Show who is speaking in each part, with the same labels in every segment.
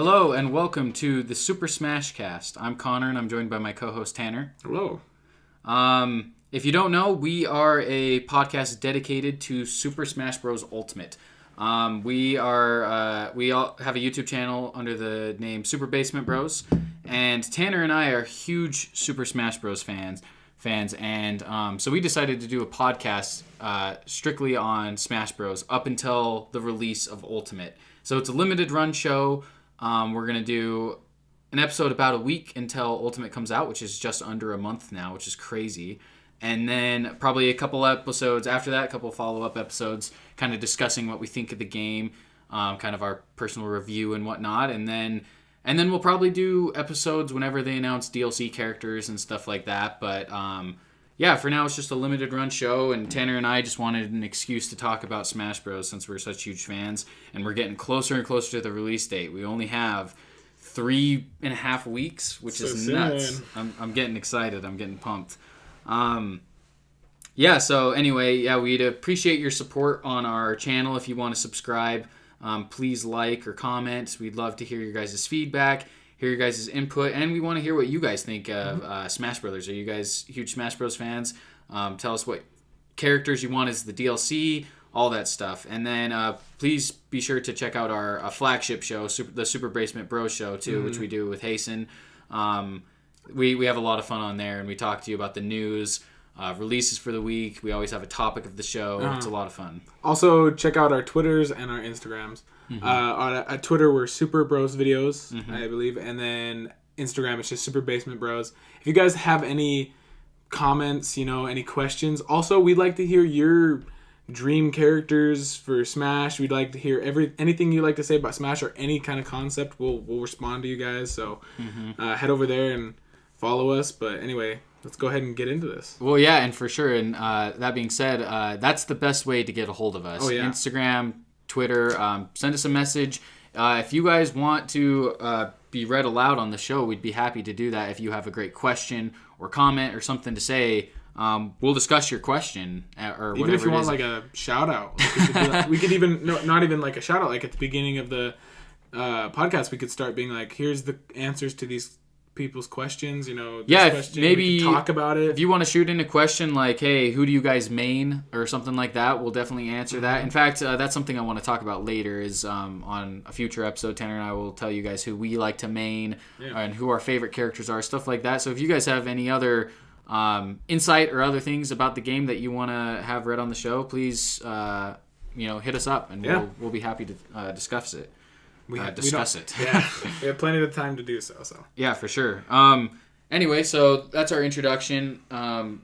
Speaker 1: Hello and welcome to the Super Smashcast. I'm Connor and I'm joined by my co-host Tanner.
Speaker 2: Hello.
Speaker 1: If you don't know, we are a podcast dedicated to Super Smash Bros. Ultimate. We all have a YouTube channel under the name Super Basement Bros. And Tanner and I are huge Super Smash Bros. fans, and so we decided to do a podcast strictly on Smash Bros. Up until the release of Ultimate. So it's a limited run show. We're going to do an episode about a week until Ultimate comes out, which is just under a month now, which is crazy. And then probably a couple episodes after that, a couple follow-up episodes, kind of discussing what we think of the game, kind of our personal review and whatnot. And then we'll probably do episodes whenever they announce DLC characters and stuff like that. But yeah, for now it's just a limited run show, and Tanner and I just wanted an excuse to talk about Smash Bros. Since we're such huge fans, and we're getting closer and closer to the release date. We only have 3.5 weeks, which is nuts. I'm getting excited. I'm getting pumped. So anyway, we'd appreciate your support on our channel. If you want to subscribe, please like or comment. We'd love to hear your guys' feedback, hear your guys' input, and we want to hear what you guys think of Smash Brothers. Are you guys huge Smash Bros. Fans? Tell us what characters you want as the DLC, all that stuff. And then please be sure to check out our flagship show, the Super Basement Bros Show, too, which we do with Hasten. We have a lot of fun on there, and we talk to you about the news, releases for the week. We always have a topic of the show. It's a lot of fun.
Speaker 2: Also, check out our Twitters and our Instagrams. At Twitter, we're Super Bros Videos, I believe. And then Instagram, it's just Super Basement Bros. If you guys have any comments, any questions. Also, we'd like to hear your dream characters for Smash. We'd like to hear anything you like to say about Smash or any kind of concept. We'll respond to you guys. So head over there and follow us. But anyway, let's go ahead and get into this.
Speaker 1: Well, yeah, and for sure. And that being said, that's the best way to get a hold of us.
Speaker 2: Oh, yeah.
Speaker 1: Instagram, Twitter, send us a message. If you guys want to be read aloud on the show, we'd be happy to do that. If you have a great question or comment or something to say, we'll discuss your question or
Speaker 2: even
Speaker 1: whatever.
Speaker 2: if you want like a shout out, we could even not even like a shout out. Like at the beginning of the podcast, we could start being like, "Here's the answers to these people's questions." Maybe we can talk about it.
Speaker 1: If you want to shoot in a question like, "Hey, who do you guys main?" or something like that, we'll definitely answer that. In fact, that's something I want to talk about later. Is on a future episode, Tanner and I will tell you guys who we like to main and who our favorite characters are, stuff like that. So if you guys have any other insight or other things about the game that you want to have read on the show, please hit us up and we'll be happy to discuss it. Discuss it.
Speaker 2: Yeah, we have plenty of time to do so.
Speaker 1: Yeah, for sure. Anyway, so that's our introduction.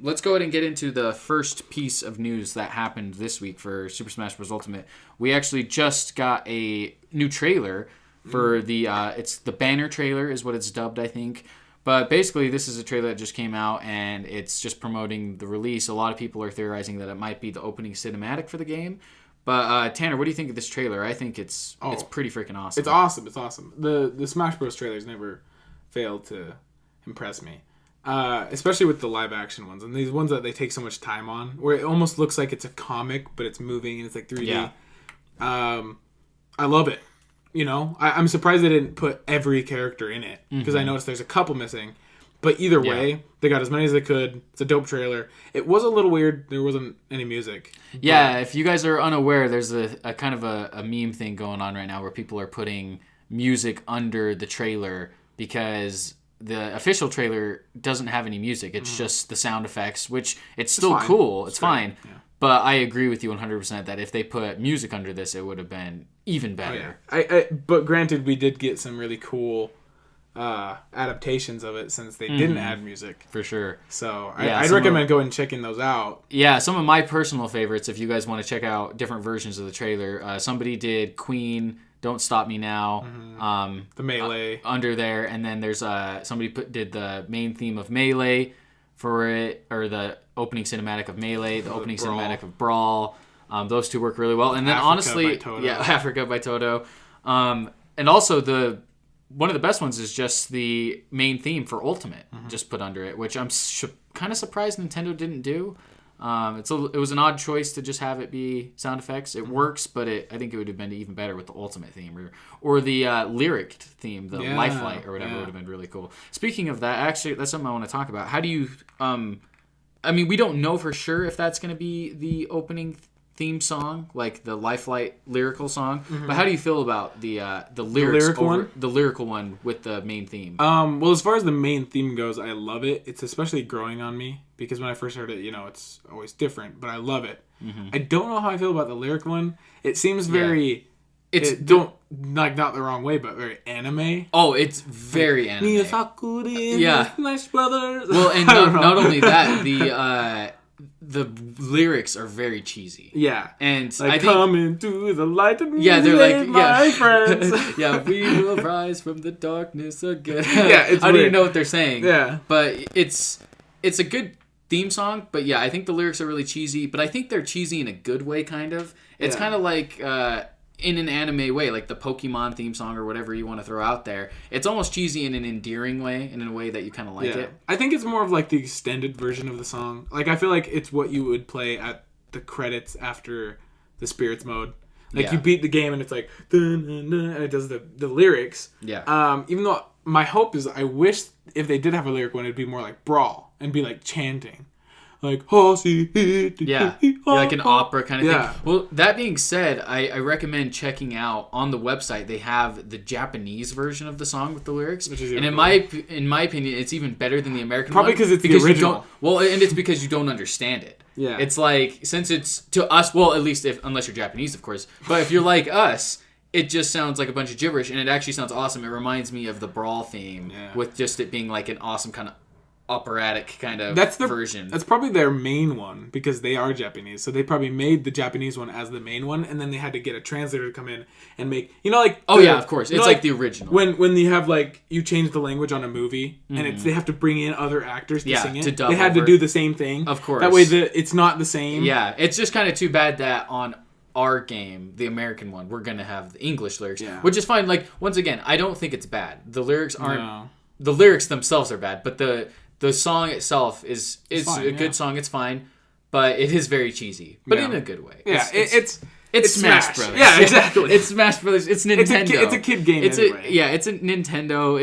Speaker 1: Let's go ahead and get into the first piece of news that happened this week for Super Smash Bros. Ultimate. We actually just got a new trailer for it's the banner trailer is what it's dubbed, I think. But basically, this is a trailer that just came out, and it's just promoting the release. A lot of people are theorizing that it might be the opening cinematic for the game. But Tanner, what do you think of this trailer? I think it's pretty freaking awesome.
Speaker 2: It's awesome. It's awesome. The Smash Bros. Trailers never failed to impress me, especially with the live action ones and these ones that they take so much time on, where it almost looks like it's a comic, but it's moving and it's like 3D. Yeah. I love it. I'm surprised they didn't put every character in it because I noticed there's a couple missing. But either way, they got as many as they could. It's a dope trailer. It was a little weird. There wasn't any music.
Speaker 1: Yeah, if you guys are unaware, there's a kind of a meme thing going on right now where people are putting music under the trailer because the official trailer doesn't have any music. It's just the sound effects, which it's still cool. It's fine. Yeah. But I agree with you 100% that if they put music under this, it would have been even better.
Speaker 2: Oh, yeah. But granted, we did get some really cool adaptations of it since they didn't add music.
Speaker 1: For sure.
Speaker 2: So I'd recommend going and checking those out.
Speaker 1: Yeah, some of my personal favorites, if you guys want to check out different versions of the trailer, somebody did Queen, Don't Stop Me Now.
Speaker 2: The Melee.
Speaker 1: Under there. And then there's somebody did the main theme of Melee for it, or the opening cinematic of Melee, the opening cinematic of Brawl. Those two work really well. And then Africa by Toto. And also one of the best ones is just the main theme for Ultimate, just put under it, which I'm kind of surprised Nintendo didn't do. It was an odd choice to just have it be sound effects. It works, but I think it would have been even better with the ultimate theme or the lyric theme, the Lifeline or whatever would have been really cool. Speaking of that, actually, that's something I want to talk about. How do you? I mean, we don't know for sure if that's going to be the opening theme song, like the Lifelight lyrical song. But how do you feel about the lyrics the lyrical one with the main theme?
Speaker 2: Well, as far as the main theme goes, I love it. It's especially growing on me because when I first heard it, it's always different, but I love it. I don't know how I feel about the lyric one. It seems very not the wrong way, but very anime.
Speaker 1: Oh, it's very anime.
Speaker 2: Yeah, Smash Brothers.
Speaker 1: Well, and not only that, the lyrics are very cheesy.
Speaker 2: Yeah.
Speaker 1: And
Speaker 2: like,
Speaker 1: I think...
Speaker 2: come into the light of me,
Speaker 1: they're like...
Speaker 2: my friends.
Speaker 1: Yeah, we will rise from the darkness again.
Speaker 2: It's
Speaker 1: I don't even know what they're saying.
Speaker 2: Yeah.
Speaker 1: But it's a good theme song. But yeah, I think the lyrics are really cheesy. But I think they're cheesy in a good way, kind of. It's kind of like... in an anime way, like the Pokemon theme song or whatever you want to throw out there. It's almost cheesy in an endearing way, and in a way that you kind of like it.
Speaker 2: I think it's more of like the extended version of the song. Like, I feel like it's what you would play at the credits after the Spirits mode. Like, you beat the game and it's like, dun, dun, dun, and it does the lyrics.
Speaker 1: Yeah.
Speaker 2: Even though my hope is, I wish if they did have a lyric one, it'd be more like brawl and be like chanting. Like,
Speaker 1: like an opera kind of
Speaker 2: thing.
Speaker 1: Well, that being said, I recommend checking out on the website. They have the Japanese version of the song with the lyrics, and in my opinion, it's even better than the American one.
Speaker 2: Probably because it's the original.
Speaker 1: And it's because you don't understand it.
Speaker 2: Yeah,
Speaker 1: it's like, since it's to us. Well, at least unless you're Japanese, of course. But if you're like us, it just sounds like a bunch of gibberish, and it actually sounds awesome. It reminds me of the Brawl theme, with just it being like an awesome kind of operatic kind of version.
Speaker 2: That's probably their main one because they are Japanese. So they probably made the Japanese one as the main one, and then they had to get a translator to come in and make,
Speaker 1: of course. It's like the original.
Speaker 2: When you have you change the language on a movie and they have to bring in other actors to sing it.
Speaker 1: To dub
Speaker 2: they had
Speaker 1: over.
Speaker 2: To do the same thing.
Speaker 1: Of course.
Speaker 2: That way it's not the same.
Speaker 1: Yeah, it's just kind of too bad that on our game, the American one, we're going to have the English lyrics, which is fine. Like, once again, I don't think it's bad. The lyrics aren't... No. The lyrics themselves are bad, but the song itself is fine, a good song. It's fine, but it is very cheesy, but in a good way.
Speaker 2: Yeah,
Speaker 1: it's Smash Brothers.
Speaker 2: Yeah, exactly.
Speaker 1: It's Smash Brothers. It's Nintendo.
Speaker 2: It's a kid game.
Speaker 1: It's a Nintendo.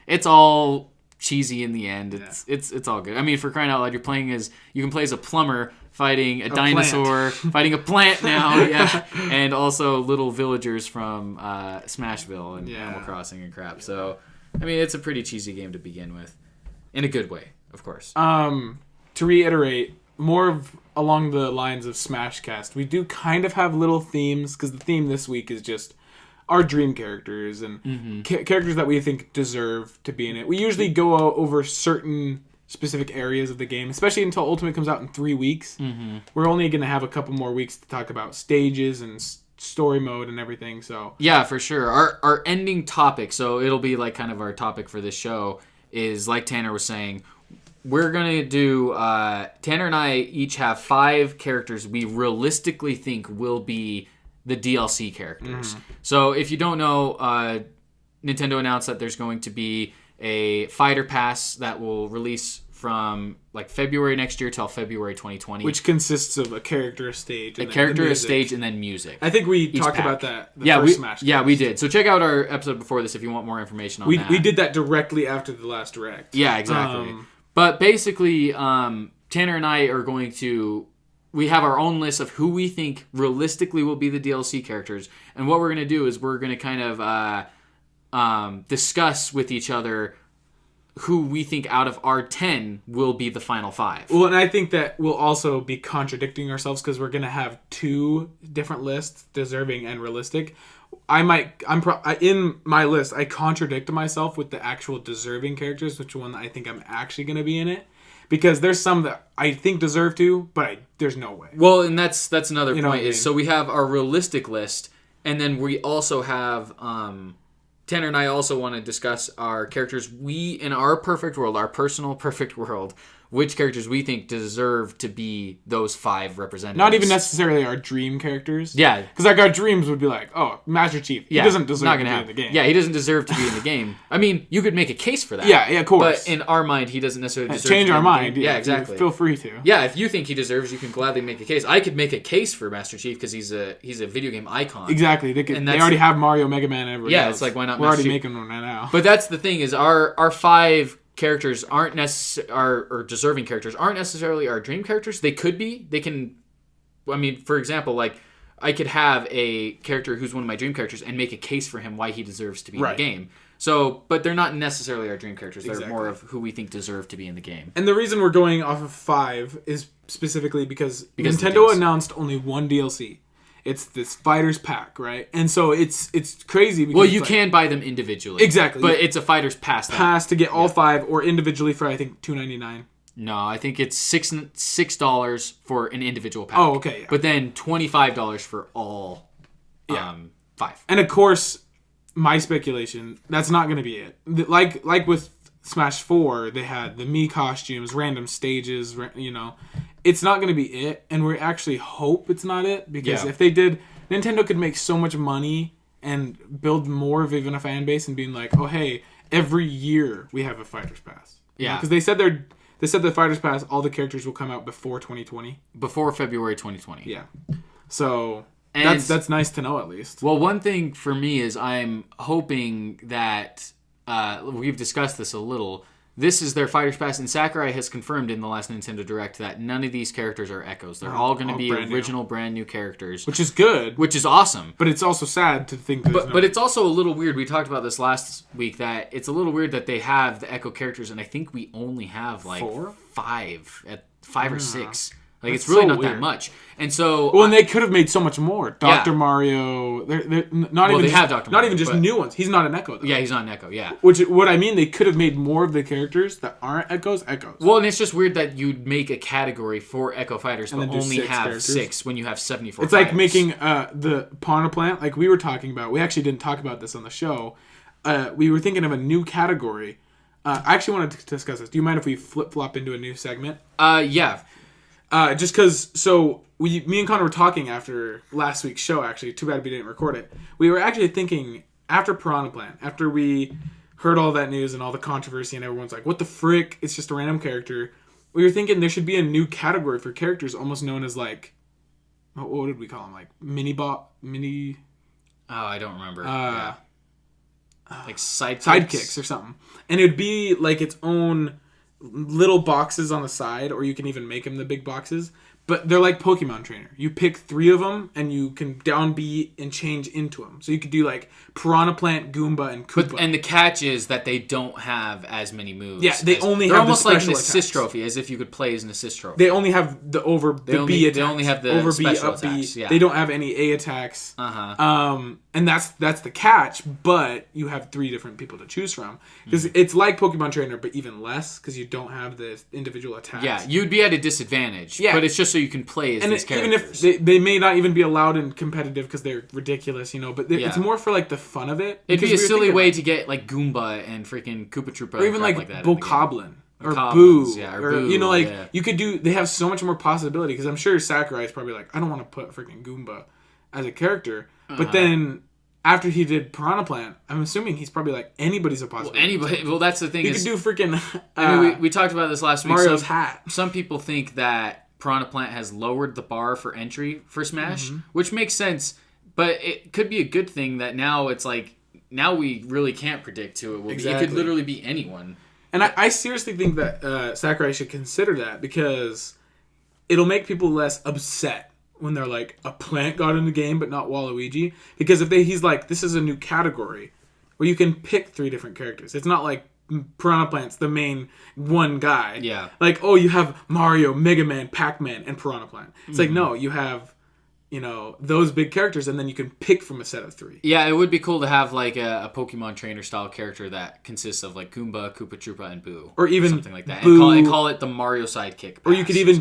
Speaker 1: It's all cheesy in the end. It's all good. I mean, for crying out loud, you can play as a plumber fighting a dinosaur, fighting a plant now. Yeah, and also little villagers from Smashville and Animal Crossing and crap. So, I mean, it's a pretty cheesy game to begin with. In a good way, of course.
Speaker 2: To reiterate, more along the lines of Smashcast, we do kind of have little themes, because the theme this week is just our dream characters and characters that we think deserve to be in it. We usually go over certain specific areas of the game, especially until Ultimate comes out in 3 weeks. We're only going to have a couple more weeks to talk about stages and story mode and everything. So
Speaker 1: yeah, for sure. Our ending topic, so it'll be like kind of our topic for this show, is like Tanner was saying, we're going to do, Tanner and I each have 5 characters we realistically think will be the DLC characters. So if you don't know, Nintendo announced that there's going to be a fighter pass that will release from like February next year till February 2020.
Speaker 2: Which consists of a character, a stage.
Speaker 1: A stage, and then music.
Speaker 2: I think we talked about that first Smash.
Speaker 1: Yeah, we did. So check out our episode before this if you want more information on that.
Speaker 2: We did that directly after the last Direct.
Speaker 1: Yeah, exactly. But basically, Tanner and I are going to... We have our own list of who we think realistically will be the DLC characters. And what we're going to do is we're going to kind of discuss with each other who we think out of our 10 will be the final 5.
Speaker 2: Well, and I think that we'll also be contradicting ourselves because we're going to have 2 different lists, deserving and realistic. In my list, I contradict myself with the actual deserving characters, which one I think I'm actually going to be in it. Because there's some that I think deserve to, but there's no way.
Speaker 1: Well, and that's another point.
Speaker 2: I mean?
Speaker 1: So we have our realistic list, and then we also have... Tanner and I also want to discuss our characters. We, in our perfect world, our personal perfect world, which characters we think deserve to be those 5 representatives.
Speaker 2: Not even necessarily our dream characters.
Speaker 1: Yeah.
Speaker 2: Because like our dreams would be like, oh, Master Chief. He doesn't deserve to be in the game.
Speaker 1: Yeah, he doesn't deserve to be in the game. I mean, you could make a case for that.
Speaker 2: Yeah, of course.
Speaker 1: But in our mind, he doesn't necessarily deserve
Speaker 2: Change
Speaker 1: to be
Speaker 2: our
Speaker 1: in the
Speaker 2: mind.
Speaker 1: game. Yeah, exactly.
Speaker 2: Feel free to.
Speaker 1: Yeah, if you think he deserves, you can gladly make a case. I could make a case for Master Chief because he's a video game icon.
Speaker 2: Exactly. They already have Mario, Mega Man, and everybody else.
Speaker 1: It's like, why not
Speaker 2: We're
Speaker 1: Master
Speaker 2: already
Speaker 1: Chief?
Speaker 2: making one right now.
Speaker 1: But that's the thing is our 5 characters aren't or deserving characters aren't necessarily our dream characters. They could be. They can. I mean, for example, like I could have a character who's one of my dream characters and make a case for him why he deserves to be in the game. So, but they're not necessarily our dream characters. They're more of who we think deserve to be in the game.
Speaker 2: And the reason we're going off of 5 is specifically because Nintendo announced only one DLC. It's this Fighters Pack, right? And so it's crazy because
Speaker 1: you can buy them individually.
Speaker 2: Exactly.
Speaker 1: But it's a Fighters Pass.
Speaker 2: Pass to get all 5 or individually for I think $2.99.
Speaker 1: No, I think it's $6 for an individual pack.
Speaker 2: Oh, okay. Yeah.
Speaker 1: But then $25 for all 5.
Speaker 2: And of course, my speculation, that's not going to be it. Like with Smash 4, they had the Mii costumes, random stages, It's not going to be it, and we actually hope it's not it, because if they did, Nintendo could make so much money and build more of even a fan base and being like, oh, hey, every year we have a Fighters Pass.
Speaker 1: Yeah.
Speaker 2: Because they said the Fighters Pass, all the characters will come out before 2020.
Speaker 1: Before February 2020.
Speaker 2: Yeah. So that's nice to know at least.
Speaker 1: Well, one thing for me is I'm hoping that, we've discussed this a little, this is their Fighters Pass, and Sakurai has confirmed in the last Nintendo Direct that none of these characters are echoes. They're all going to be original, brand new characters.
Speaker 2: Which is good.
Speaker 1: Which is awesome.
Speaker 2: But it's also sad to think that...
Speaker 1: But it's also a little weird. We talked about this last week, that it's a little weird that they have the echo characters, and I think we only have like
Speaker 2: 4?
Speaker 1: 5 or 6. Like, it's really not that much. And so...
Speaker 2: Well, and they could have made so much more. Dr. Mario... They're not even
Speaker 1: they have Dr. Mario.
Speaker 2: Not even just new ones. He's not an Echo, though.
Speaker 1: Yeah, he's not an Echo, yeah.
Speaker 2: What I mean, they could have made more of the characters that aren't Echoes.
Speaker 1: Well, and it's just weird that you'd make a category for Echo Fighters, but only have
Speaker 2: characters.
Speaker 1: 6 when you have 74
Speaker 2: It's like making the Piranha Plant, like we were talking about. We actually didn't talk about this on the show. We were thinking of a new category. I actually wanted to discuss this. Do you mind if we flip-flop into a new segment?
Speaker 1: Yeah.
Speaker 2: Just because, me and Connor were talking after last week's show, actually. Too bad we didn't record it. We were actually thinking, after Piranha Plant, after we heard all that news and all the controversy and everyone's like, what the frick? It's just a random character. We were thinking there should be a new category for characters almost known as, like, what did we call them? Like, mini...
Speaker 1: Oh, I don't remember. Yeah. Like
Speaker 2: sidekicks or something. And it would be, like, its own... little boxes on the side, or you can even make them the big boxes, but they're like Pokemon Trainer. You pick 3 of them and you can down B and change into them. So you could do like Piranha Plant, Goomba, and Koopa.
Speaker 1: And the catch is that they don't have as many moves.
Speaker 2: Yeah, they're
Speaker 1: almost like an
Speaker 2: attacks.
Speaker 1: Assist trophy, as if you could play as an assist trophy.
Speaker 2: They only have the B attacks.
Speaker 1: They only have the
Speaker 2: over
Speaker 1: special
Speaker 2: B, up B.
Speaker 1: attacks. Yeah.
Speaker 2: They don't have any A attacks. And that's the catch, but you have 3 different people to choose from. Because it's like Pokemon Trainer, but even less, because you don't have the individual attacks.
Speaker 1: Yeah, you'd be at a disadvantage, but it's just so you can play as these characters.
Speaker 2: Even if they may not even be allowed in competitive because they're ridiculous, but it's more for like the fun of it.
Speaker 1: It'd be a silly way to get like Goomba and freaking Koopa Troopa,
Speaker 2: or even like
Speaker 1: that
Speaker 2: Bokoblin. Or
Speaker 1: Boo. Yeah,
Speaker 2: or
Speaker 1: Boo.
Speaker 2: You could do, they have so much more possibility, because I'm sure Sakurai is probably like, I don't want to put freaking Goomba as a character. But then after he did Piranha Plant, I'm assuming he's probably like, anybody's a possibility.
Speaker 1: Well, that's the thing.
Speaker 2: You could do freaking...
Speaker 1: we talked about this last week.
Speaker 2: Mario's hat.
Speaker 1: Some people think that Piranha Plant has lowered the bar for entry for Smash, which makes sense, but it could be a good thing that now it's like, now we really can't predict who it will be. It could literally be anyone. And
Speaker 2: I seriously think that Sakurai should consider that, because it'll make people less upset when they're like, a plant got in the game but not Waluigi. Because if he's like, this is a new category where you can pick 3 different characters. It's not like Piranha Plant's the main one guy.
Speaker 1: Yeah.
Speaker 2: Like, oh, you have Mario, Mega Man, Pac-Man, and Piranha Plant. It's like, no, you have, those big characters, and then you can pick from a set of 3.
Speaker 1: Yeah, it would be cool to have like a Pokemon Trainer style character that consists of like Goomba, Koopa Troopa, and Boo.
Speaker 2: Or even
Speaker 1: something like that.
Speaker 2: Boo.
Speaker 1: And call it the Mario sidekick.
Speaker 2: Or you could even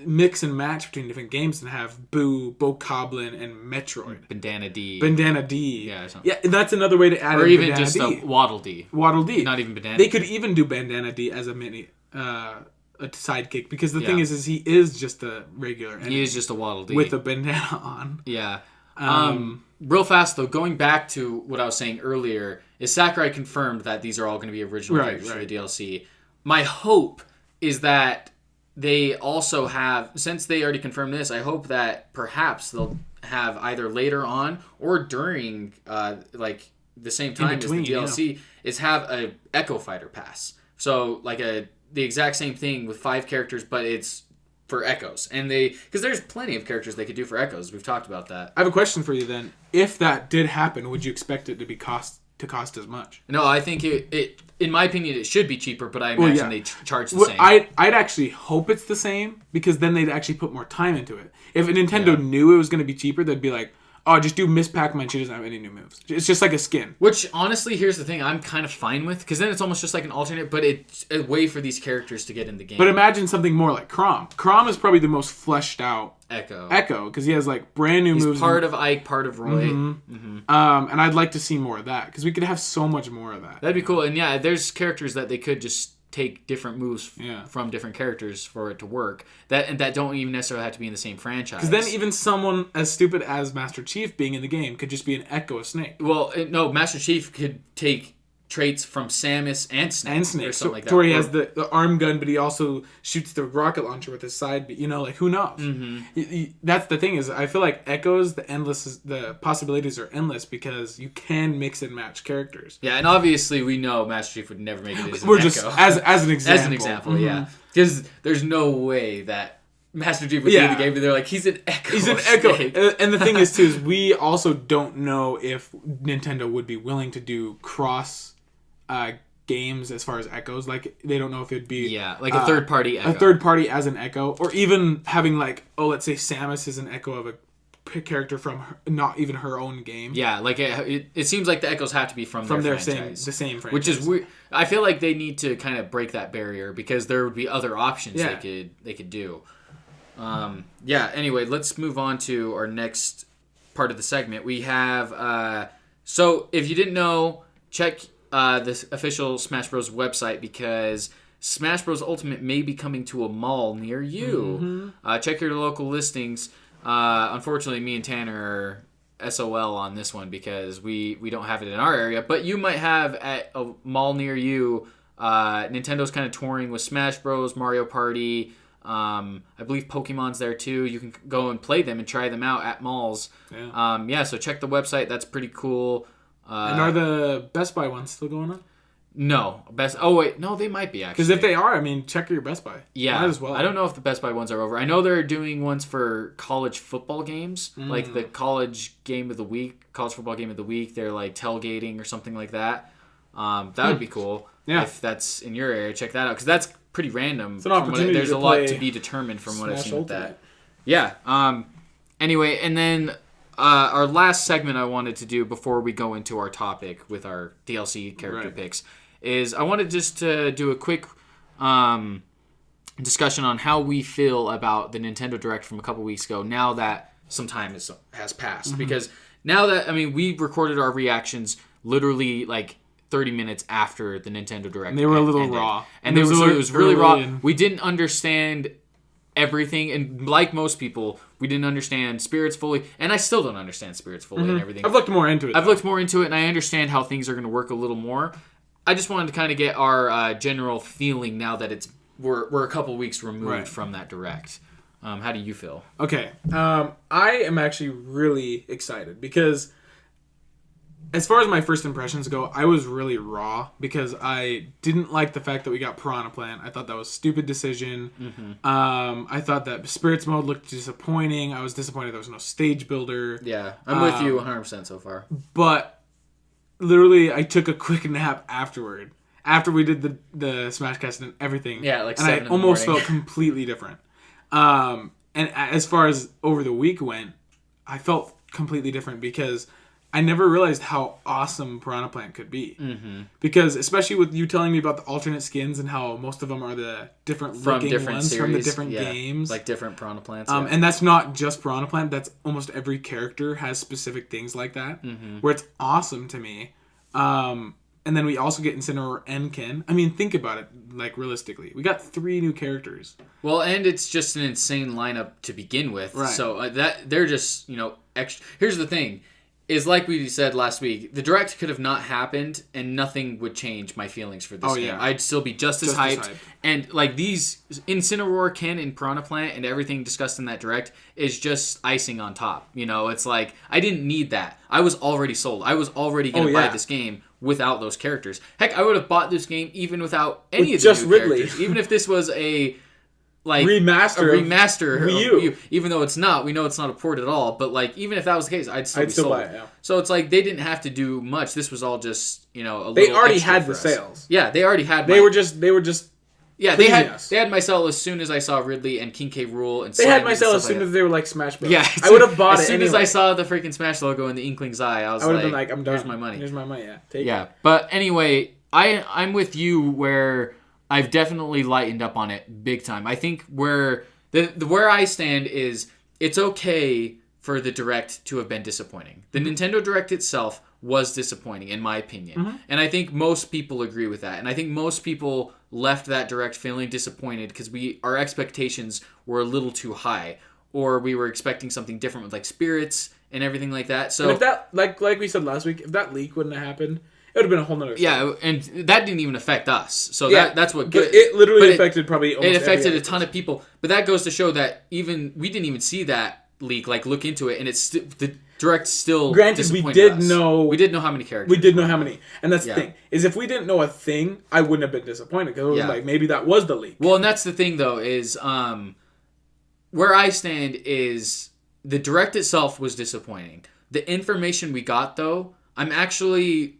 Speaker 2: mix and match between different games and have Boo, Bokoblin, and Metroid.
Speaker 1: Bandana D.
Speaker 2: Yeah, that's another way to add
Speaker 1: or
Speaker 2: in
Speaker 1: even
Speaker 2: Bandana
Speaker 1: just
Speaker 2: D.
Speaker 1: Waddle D.
Speaker 2: Waddle D.
Speaker 1: Not even Bandana
Speaker 2: They
Speaker 1: D.
Speaker 2: could even do Bandana D as a mini... a sidekick, because the
Speaker 1: Yeah.
Speaker 2: thing is he is just a regular enemy
Speaker 1: He is just a Waddle Dee.
Speaker 2: with a bandana on.
Speaker 1: Yeah. Real fast though, going back to what I was saying earlier, is Sakurai confirmed that these are all going to be original characters for the DLC. My hope is that they also have, since they already confirmed this, I hope that perhaps they'll have either later on or during like the same time as the DLC is have a Echo Fighter pass. So like the exact same thing with 5 characters, but it's for Echoes. And because there's plenty of characters they could do for Echoes. We've talked about that.
Speaker 2: I have a question for you then. If that did happen, would you expect it to cost as much?
Speaker 1: No, I think it in my opinion, it should be cheaper, but I imagine they charge the same.
Speaker 2: I'd actually hope it's the same, because then they'd actually put more time into it. If Nintendo knew it was going to be cheaper, they'd be like, oh, just do Miss Pac-Man. She doesn't have any new moves. It's just like a skin.
Speaker 1: Which, honestly, here's the thing. I'm kind of fine with, because then it's almost just like an alternate, but it's a way for these characters to get in the game.
Speaker 2: But imagine something more like Chrom. Chrom is probably the most fleshed out
Speaker 1: Echo,
Speaker 2: because he has like brand new moves.
Speaker 1: He's part of Ike, part of Roy.
Speaker 2: And I'd like to see more of that, because we could have so much more of that.
Speaker 1: That'd be cool. And yeah, there's characters that they could just take different moves from different characters for it to work. That don't even necessarily have to be in the same franchise.
Speaker 2: Because then even someone as stupid as Master Chief being in the game could just be an Echo of Snake.
Speaker 1: Well, no, Master Chief could take traits from Samus and Snake. Or something like that.
Speaker 2: Where he has the arm gun, but he also shoots the rocket launcher with his side. You know, like, who knows? That's the thing, is I feel like Echoes, the possibilities are endless, because you can mix and match characters.
Speaker 1: Yeah, and obviously we know Master Chief would never make it as an
Speaker 2: We're
Speaker 1: Echo.
Speaker 2: just as an example.
Speaker 1: As an example, yeah. Because there's no way that Master Chief would be in the game, but they're like, he's an Echo.
Speaker 2: He's an Echo. And the thing is, too, is we also don't know if Nintendo would be willing to do cross games as far as Echoes. Like, they don't know if it'd be
Speaker 1: like a third party Echo.
Speaker 2: A third party as an Echo, or even having like, let's say Samus is an Echo of a character from not even her own game.
Speaker 1: Yeah, like it seems like the Echoes have to be from their franchise.
Speaker 2: the same franchise.
Speaker 1: Which is weird. I feel like they need to kind of break that barrier, because there would be other options they could do. Anyway, let's move on to our next part of the segment. We have so if you didn't know, check the official Smash Bros. Website, because Smash Bros. Ultimate may be coming to a mall near you. Check your local listings. Unfortunately, me and Tanner are SOL on this one, because we don't have it in our area, but you might have at a mall near you. Nintendo's kind of touring with Smash Bros., Mario Party. I believe Pokemon's there too. You can go and play them and try them out at malls. So check the website. That's pretty cool.
Speaker 2: And are the Best Buy ones still going on?
Speaker 1: No. No, they might be, actually.
Speaker 2: Because if they are, I mean, check your Best Buy.
Speaker 1: Yeah.
Speaker 2: Might as well.
Speaker 1: I don't know if the Best Buy ones are over. I know they're doing ones for college football games, like the college game of the week, college football game of the week. They're like tailgating or something like that. That would be cool. Yeah. If that's in your area, check that out, because that's pretty random. It's an opportunity. There's a lot to be determined from what I've seen with that. Yeah. Anyway, and then our last segment I wanted to do before we go into our topic with our DLC character picks is I wanted just to do a quick discussion on how we feel about the Nintendo Direct from a couple weeks ago, now that some time has passed. Because now that, we recorded our reactions literally like 30 minutes after the Nintendo Direct.
Speaker 2: And they were a little raw.
Speaker 1: And it was really raw. We didn't understand everything, and like most people, we didn't understand Spirits fully, and I still don't understand Spirits fully and everything.
Speaker 2: I've looked more into it.
Speaker 1: And I understand how things are going to work a little more. I just wanted to kind of get our general feeling now that we're a couple weeks removed from that Direct. How do you feel?
Speaker 2: Okay, I am actually really excited, because as far as my first impressions go, I was really raw, because I didn't like the fact that we got Piranha Plant. I thought that was a stupid decision. I thought that Spirits Mode looked disappointing. I was disappointed there was no stage builder.
Speaker 1: Yeah, I'm with you 100% so far.
Speaker 2: But literally, I took a quick nap afterward. After we did the Smashcast and everything.
Speaker 1: Yeah, like 7
Speaker 2: and
Speaker 1: in the
Speaker 2: I almost
Speaker 1: morning.
Speaker 2: felt completely different. And as far as over the week went, I felt completely different, because I never realized how awesome Piranha Plant could be. Because especially with you telling me about the alternate skins and how most of them are the different looking ones
Speaker 1: series,
Speaker 2: from the different games.
Speaker 1: Like different Piranha Plants.
Speaker 2: And that's not just Piranha Plant. That's almost every character has specific things like that, where it's awesome to me. And then we also get Incineroar and Ken. I mean, think about it, like, realistically. We got 3 new characters.
Speaker 1: Well, and it's just an insane lineup to begin with.
Speaker 2: Right.
Speaker 1: So that they're just, extra. Here's the thing. Is like we said last week, the Direct could have not happened and nothing would change my feelings for this game. Yeah. I'd still be just as hyped. And like these Incineroar, Ken, and Piranha Plant and everything discussed in that Direct is just icing on top. It's like I didn't need that. I was already sold. I was already going to buy this game without those characters. Heck, I would have bought this game even without any of the new characters. Even if this was a remaster
Speaker 2: Wii U.
Speaker 1: Even though it's not, we know it's not a port at all, but like even if that was the case, I'd still be sold. Buy it, yeah. So it's like they didn't have to do much. This was all just a little
Speaker 2: they already had the sales.
Speaker 1: Yeah, they already had
Speaker 2: they were just
Speaker 1: yeah, they had my sell as soon as I saw Ridley and King K. Rool and
Speaker 2: they had my sell as soon as they were like Smash Bros.
Speaker 1: Yeah,
Speaker 2: I would have bought it
Speaker 1: as soon as I saw the freaking Smash logo in the Inkling's eye. I would have been like, I'm done. Here's my money.
Speaker 2: Yeah, take it.
Speaker 1: But anyway, I'm with you where I've definitely lightened up on it big time. I think where I stand is it's okay for the Direct to have been disappointing. The Nintendo Direct itself was disappointing, in my opinion. Mm-hmm. And I think most people agree with that. And I think most people left that Direct feeling disappointed because our expectations were a little too high. Or we were expecting something different with like spirits and everything like that. So
Speaker 2: and if that, like we said last week, if that leak wouldn't have happened, it would have been a whole nother story.
Speaker 1: Yeah, and that didn't even affect us. So that's what good.
Speaker 2: It literally affected probably almost
Speaker 1: it affected a ton of people. But that goes to show that we didn't even see that leak, like look into it, and it's the Direct still disappointed us. We did know how many characters.
Speaker 2: We did know how many. And that's the thing. Is if we didn't know a thing, I wouldn't have been disappointed because it was like maybe that was the leak.
Speaker 1: Well, and that's the thing though is where I stand is the Direct itself was disappointing. The information we got though, I'm actually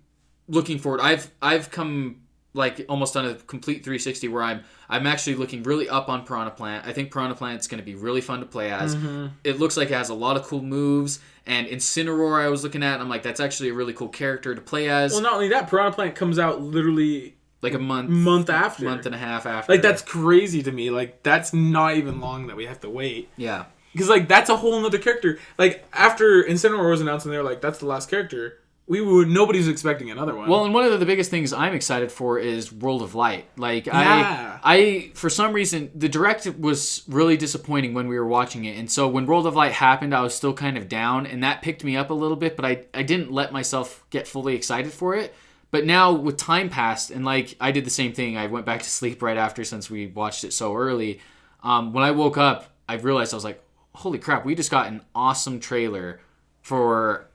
Speaker 1: looking forward. I've come like almost on a complete 360 where I'm actually looking really up on Piranha Plant. I think Piranha Plant's going to be really fun to play as. Mm-hmm. It looks like it has a lot of cool moves. And Incineroar I was looking at, and I'm like, that's actually a really cool character to play as.
Speaker 2: Well, not only that, Piranha Plant comes out literally
Speaker 1: like a month
Speaker 2: after.
Speaker 1: Month and a half after.
Speaker 2: Like, that's crazy to me. Like, that's not even long that we have to wait.
Speaker 1: Yeah.
Speaker 2: Because, like, that's a whole nother character. Like, after Incineroar was announced and they were like, that's the last character, nobody's expecting another one.
Speaker 1: Well, and one of the biggest things I'm excited for is World of Light. Like, I for some reason, the Direct was really disappointing when we were watching it. And so when World of Light happened, I was still kind of down. And that picked me up a little bit. But I didn't let myself get fully excited for it. But now with time passed, and like I did the same thing. I went back to sleep right after since we watched it so early. When I woke up, I realized I was like, holy crap, we just got an awesome trailer for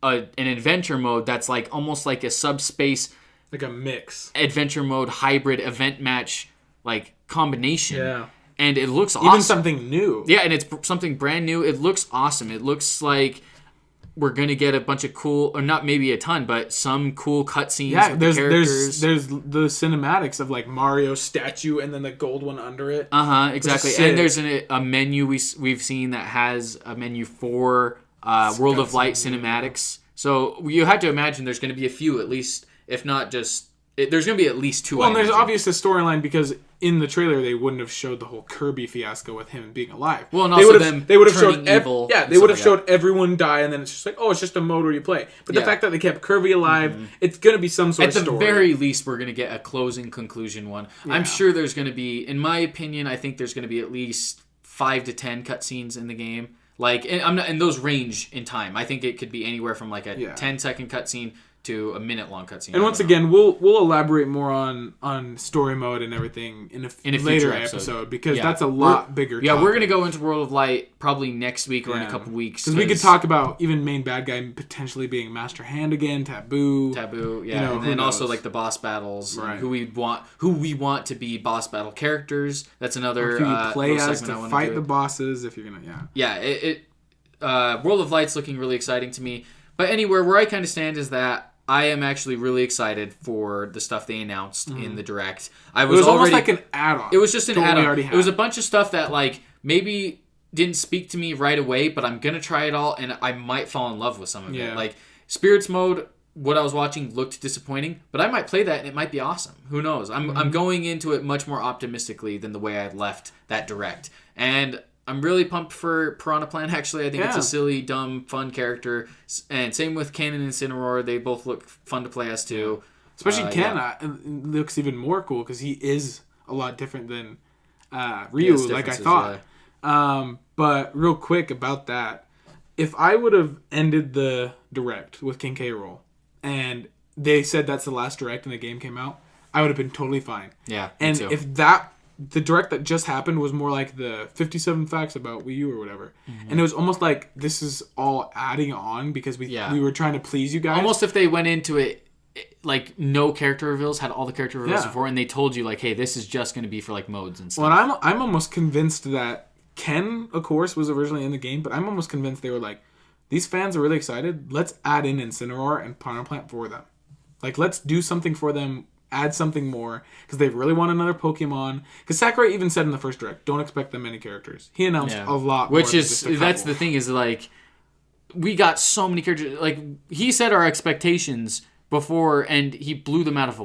Speaker 1: an adventure mode that's like almost like a subspace,
Speaker 2: like a mix
Speaker 1: adventure mode hybrid event match like combination.
Speaker 2: Yeah,
Speaker 1: and it looks awesome.
Speaker 2: Even something new.
Speaker 1: Yeah, and it's something brand new. It looks awesome. It looks like we're gonna get a bunch of cool, or not maybe a ton, but some cool cutscenes. Yeah, with the characters.
Speaker 2: There's the cinematics of like Mario's statue and then the gold one under it.
Speaker 1: Exactly. And there's a menu we've seen that has a menu for World of Light cinematics. So you have to imagine there's going to be a few at least, if not just... there's going to be at least 2.
Speaker 2: Well, and there's obviously a storyline because in the trailer they wouldn't have showed the whole Kirby fiasco with him being alive.
Speaker 1: Well, and also
Speaker 2: they would have showed evil. They would have showed everyone die, and then it's just like, oh, it's just a mode where you play. But the fact that they kept Kirby alive, it's going to be some sort of story.
Speaker 1: At the very least, we're going to get a closing conclusion one. Yeah. I'm sure there's going to be, in my opinion, I think there's going to be at least 5 to 10 cutscenes in the game. Like, and those range in time. I think it could be anywhere from like a 10-second cutscene to a minute-long cutscene.
Speaker 2: And once again, we'll elaborate more on story mode and everything in a later episode because that's a lot bigger.
Speaker 1: Yeah, we're gonna go into World of Light probably next week or in a couple weeks.
Speaker 2: Because we could talk about even main bad guy potentially being Master Hand again, Taboo,
Speaker 1: yeah, and then also like the boss battles, right? Who we want to be boss battle characters. That's another.
Speaker 2: Who you play as to fight the bosses if you're gonna.
Speaker 1: World of Light's looking really exciting to me. But anywhere where I kind of stand is that I am actually really excited for the stuff they announced in the Direct.
Speaker 2: It was almost like an add-on.
Speaker 1: It was just an add-on. It was a bunch of stuff that like maybe didn't speak to me right away, but I'm gonna try it all, and I might fall in love with some of it. Like Spirits Mode, what I was watching looked disappointing, but I might play that and it might be awesome. Who knows? I'm going into it much more optimistically than the way I left that Direct, and I'm really pumped for Piranha Plant, actually. I think it's a silly, dumb, fun character. And same with Ken and Incineroar. They both look fun to play as, too.
Speaker 2: Especially Ken looks even more cool because he is a lot different than Ryu, like I thought. Yeah. But real quick about that, if I would have ended the direct with King K. Rool and they said that's the last direct and the game came out, I would have been totally fine.
Speaker 1: Yeah,
Speaker 2: and if the direct that just happened was more like the 57 facts about Wii U or whatever, and it was almost like this is all adding on because we were trying to please you guys.
Speaker 1: Almost if they went into it like no character reveals, had all the character reveals before, and they told you like, hey, this is just going to be for like modes and stuff.
Speaker 2: Well, I'm almost convinced that Ken, of course, was originally in the game, but I'm almost convinced they were like, these fans are really excited. Let's add in Incineroar and Piranha Plant for them. Like, let's do something for them. Add something more because they really want another Pokemon. Because Sakurai even said in the first direct, don't expect that many characters. He announced a lot,
Speaker 1: which is that's the thing is like we got so many characters. Like he said our expectations before, and he blew them out of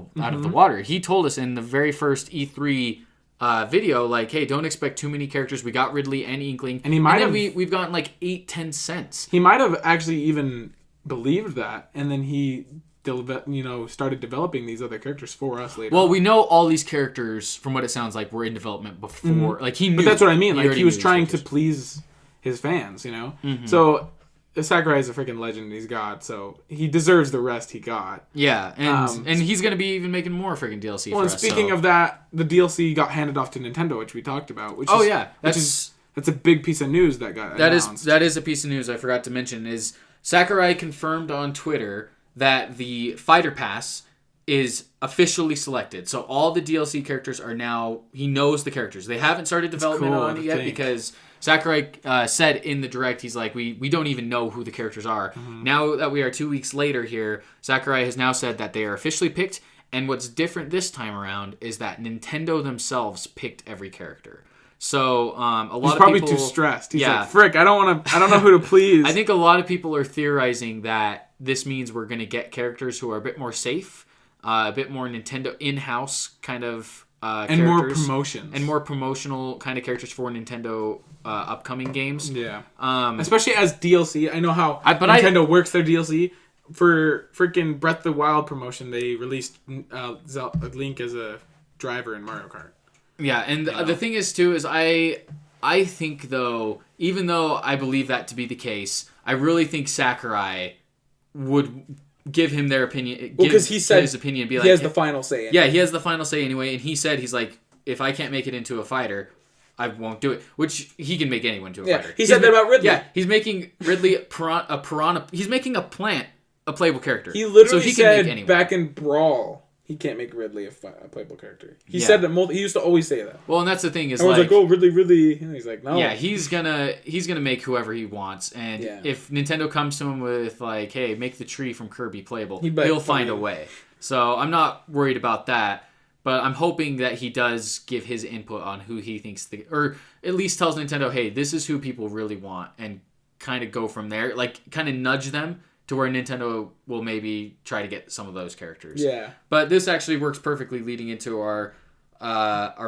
Speaker 1: the water. He told us in the very first E3 video, like, hey, don't expect too many characters. We got Ridley and Inkling, and we've gotten like 8-10 cents.
Speaker 2: He might have actually even believed that, and then he started developing these other characters for us later.
Speaker 1: Well, we know all these characters, from what it sounds like, were in development before. Like he knew.
Speaker 2: But that's what I mean. Like he was trying to please his fans, you know? So Sakurai is a freaking legend. He's God, so he deserves the rest he got.
Speaker 1: Yeah, and he's going to be even making more freaking DLC for us.
Speaker 2: Well, speaking of that, the DLC got handed off to Nintendo, which we talked about. That's a big piece of news that got announced.
Speaker 1: That is a piece of news I forgot to mention, is Sakurai confirmed on Twitter that the Fighter Pass is officially selected. So all the DLC characters are now... He knows the characters. They haven't started development on it yet because Sakurai said in the Direct, he's like, we don't even know who the characters are. Now that we are 2 weeks later here, Sakurai has now said that they are officially picked, and what's different this time around is that Nintendo themselves picked every character. So a lot of people... He's probably
Speaker 2: too stressed. He's like, frick, I don't know who to please.
Speaker 1: I think a lot of people are theorizing that this means we're going to get characters who are a bit more safe, a bit more Nintendo in-house kind of characters.
Speaker 2: And more promotions.
Speaker 1: And more promotional kind of characters for Nintendo upcoming games.
Speaker 2: Yeah. Especially as DLC. I know how Nintendo works their DLC. For freaking Breath of the Wild promotion, they released Link as a driver in Mario Kart.
Speaker 1: Yeah, and the thing is, too, is I think, though, even though I believe that to be the case, I really think Sakurai would give him their opinion.
Speaker 2: Because he said
Speaker 1: his opinion, be like,
Speaker 2: he has the final say.
Speaker 1: Yeah, he has the final say anyway, and he said, he's like, if I can't make it into a fighter, I won't do it. Which he can make anyone into a fighter.
Speaker 2: He said that about Ridley.
Speaker 1: Yeah, he's making Ridley a piranha. He's making a plant a playable character.
Speaker 2: He literally said back in Brawl, he can't make Ridley a playable character. He said that he used to always say that.
Speaker 1: Well, and that's the thing is,
Speaker 2: I was like, oh, Ridley. And he's like, no.
Speaker 1: Yeah, he's gonna make whoever he wants, and if Nintendo comes to him with like, hey, make the tree from Kirby playable, he'll find a way. So I'm not worried about that, but I'm hoping that he does give his input on who he thinks or at least tells Nintendo, hey, this is who people really want, and kind of go from there, like kind of nudge them to where Nintendo will maybe try to get some of those characters.
Speaker 2: Yeah.
Speaker 1: But this actually works perfectly leading into our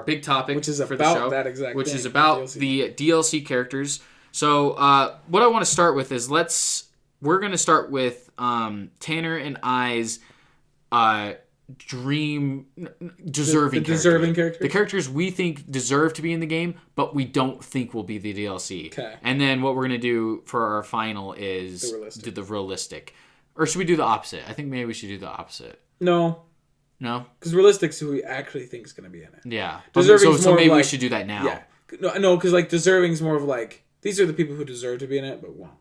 Speaker 1: big topic,
Speaker 2: which is
Speaker 1: for the show,
Speaker 2: that exact
Speaker 1: which
Speaker 2: thing,
Speaker 1: is about the DLC characters. So what I want to start with is we're going to start with Tanner and I's dream deserving
Speaker 2: characters.
Speaker 1: The characters we think deserve to be in the game, but we don't think will be the DLC.
Speaker 2: Okay.
Speaker 1: And then what we're going to do for our final is do the realistic. Or should we do the opposite? I think maybe we should do the opposite.
Speaker 2: No? Because realistic's who we actually think is going to be in it.
Speaker 1: Yeah.
Speaker 2: So
Speaker 1: maybe we should do that now.
Speaker 2: Yeah. No, because like deserving's more of like, these are the people who deserve to be in it, but won't.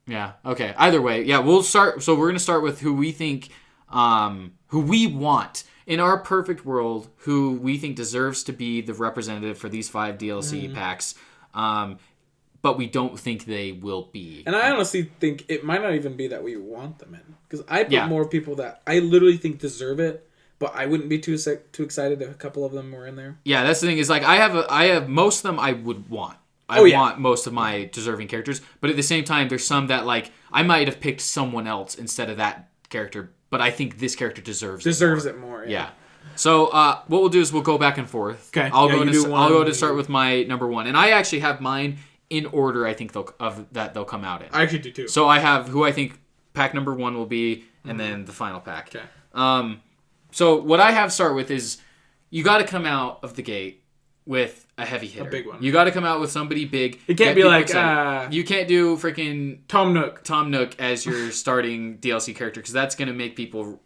Speaker 1: Yeah. Okay. Either way, yeah, we'll start. So we're going to start with who we think... who we want in our perfect world, who we think deserves to be the representative for these 5 DLC packs, but we don't think they will be.
Speaker 2: And I honestly think it might not even be that we want them in, because I put more people that I literally think deserve it, but I wouldn't be too excited if a couple of them were in there.
Speaker 1: Yeah, that's the thing is like I have most of them I would want. I want most of my deserving characters, but at the same time, there's some that like I might have picked someone else instead of that character. But I think this character deserves it more. Yeah. So what we'll do is we'll go back and forth.
Speaker 2: Okay.
Speaker 1: I'll go to start with my number 1, and I actually have mine in order. I think they'll come out in.
Speaker 2: I actually do too.
Speaker 1: So I have who I think pack number 1 will be, and then the final pack.
Speaker 2: Okay.
Speaker 1: So what I have start with is you got to come out of the gate with a heavy hitter.
Speaker 2: A big one.
Speaker 1: You got to come out with somebody big.
Speaker 2: It can't be like...
Speaker 1: you can't do freaking
Speaker 2: Tom Nook
Speaker 1: as your starting DLC character, because that's going to make people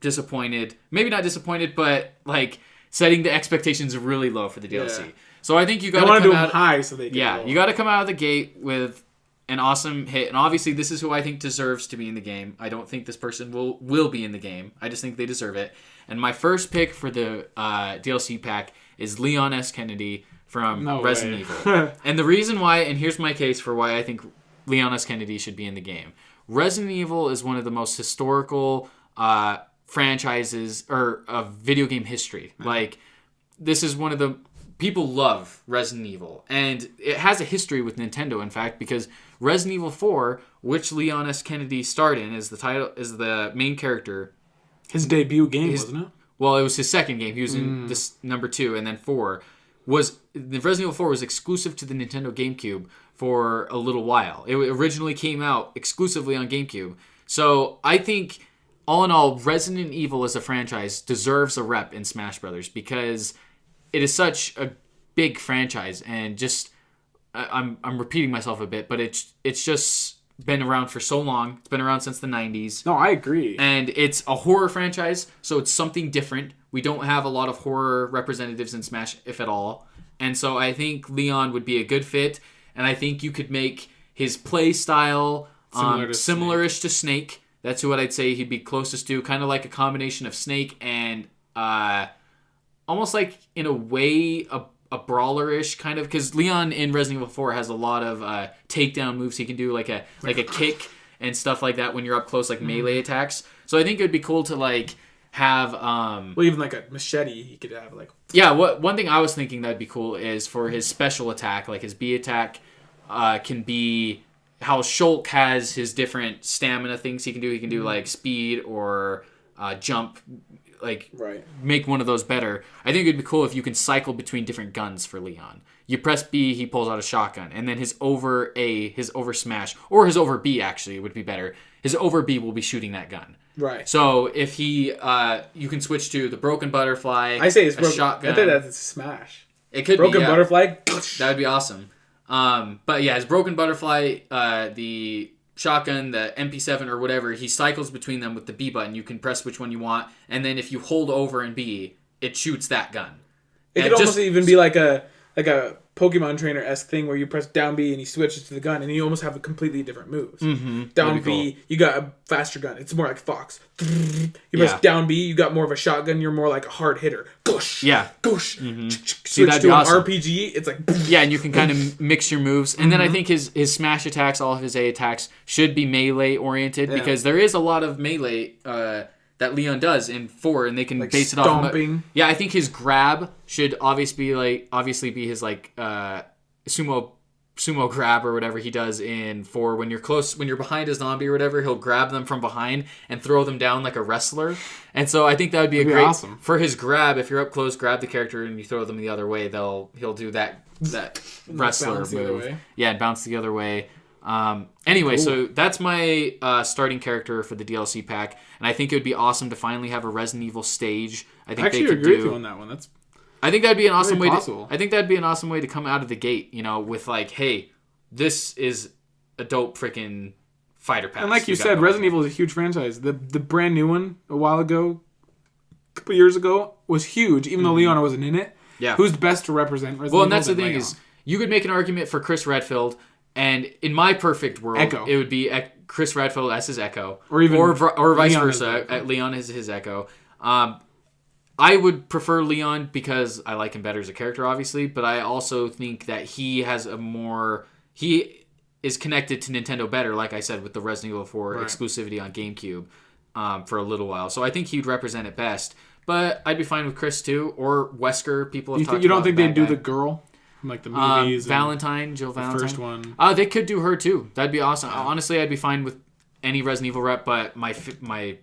Speaker 1: disappointed. Maybe not disappointed, but like setting the expectations really low for the DLC. Yeah. So I think you got to come
Speaker 2: do
Speaker 1: out...
Speaker 2: them high so they can
Speaker 1: Yeah, you got to come out of the gate with an awesome hit. And obviously this is who I think deserves to be in the game. I don't think this person will be in the game. I just think they deserve it. And my first pick for the DLC pack is Leon S. Kennedy from Resident Evil. And the reason why, and here's my case for why I think Leon S. Kennedy should be in the game. Resident Evil is one of the most historical franchises of video game history. Mm-hmm. Like, this is one of the... People love Resident Evil. And it has a history with Nintendo, in fact, because Resident Evil 4, which Leon S. Kennedy starred in, is the main character.
Speaker 2: His debut game, wasn't it?
Speaker 1: Well, it was his second game. He was in this number 2, and then 4 was... The Resident Evil 4 was exclusive to the Nintendo GameCube for a little while. It originally came out exclusively on GameCube. So I think, all in all, Resident Evil as a franchise deserves a rep in Smash Brothers, because it is such a big franchise, and just... I'm repeating myself a bit, but it's just been around for so long. It's been around since the 90s.
Speaker 2: No, I agree.
Speaker 1: And it's a horror franchise, so it's something different. We don't have a lot of horror representatives in Smash, if at all. And so I think Leon would be a good fit, and I think you could make his play style similar-ish to Snake. That's what I'd say he'd be closest to, kind of like a combination of Snake and almost like, in a way, a brawler-ish kind of, because Leon in Resident Evil 4 has a lot of takedown moves he can do, like a kick and stuff like that when you're up close, like melee attacks. So I think it would be cool to like have
Speaker 2: even like a machete he could have, like...
Speaker 1: Yeah, one thing I was thinking that'd be cool is for his special attack, like his B attack can be how Shulk has his different stamina things he can do. He can do like speed or jump, like make one of those better. I think it'd be cool if you can cycle between different guns for Leon. You press B, he pulls out a shotgun, and then his over smash, or his over B actually would be better. His over B will be shooting that gun.
Speaker 2: Right.
Speaker 1: So if he, you can switch to the broken butterfly.
Speaker 2: I say it's
Speaker 1: broken shotgun.
Speaker 2: I think that's a smash.
Speaker 1: It could
Speaker 2: broken
Speaker 1: be
Speaker 2: butterfly.
Speaker 1: That would be awesome. But yeah, his broken butterfly, the shotgun, the MP7 or whatever, he cycles between them with the B button. You can press which one you want, and then if you hold over and B, it shoots that gun.
Speaker 2: It could almost even be like a Pokemon Trainer-esque thing where you press down B and he switches to the gun, and you almost have a completely different moves.
Speaker 1: Mm-hmm.
Speaker 2: Down B, cool. You got a faster gun. It's more like Fox. You press down B, you got more of a shotgun. You're more like a hard hitter. Goosh.
Speaker 1: Yeah.
Speaker 2: Goosh.
Speaker 1: Mm-hmm.
Speaker 2: Switch to an awesome RPG. It's like...
Speaker 1: Yeah, and you can kind of mix your moves. And then I think his smash attacks, all of his A attacks, should be melee-oriented, because there is a lot of melee... that Leon does in 4, and they can like base it off. Yeah, I think his grab should obviously be his like sumo grab or whatever he does in 4. When you're behind a zombie or whatever, he'll grab them from behind and throw them down like a wrestler. And so I think that would be great
Speaker 2: awesome.
Speaker 1: For his grab. If you're up close, grab the character and you throw them the other way, he'll do that wrestler move. Yeah, and bounce the other way. Anyway, cool. So that's my starting character for the DLC pack, and I think it would be awesome to finally have a Resident Evil stage. I think
Speaker 2: actually
Speaker 1: they could
Speaker 2: agree with you on that one.
Speaker 1: I think that'd be an awesome way.
Speaker 2: I
Speaker 1: think that'd be an awesome way to come out of the gate, with like, hey, this is a dope freaking fighter pack.
Speaker 2: And like you said, Resident Evil is a huge franchise. The brand new one a while ago, a couple years ago, was huge. Even though Leon wasn't in it.
Speaker 1: Yeah.
Speaker 2: Who's best to represent Resident Evil?
Speaker 1: Well, and that's the thing
Speaker 2: Leon?
Speaker 1: is, you could make an argument for Chris Redfield. And in my perfect world,
Speaker 2: Echo.
Speaker 1: It would be Chris Redfield as his Echo,
Speaker 2: or
Speaker 1: vice versa. Leon is his Echo. I would prefer Leon because I like him better as a character, obviously. But I also think that he is connected to Nintendo better, like I said, with the Resident Evil 4 exclusivity on GameCube for a little while. So I think he'd represent it best. But I'd be fine with Chris too, or Wesker. People have talked about.
Speaker 2: You don't think they'd do the girl? Like the movies,
Speaker 1: Jill Valentine,
Speaker 2: the first one.
Speaker 1: They could do her too. That'd be awesome. Honestly, I'd be fine with any Resident Evil rep, but my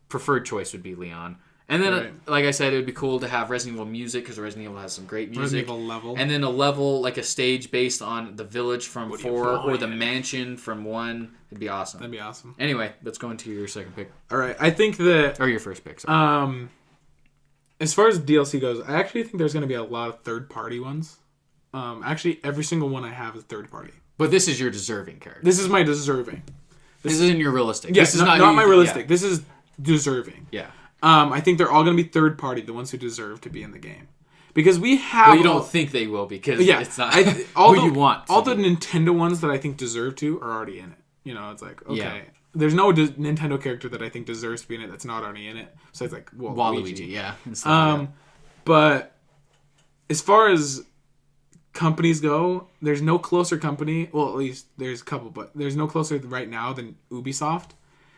Speaker 1: preferred choice would be Leon. And then, like I said, it would be cool to have Resident Evil music, because Resident Evil has some great music.
Speaker 2: Resident Evil level,
Speaker 1: and then a level, like a stage based on the village from 4 or the mansion from 1. It'd be awesome.
Speaker 2: That'd be awesome.
Speaker 1: Anyway, let's go into your second pick.
Speaker 2: All right, I think that
Speaker 1: or your first pick. Sorry.
Speaker 2: as far as DLC goes, I actually think there's going to be a lot of third-party ones. Actually, every single one I have is third-party.
Speaker 1: But this is your deserving character.
Speaker 2: This is my deserving.
Speaker 1: This isn't your realistic.
Speaker 2: Yeah,
Speaker 1: this is
Speaker 2: not my realistic. Yeah. This is deserving.
Speaker 1: Yeah.
Speaker 2: I think they're all going to be third-party, the ones who deserve to be in the game. Because we have...
Speaker 1: Well, you don't think they will because it's not
Speaker 2: all
Speaker 1: who you want.
Speaker 2: All the Nintendo ones that I think deserve to are already in it. You know, it's like, okay. There's no Nintendo character that I think deserves to be in it that's not already in it. So it's like,
Speaker 1: Waluigi, yeah.
Speaker 2: But as far as companies go, there's no closer company. Well, at least there's a couple, but there's no closer right now than Ubisoft.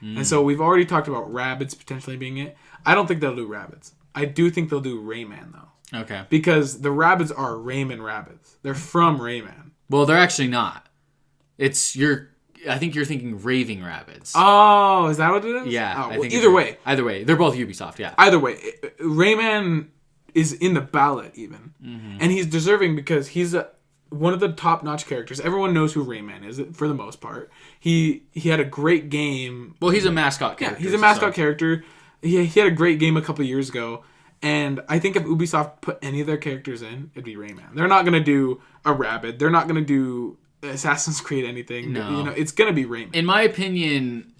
Speaker 2: And so we've already talked about Rabbids potentially being it. I don't think they'll do Rabbids. I do think they'll do Rayman, though.
Speaker 1: Okay.
Speaker 2: Because the Rabbids are Rayman Rabbids. They're from Rayman.
Speaker 1: Well, they're actually not. I think you're thinking Raving Rabbids.
Speaker 2: Oh, is that what it is?
Speaker 1: Yeah.
Speaker 2: Oh, either way.
Speaker 1: Either way. They're both Ubisoft, yeah.
Speaker 2: Either way. Rayman is in the ballot, even. Mm-hmm. And he's deserving because he's one of the top-notch characters. Everyone knows who Rayman is, for the most part. He had a great game.
Speaker 1: Well, he's a mascot character.
Speaker 2: Yeah, he's a mascot character. He had a great game a couple years ago. And I think if Ubisoft put any of their characters in, it'd be Rayman. They're not going to do a Rabbid. They're not going to do Assassin's Creed anything.
Speaker 1: No.
Speaker 2: You know, it's going to be Rayman.
Speaker 1: In my opinion,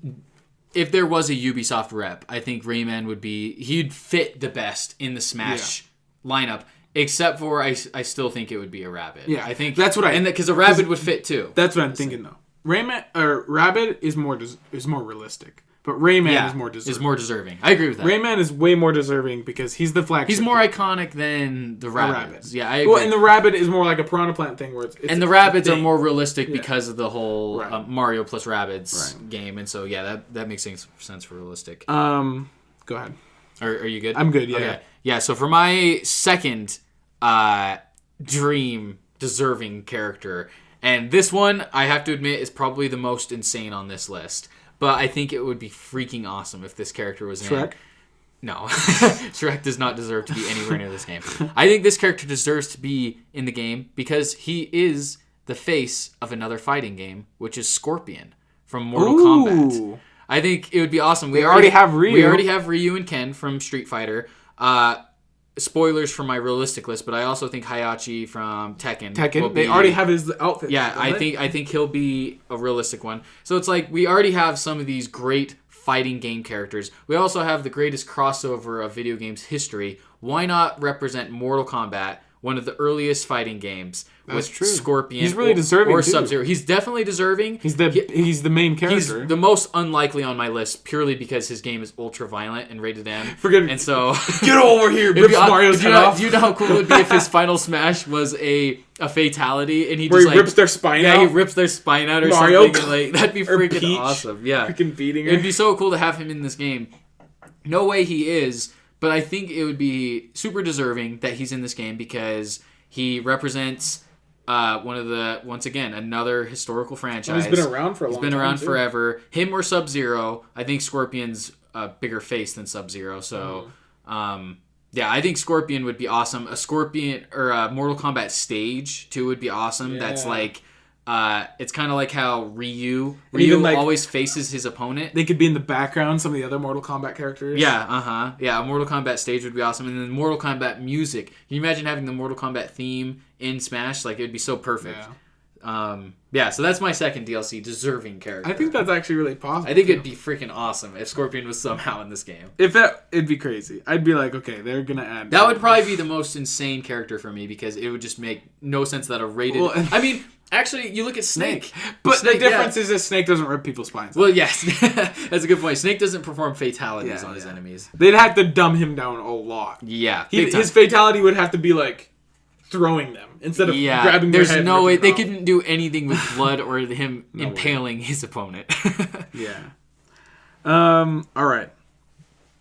Speaker 1: if there was a Ubisoft rep, I think Rayman he'd fit the best in the Smash lineup. Except for, I still think it would be a Rabbid.
Speaker 2: Yeah,
Speaker 1: I think
Speaker 2: that's what
Speaker 1: because a Rabbid would fit too.
Speaker 2: That's what I'm thinking though. Rabbid is more realistic, but Rayman is more deserving.
Speaker 1: Is more deserving. I agree with that.
Speaker 2: Rayman is way more deserving because he's the flagship.
Speaker 1: He's more iconic than the Rabbids. Yeah, I agree.
Speaker 2: Well, and the Rabbid is more like a Piranha Plant thing where it's
Speaker 1: and the Rabbids are more realistic because of the whole Mario plus Rabbids game, and so that makes sense for realistic.
Speaker 2: Go ahead.
Speaker 1: Are you good?
Speaker 2: I'm good. Yeah.
Speaker 1: Okay. Yeah. So for my second dream deserving character, and this one I have to admit is probably the most insane on this list, but I think it would be freaking awesome if this character was in
Speaker 2: Shrek.
Speaker 1: No, Shrek does not deserve to be anywhere near this game. I think this character deserves to be in the game because he is the face of another fighting game, which is Scorpion from Mortal Kombat. I think it would be awesome. We already have Ryu. We already have Ryu and Ken from Street Fighter. Spoilers for my realistic list, but I also think Hayachi from Tekken.
Speaker 2: They already have his outfit.
Speaker 1: Yeah, I think he'll be a realistic one. So it's like we already have some of these great fighting game characters. We also have the greatest crossover of video games history. Why not represent Mortal Kombat, one of the earliest fighting games?
Speaker 2: That's
Speaker 1: with
Speaker 2: true.
Speaker 1: Scorpion.
Speaker 2: He's really deserving,
Speaker 1: or
Speaker 2: too.
Speaker 1: Sub-Zero. He's definitely deserving.
Speaker 2: He's the main character.
Speaker 1: He's the most unlikely on my list purely because his game is ultra violent and rated M.
Speaker 2: And
Speaker 1: so
Speaker 2: get over here, rips Mario's head off.
Speaker 1: Do you know how cool it would be if his final smash was a fatality and he
Speaker 2: rips their spine out?
Speaker 1: Yeah, he rips their spine out or
Speaker 2: Mario,
Speaker 1: something. That'd be freaking
Speaker 2: Peach,
Speaker 1: awesome. Yeah.
Speaker 2: Freaking beating her.
Speaker 1: It'd be so cool to have him in this game. No way he is, but I think it would be super deserving that he's in this game because he represents once again, another historical franchise.
Speaker 2: He's been around for a long time.
Speaker 1: He's been around forever. Him or Sub-Zero. I think Scorpion's a bigger face than Sub-Zero. So, I think Scorpion would be awesome. A Scorpion or a Mortal Kombat stage too would be awesome. Yeah. That's like, it's kind of like how Ryu always faces his opponent.
Speaker 2: They could be in the background, some of the other Mortal Kombat characters.
Speaker 1: Yeah, a Mortal Kombat stage would be awesome. And then Mortal Kombat music. Can you imagine having the Mortal Kombat theme in Smash? Like, it would be so perfect. Yeah. So that's my second DLC, deserving character.
Speaker 2: I think that's actually really possible.
Speaker 1: I think it'd be freaking awesome if Scorpion was somehow in this game.
Speaker 2: It'd be crazy. I'd be like, okay, they're going to add...
Speaker 1: That would probably be the most insane character for me because it would just make no sense that a rated... Well, I mean... Actually, you look at Snake.
Speaker 2: But Snake, the difference is that Snake doesn't rip people's spines.
Speaker 1: Well, yes. That's a good point. Snake doesn't perform fatalities on his enemies.
Speaker 2: They'd have to dumb him down a lot.
Speaker 1: Yeah.
Speaker 2: His fatality would have to be like throwing them instead of grabbing their head.
Speaker 1: There's no way. They couldn't do anything with blood or him impaling his opponent.
Speaker 2: Yeah. All right.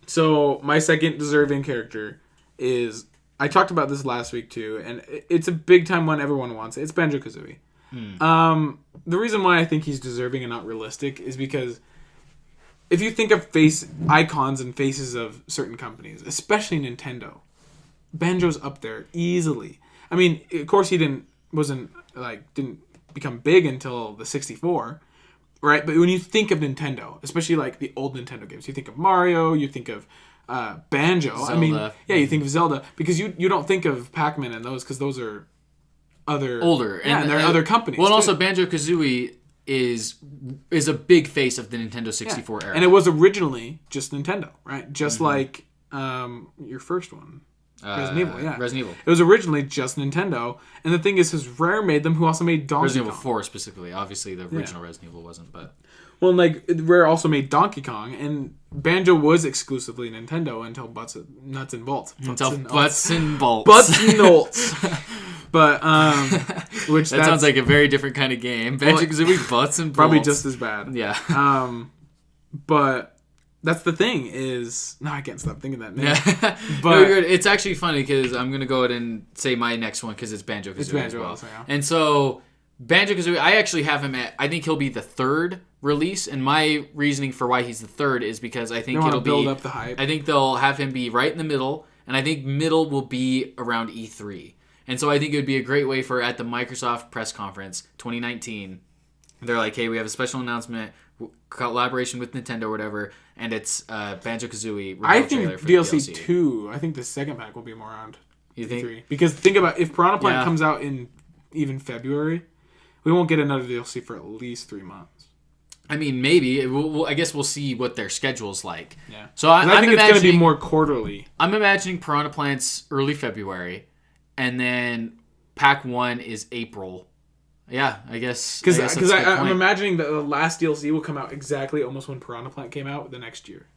Speaker 2: So my second deserving character is... I talked about this last week too, and it's a big time one. Everyone wants it. It's Banjo-Kazooie. The reason why I think he's deserving and not realistic is because if you think of face icons and faces of certain companies, especially Nintendo, Banjo's up there easily. I mean, of course he didn't become big until the 64, right? But when you think of Nintendo, especially like the old Nintendo games, you think of Mario, you think of Banjo.
Speaker 1: Zelda.
Speaker 2: I mean, yeah, you think of Zelda because you don't think of Pac-Man and those because those are
Speaker 1: older,
Speaker 2: and they're other companies.
Speaker 1: Well, and also Banjo-Kazooie is a big face of the Nintendo 64 era,
Speaker 2: and it was originally just Nintendo, right? Just like your first one. Resident Evil, yeah.
Speaker 1: Resident Evil.
Speaker 2: It was originally just Nintendo, and the thing is Rare made them, who also made Donkey
Speaker 1: Resident
Speaker 2: Kong.
Speaker 1: Evil 4 specifically. Obviously, the original Resident Evil wasn't, but...
Speaker 2: Well, like, Rare also made Donkey Kong, and Banjo was exclusively Nintendo until Nuts and Bolts.
Speaker 1: Butts and Bolts.
Speaker 2: Butts and Bolts. But, which
Speaker 1: that sounds like a very different kind of game. Banjo-Kazooie, Butts and Bolts.
Speaker 2: Probably just as bad.
Speaker 1: Yeah.
Speaker 2: But... That's the thing is... No, I can't stop thinking that name.
Speaker 1: Yeah.
Speaker 2: But
Speaker 1: no, it's actually funny because I'm going to go ahead and say my next one because it's Banjo-Kazooie
Speaker 2: it's Banjo
Speaker 1: as well.
Speaker 2: Also, yeah.
Speaker 1: And so, Banjo-Kazooie, I actually have him at... I think he'll be the third release. And my reasoning for why he's the third is because I think it'll
Speaker 2: build up the hype.
Speaker 1: I think they'll have him be right in the middle. And I think middle will be around E3. And so I think it would be a great way for, at the Microsoft press conference 2019, they're like, hey, we have a special announcement, collaboration with Nintendo or whatever, and it's Banjo-Kazooie.
Speaker 2: I think DLC 2, I think the second pack will be more around
Speaker 1: you
Speaker 2: E3.
Speaker 1: think?
Speaker 2: Because think about, if Piranha Plant comes out in even February, we won't get another DLC for at least 3 months.
Speaker 1: I mean, maybe. I guess we'll see what their schedule's like.
Speaker 2: Yeah.
Speaker 1: So I
Speaker 2: think it's going to be more quarterly.
Speaker 1: I'm imagining Piranha Plant's early February, and then Pack 1 is April. Yeah, I guess.
Speaker 2: Because I'm imagining that the last DLC will come out exactly almost when Piranha Plant came out the next year.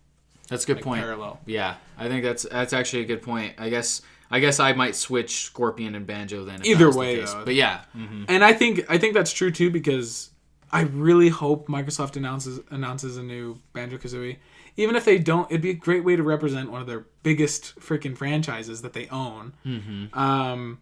Speaker 1: That's a good point.
Speaker 2: Parallel.
Speaker 1: Yeah, I think that's actually a good point. I guess I might switch Scorpion and Banjo then.
Speaker 2: Either way, though.
Speaker 1: But yeah.
Speaker 2: Mm-hmm. And I think that's true too because I really hope Microsoft announces a new Banjo-Kazooie. Even if they don't, it'd be a great way to represent one of their biggest freaking franchises that they own. Mm-hmm.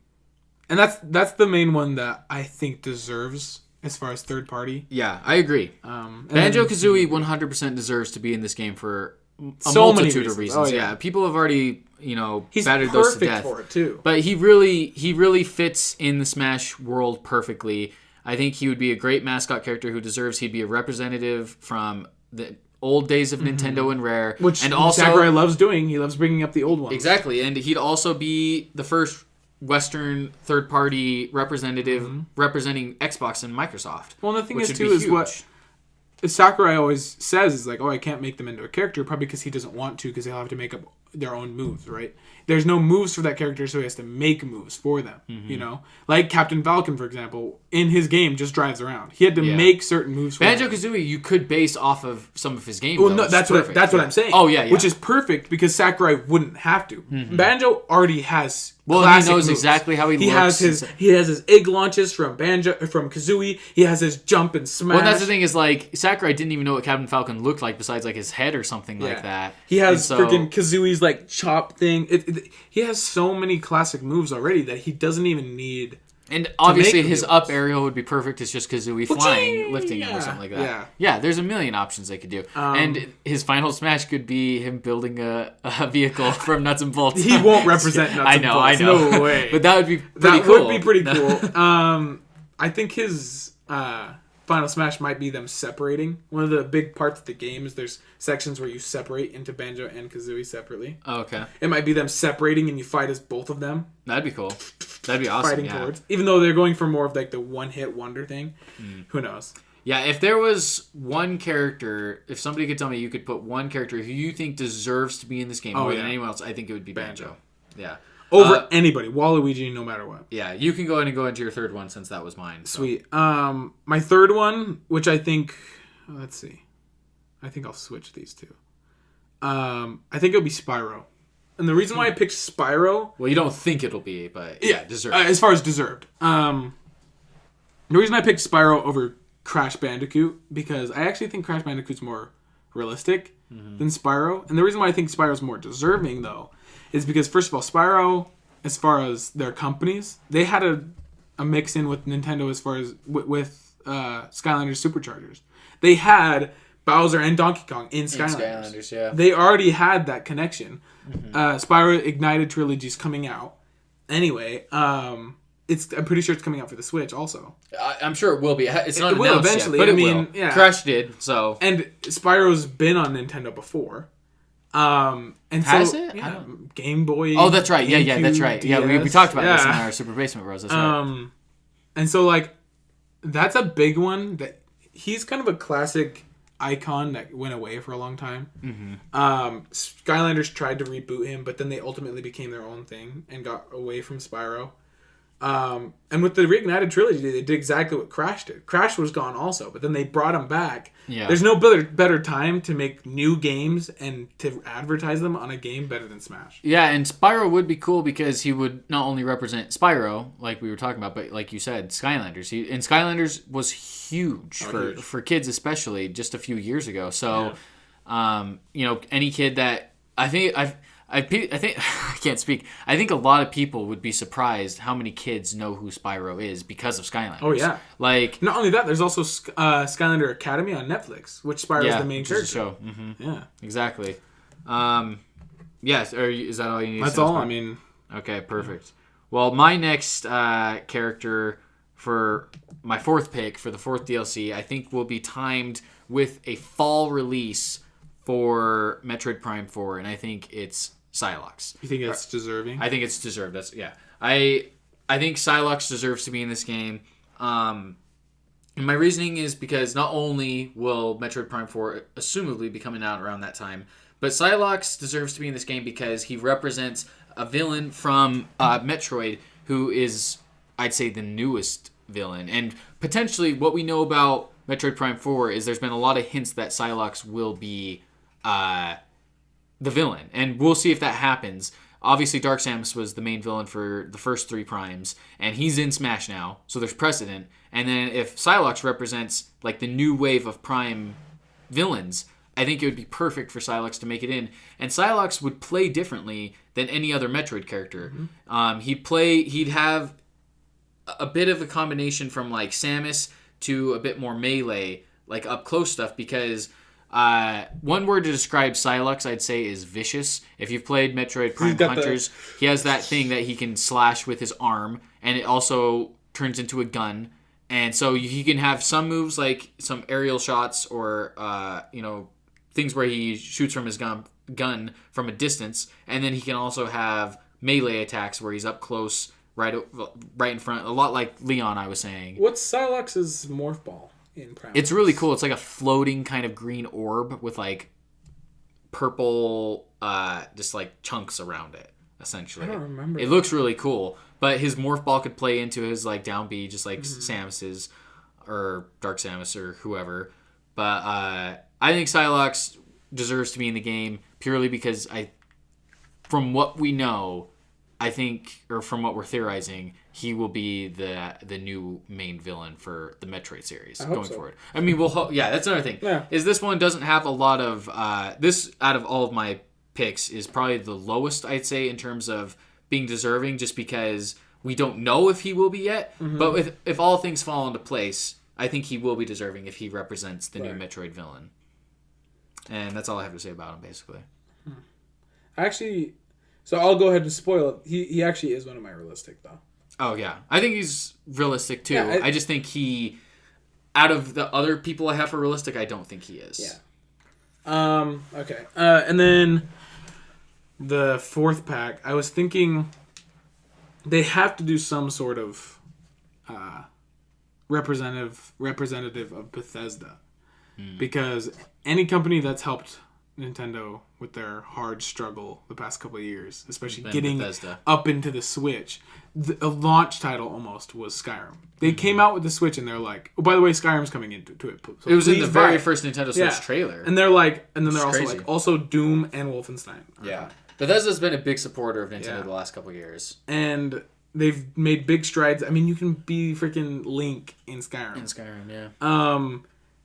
Speaker 2: And that's the main one that I think deserves as far as third party.
Speaker 1: Yeah, I agree. Banjo-Kazooie 100% deserves to be in this game for a multitude of reasons. Oh, yeah. People have already,
Speaker 2: he's
Speaker 1: battered those to death.
Speaker 2: He's perfect for it too.
Speaker 1: But he really fits in the Smash world perfectly. I think he would be a great mascot character who deserves. He'd be a representative from the old days of Nintendo and Rare,
Speaker 2: which
Speaker 1: and also
Speaker 2: Sakurai loves doing. He loves bringing up the old ones.
Speaker 1: Exactly, and he'd also be the first Western third-party representative representing Xbox and Microsoft.
Speaker 2: Well, and the thing is, too, is what Sakurai always says is like, oh, I can't make them into a character, probably because he doesn't want to, because they'll have to make up their own moves, right? There's no moves for that character, so he has to make moves for them, Like Captain Falcon, for example, in his game, just drives around. He had to make certain moves for
Speaker 1: Banjo-Kazooie, you could base off of some of his games.
Speaker 2: Well, no, that's what I'm saying.
Speaker 1: Oh, yeah.
Speaker 2: Which is perfect, because Sakurai wouldn't have to. Banjo already has...
Speaker 1: Well, he knows moves. Exactly how he looks.
Speaker 2: He has his egg launches from Kazooie. He has his jump and smash.
Speaker 1: Well, that's the thing is like Sakurai didn't even know what Captain Falcon looked like besides like his head or something like that.
Speaker 2: He has freaking Kazooie's like chop thing. He has so many classic moves already that he doesn't even need.
Speaker 1: And obviously his up aerial would be perfect. It's just Kazooie flying, lifting him or something like that. Yeah, there's a million options they could do. And his final smash could be him building a vehicle from Nuts and Bolts.
Speaker 2: He won't represent Nuts and Bolts. I know. No way.
Speaker 1: But that would be pretty cool.
Speaker 2: That would be pretty cool. I think his final smash might be them separating. One of the big parts of the game is there's sections where you separate into Banjo and Kazooie separately.
Speaker 1: Oh, okay.
Speaker 2: It might be them separating and you fight as both of them.
Speaker 1: That'd be cool. That'd be awesome.
Speaker 2: Fighting towards. Even though they're going for more of like the one-hit wonder thing. Who knows?
Speaker 1: Yeah, if there was one character, if somebody could tell me you could put one character who you think deserves to be in this game more than anyone else, I think it would be Banjo. Yeah.
Speaker 2: Over anybody. Waluigi, no matter what.
Speaker 1: Yeah, you can go ahead and go into your third one since that was mine. So.
Speaker 2: Sweet. My third one, which I think... let's see. I think I'll switch these two. I think it'll be Spyro. And the reason why I picked Spyro...
Speaker 1: Well, you don't think it'll be, but yeah, deserved.
Speaker 2: As far as deserved. The reason I picked Spyro over Crash Bandicoot, because I actually think Crash Bandicoot's more realistic than Spyro. And the reason why I think Spyro's more deserving, though, is because, first of all, Spyro, as far as their companies, they had a mix-in with Nintendo as far as with Skylanders Superchargers. They had Bowser and Donkey Kong in Skylanders.
Speaker 1: Yeah.
Speaker 2: They already had that connection. Spyro Ignited Trilogy's coming out. Anyway, I'm pretty sure it's coming out for the Switch also.
Speaker 1: I'm sure it will be. It's not
Speaker 2: will
Speaker 1: announced
Speaker 2: eventually.
Speaker 1: Yet, but
Speaker 2: I mean,
Speaker 1: yeah. Crash did, so.
Speaker 2: And Spyro's been on Nintendo before. And
Speaker 1: Has
Speaker 2: so,
Speaker 1: it?
Speaker 2: Yeah, Game Boy.
Speaker 1: Oh, that's right. Yeah, that's right.
Speaker 2: DS,
Speaker 1: Yeah, we talked about this in our Super Basement Bros. That's right.
Speaker 2: And so, like, that's a big one that he's kind of a classic icon that went away for a long time. Skylanders tried to reboot him, but then they ultimately became their own thing and got away from Spyro. And with the Reignited trilogy, they did exactly what Crash did. Crash was gone also, but then they brought him back.
Speaker 1: Yeah.
Speaker 2: There's no better time to make new games and to advertise them on a game better than Smash.
Speaker 1: Yeah, and Spyro would be cool because he would not only represent Spyro, like we were talking about, but like you said, Skylanders. And Skylanders was huge for kids, especially just a few years ago. So, any kid that I think I can't speak. I think a lot of people would be surprised how many kids know who Spyro is because of Skylanders.
Speaker 2: Oh yeah,
Speaker 1: like
Speaker 2: not only that, there's also Skylander Academy on Netflix, which Spyro is the main character.
Speaker 1: Show. Mm-hmm.
Speaker 2: Yeah,
Speaker 1: exactly. Yes, or is that all you need?
Speaker 2: That's all. I mean,
Speaker 1: okay, perfect. Well, my next character for my fourth pick for the fourth DLC, I think will be timed with a fall release for Metroid Prime 4, and I think it's Psylocke.
Speaker 2: You think it's deserving?
Speaker 1: I think it's deserved. I think Psylocke deserves to be in this game. And my reasoning is because not only will Metroid Prime 4 assumably be coming out around that time, but Psylocke deserves to be in this game because he represents a villain from Metroid who is, I'd say, the newest villain. And potentially what we know about Metroid Prime 4 is there's been a lot of hints that Psylocke will be the villain, and we'll see if that happens. Obviously, Dark Samus was the main villain for the first 3 Primes, and he's in Smash now, so there's precedent. And then if Psylocke represents like the new wave of Prime villains, I think it would be perfect for Psylocke to make it in. And Psylocke would play differently than any other Metroid character. He'd have a bit of a combination from like Samus to a bit more melee, like up close stuff, because one word to describe Psylocke, I'd say, is vicious. If you've played Metroid Prime Hunters, he has that thing that he can slash with his arm, and it also turns into a gun. And so he can have some moves like some aerial shots or things where he shoots from his gun from a distance, and then he can also have melee attacks where he's up close, right in front, a lot like Leon, I was saying.
Speaker 2: What's Psylocke's morph ball?
Speaker 1: It's really cool. It's like a floating kind of green orb with like purple just like chunks around it, essentially.
Speaker 2: I don't remember.
Speaker 1: It looks really cool, but his morph ball could play into his like down B, just like Samus's or Dark Samus or whoever. But I think Psylocke deserves to be in the game purely because from what we know, I think, or from what we're theorizing, he will be the new main villain for the Metroid series going forward. I mean, that's another thing.
Speaker 2: Yeah.
Speaker 1: Is this one doesn't have a lot of this out of all of my picks is probably the lowest, I'd say, in terms of being deserving, just because we don't know if he will be yet. Mm-hmm. But if all things fall into place, I think he will be deserving if he represents the new Metroid villain. And that's all I have to say about him, basically.
Speaker 2: Actually, so I'll go ahead and spoil it. He actually is one of my realistic, though.
Speaker 1: Oh, yeah. I think he's realistic, too.
Speaker 2: Yeah,
Speaker 1: I just think out of the other people I have for realistic, I don't think he is.
Speaker 2: Yeah. Okay. And then the fourth pack, I was thinking they have to do some sort of representative of Bethesda. Because any company that's helped Nintendo with their hard struggle the past couple of years, especially getting
Speaker 1: Bethesda
Speaker 2: up into the Switch, a launch title almost was Skyrim. They came out with the Switch and they're like, oh, by the way, Skyrim's coming into it. So
Speaker 1: it was in the very first Nintendo Switch trailer.
Speaker 2: And they're like, and then they're also crazy. Also Doom and Wolfenstein.
Speaker 1: Yeah. Bethesda's been a big supporter of Nintendo the last couple of years.
Speaker 2: And they've made big strides. I mean, you can be freaking Link in Skyrim.
Speaker 1: Yeah.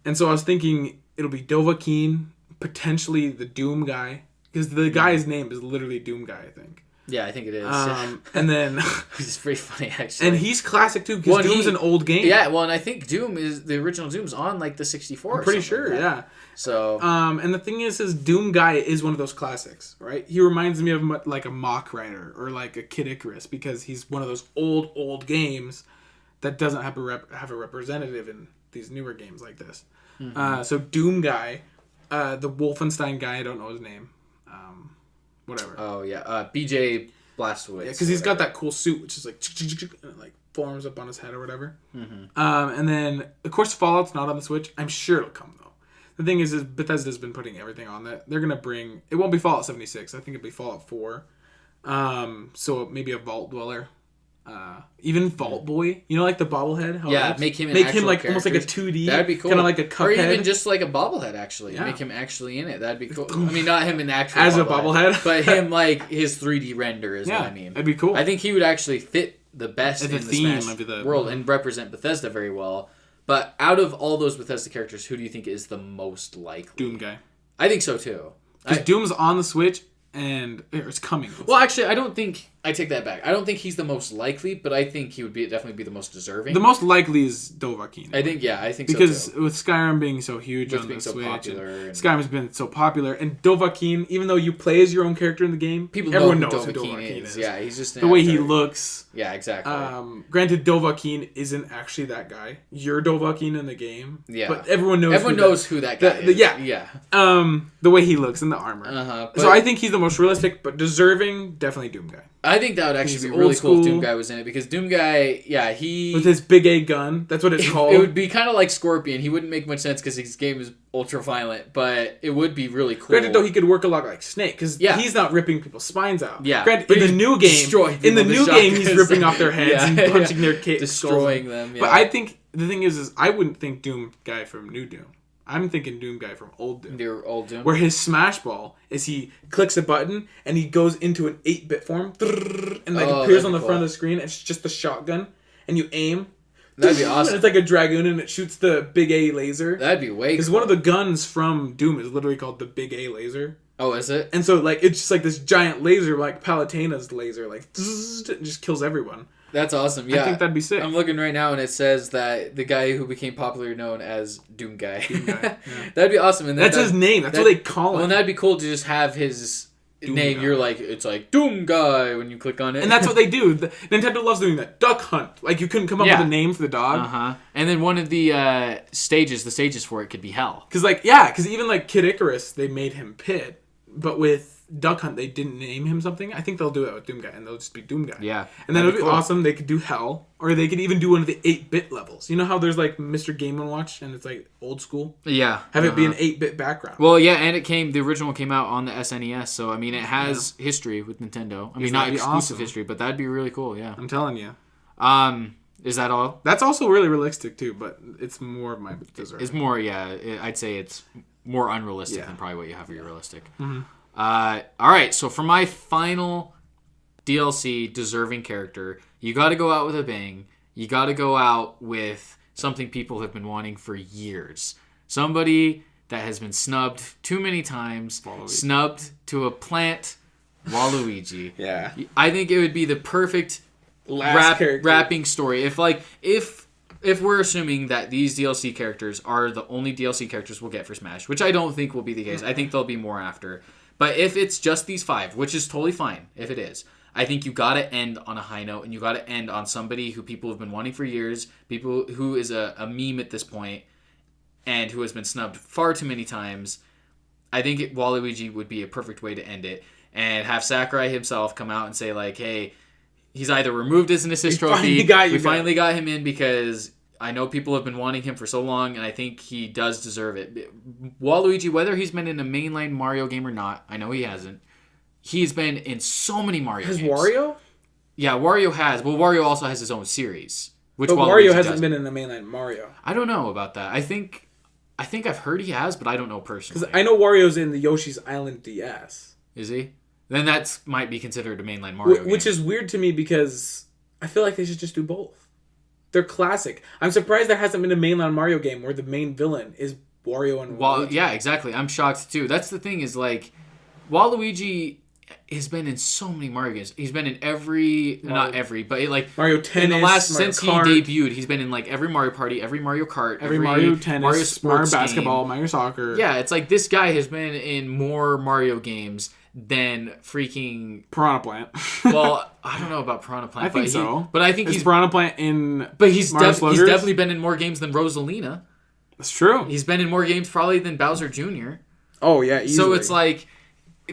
Speaker 2: And so I was thinking it'll be Dovahkiin, potentially the Doom guy, because the guy's name is literally Doom guy, I think.
Speaker 1: Yeah, I think it is.
Speaker 2: And then
Speaker 1: he's pretty funny, actually.
Speaker 2: And he's classic too, because Doom's an old game.
Speaker 1: Yeah, well, and I think the original Doom's on like the 64.
Speaker 2: I'm pretty sure, yeah.
Speaker 1: So,
Speaker 2: and the thing is Doom guy is one of those classics, right? He reminds me of like a Mach Rider or like a Kid Icarus, because he's one of those old games that doesn't have a representative in these newer games like this. So Doom guy, the Wolfenstein guy, I don't know his name. whatever.
Speaker 1: Oh yeah, BJ Blazkowicz.
Speaker 2: Yeah, because he's got that cool suit, which is like and it like forms up on his head or whatever. And then of course Fallout's not on the Switch. I'm sure it'll come though. The thing is Bethesda's been putting everything on that. They're gonna bring. It won't be Fallout 76. I think it'll be Fallout 4. So maybe a Vault Dweller. Even Vault Boy, you know, like the bobblehead.
Speaker 1: Make him
Speaker 2: like almost like a 2D.
Speaker 1: That'd be cool.
Speaker 2: Kind of like a Cuphead.
Speaker 1: Or even just like a bobblehead. Actually, make him actually in it. That'd be cool. I mean, not him in actual
Speaker 2: as a bobblehead,
Speaker 1: but him like his 3D render is what I mean.
Speaker 2: That'd be cool.
Speaker 1: I think he would actually fit the best in the
Speaker 2: theme
Speaker 1: Smash
Speaker 2: of the
Speaker 1: world and represent Bethesda very well. But out of all those Bethesda characters, who do you think is the most likely?
Speaker 2: Doom guy.
Speaker 1: I think so too.
Speaker 2: Because Doom's on the Switch and it's coming.
Speaker 1: Well, actually, I take that back. I don't think he's the most likely, but I think he would definitely be the most deserving.
Speaker 2: The most likely is Dovahkiin.
Speaker 1: I think so
Speaker 2: because
Speaker 1: too.
Speaker 2: with Skyrim being so huge on the
Speaker 1: so
Speaker 2: Switch,
Speaker 1: popular,
Speaker 2: Skyrim's been so popular, and Dovahkiin, even though you play as your own character in the game, everyone knows who Dovahkiin is.
Speaker 1: Yeah, he's just
Speaker 2: the way he looks.
Speaker 1: Yeah, exactly.
Speaker 2: Granted, Dovahkiin isn't actually that guy. You're Dovahkiin in the game.
Speaker 1: Yeah,
Speaker 2: but everyone knows.
Speaker 1: Everyone knows who that guy is.
Speaker 2: Yeah. The way he looks in the armor. So I think he's the most realistic, but deserving, definitely Doom guy.
Speaker 1: I think that would actually be really cool if Doom Guy was in it, because Doom Guy, he...
Speaker 2: with his big A gun, that's what it's called.
Speaker 1: It would be kind of like Scorpion. He wouldn't make much sense because his game is ultra-violent, but it would be really cool.
Speaker 2: Granted, though, he could work a lot like Snake, because he's not ripping people's spines out.
Speaker 1: Yeah.
Speaker 2: Granted, in the new game, he's ripping off their heads and punching their
Speaker 1: destroying them,
Speaker 2: But I think, the thing is I wouldn't think Doom Guy from New Doom. I'm thinking Doom Guy from Old Doom.
Speaker 1: The old Doom.
Speaker 2: Where his smash ball is he clicks a button and he goes into an 8-bit form and appears on the front of the screen. It's just a shotgun and you aim.
Speaker 1: That'd be awesome.
Speaker 2: And it's like a Dragoon and it shoots the big A laser.
Speaker 1: That'd be way cool.
Speaker 2: Because one of the guns from Doom is literally called the big A laser.
Speaker 1: Oh, is it?
Speaker 2: And so it's just like this giant laser, like Palutena's laser, it just kills everyone.
Speaker 1: That's awesome. Yeah,
Speaker 2: I think that'd be sick.
Speaker 1: I'm looking right now, and it says that the guy who became popular known as Doom Guy.
Speaker 2: Yeah.
Speaker 1: That'd be awesome. And
Speaker 2: that's his name. That's what they call him.
Speaker 1: Well, and that'd be cool to just have his
Speaker 2: Doom
Speaker 1: name.
Speaker 2: Guy.
Speaker 1: You're like, it's like Doom Guy when you click on it.
Speaker 2: And that's what they do. Nintendo loves doing that. Duck Hunt. Like, you couldn't come up with a name for the dog.
Speaker 1: And then one of the stages for it could be hell.
Speaker 2: Because even Kid Icarus, they made him Pit. But with Duck Hunt, they didn't name him something. I think they'll do that with Doom Guy, and they'll just be Doom Guy.
Speaker 1: Yeah.
Speaker 2: And then it would be awesome. They could do Hell, or they could even do one of the 8-bit levels. You know how there's Mr. Game & Watch, and it's old school?
Speaker 1: Yeah.
Speaker 2: Have it be an 8-bit background.
Speaker 1: Well, yeah, and the original came out on the SNES, so I mean, it has history with Nintendo. I mean, not exclusive history, but that'd be really cool, yeah.
Speaker 2: I'm telling you.
Speaker 1: Is that all?
Speaker 2: That's also really realistic, too, but it's more of my dessert.
Speaker 1: It's more, I'd say it's more unrealistic than probably what you have for your realistic.
Speaker 2: Mm-hmm.
Speaker 1: All right, so for my final DLC deserving character, you got to go out with a bang. You got to go out with something people have been wanting for years. Somebody that has been snubbed too many times, snubbed to a plant, Waluigi.
Speaker 2: Yeah.
Speaker 1: I think it would be the perfect wrapping story. If we're assuming that these DLC characters are the only DLC characters we'll get for Smash, which I don't think will be the case. I think there'll be more after. But if it's just these 5, which is totally fine if it is, I think you got to end on a high note, and you got to end on somebody who people have been wanting for years, people who is a meme at this point, and who has been snubbed far too many times. I think Waluigi would be a perfect way to end it, and have Sakurai himself come out and say, hey, he's either removed his assist trophy, we finally got him in because I know people have been wanting him for so long, and I think he does deserve it. Waluigi, whether he's been in a mainline Mario game or not, I know he hasn't. He's been in so many Mario games.
Speaker 2: Has Wario?
Speaker 1: Yeah, Wario has. Well, Wario also has his own series.
Speaker 2: But Wario hasn't been in a mainline Mario.
Speaker 1: I don't know about that. I think I've heard he has, but I don't know personally.
Speaker 2: Because I know Wario's in the Yoshi's Island DS.
Speaker 1: Is he? Then that might be considered a mainline Mario game.
Speaker 2: Which is weird to me because I feel like they should just do both. They're classic. I'm surprised there hasn't been a mainline Mario game where the main villain is Wario and Waluigi.
Speaker 1: Yeah, exactly. I'm shocked too. That's the thing is Waluigi has been in so many Mario games. He's been in not every, but
Speaker 2: Mario Tennis,
Speaker 1: since
Speaker 2: Kart.
Speaker 1: He debuted, he's been in every Mario Party, every Mario Kart,
Speaker 2: every Mario Tennis, Mario Basketball,
Speaker 1: game.
Speaker 2: Mario Soccer.
Speaker 1: Yeah, it's this guy has been in more Mario games than freaking
Speaker 2: Piranha Plant.
Speaker 1: Well, I don't know about Piranha Plant.
Speaker 2: I think so.
Speaker 1: But I think
Speaker 2: he's Piranha Plant in.
Speaker 1: But he's definitely been in more games than Rosalina.
Speaker 2: That's true.
Speaker 1: He's been in more games probably than Bowser Jr.
Speaker 2: Oh yeah, easily.
Speaker 1: So it's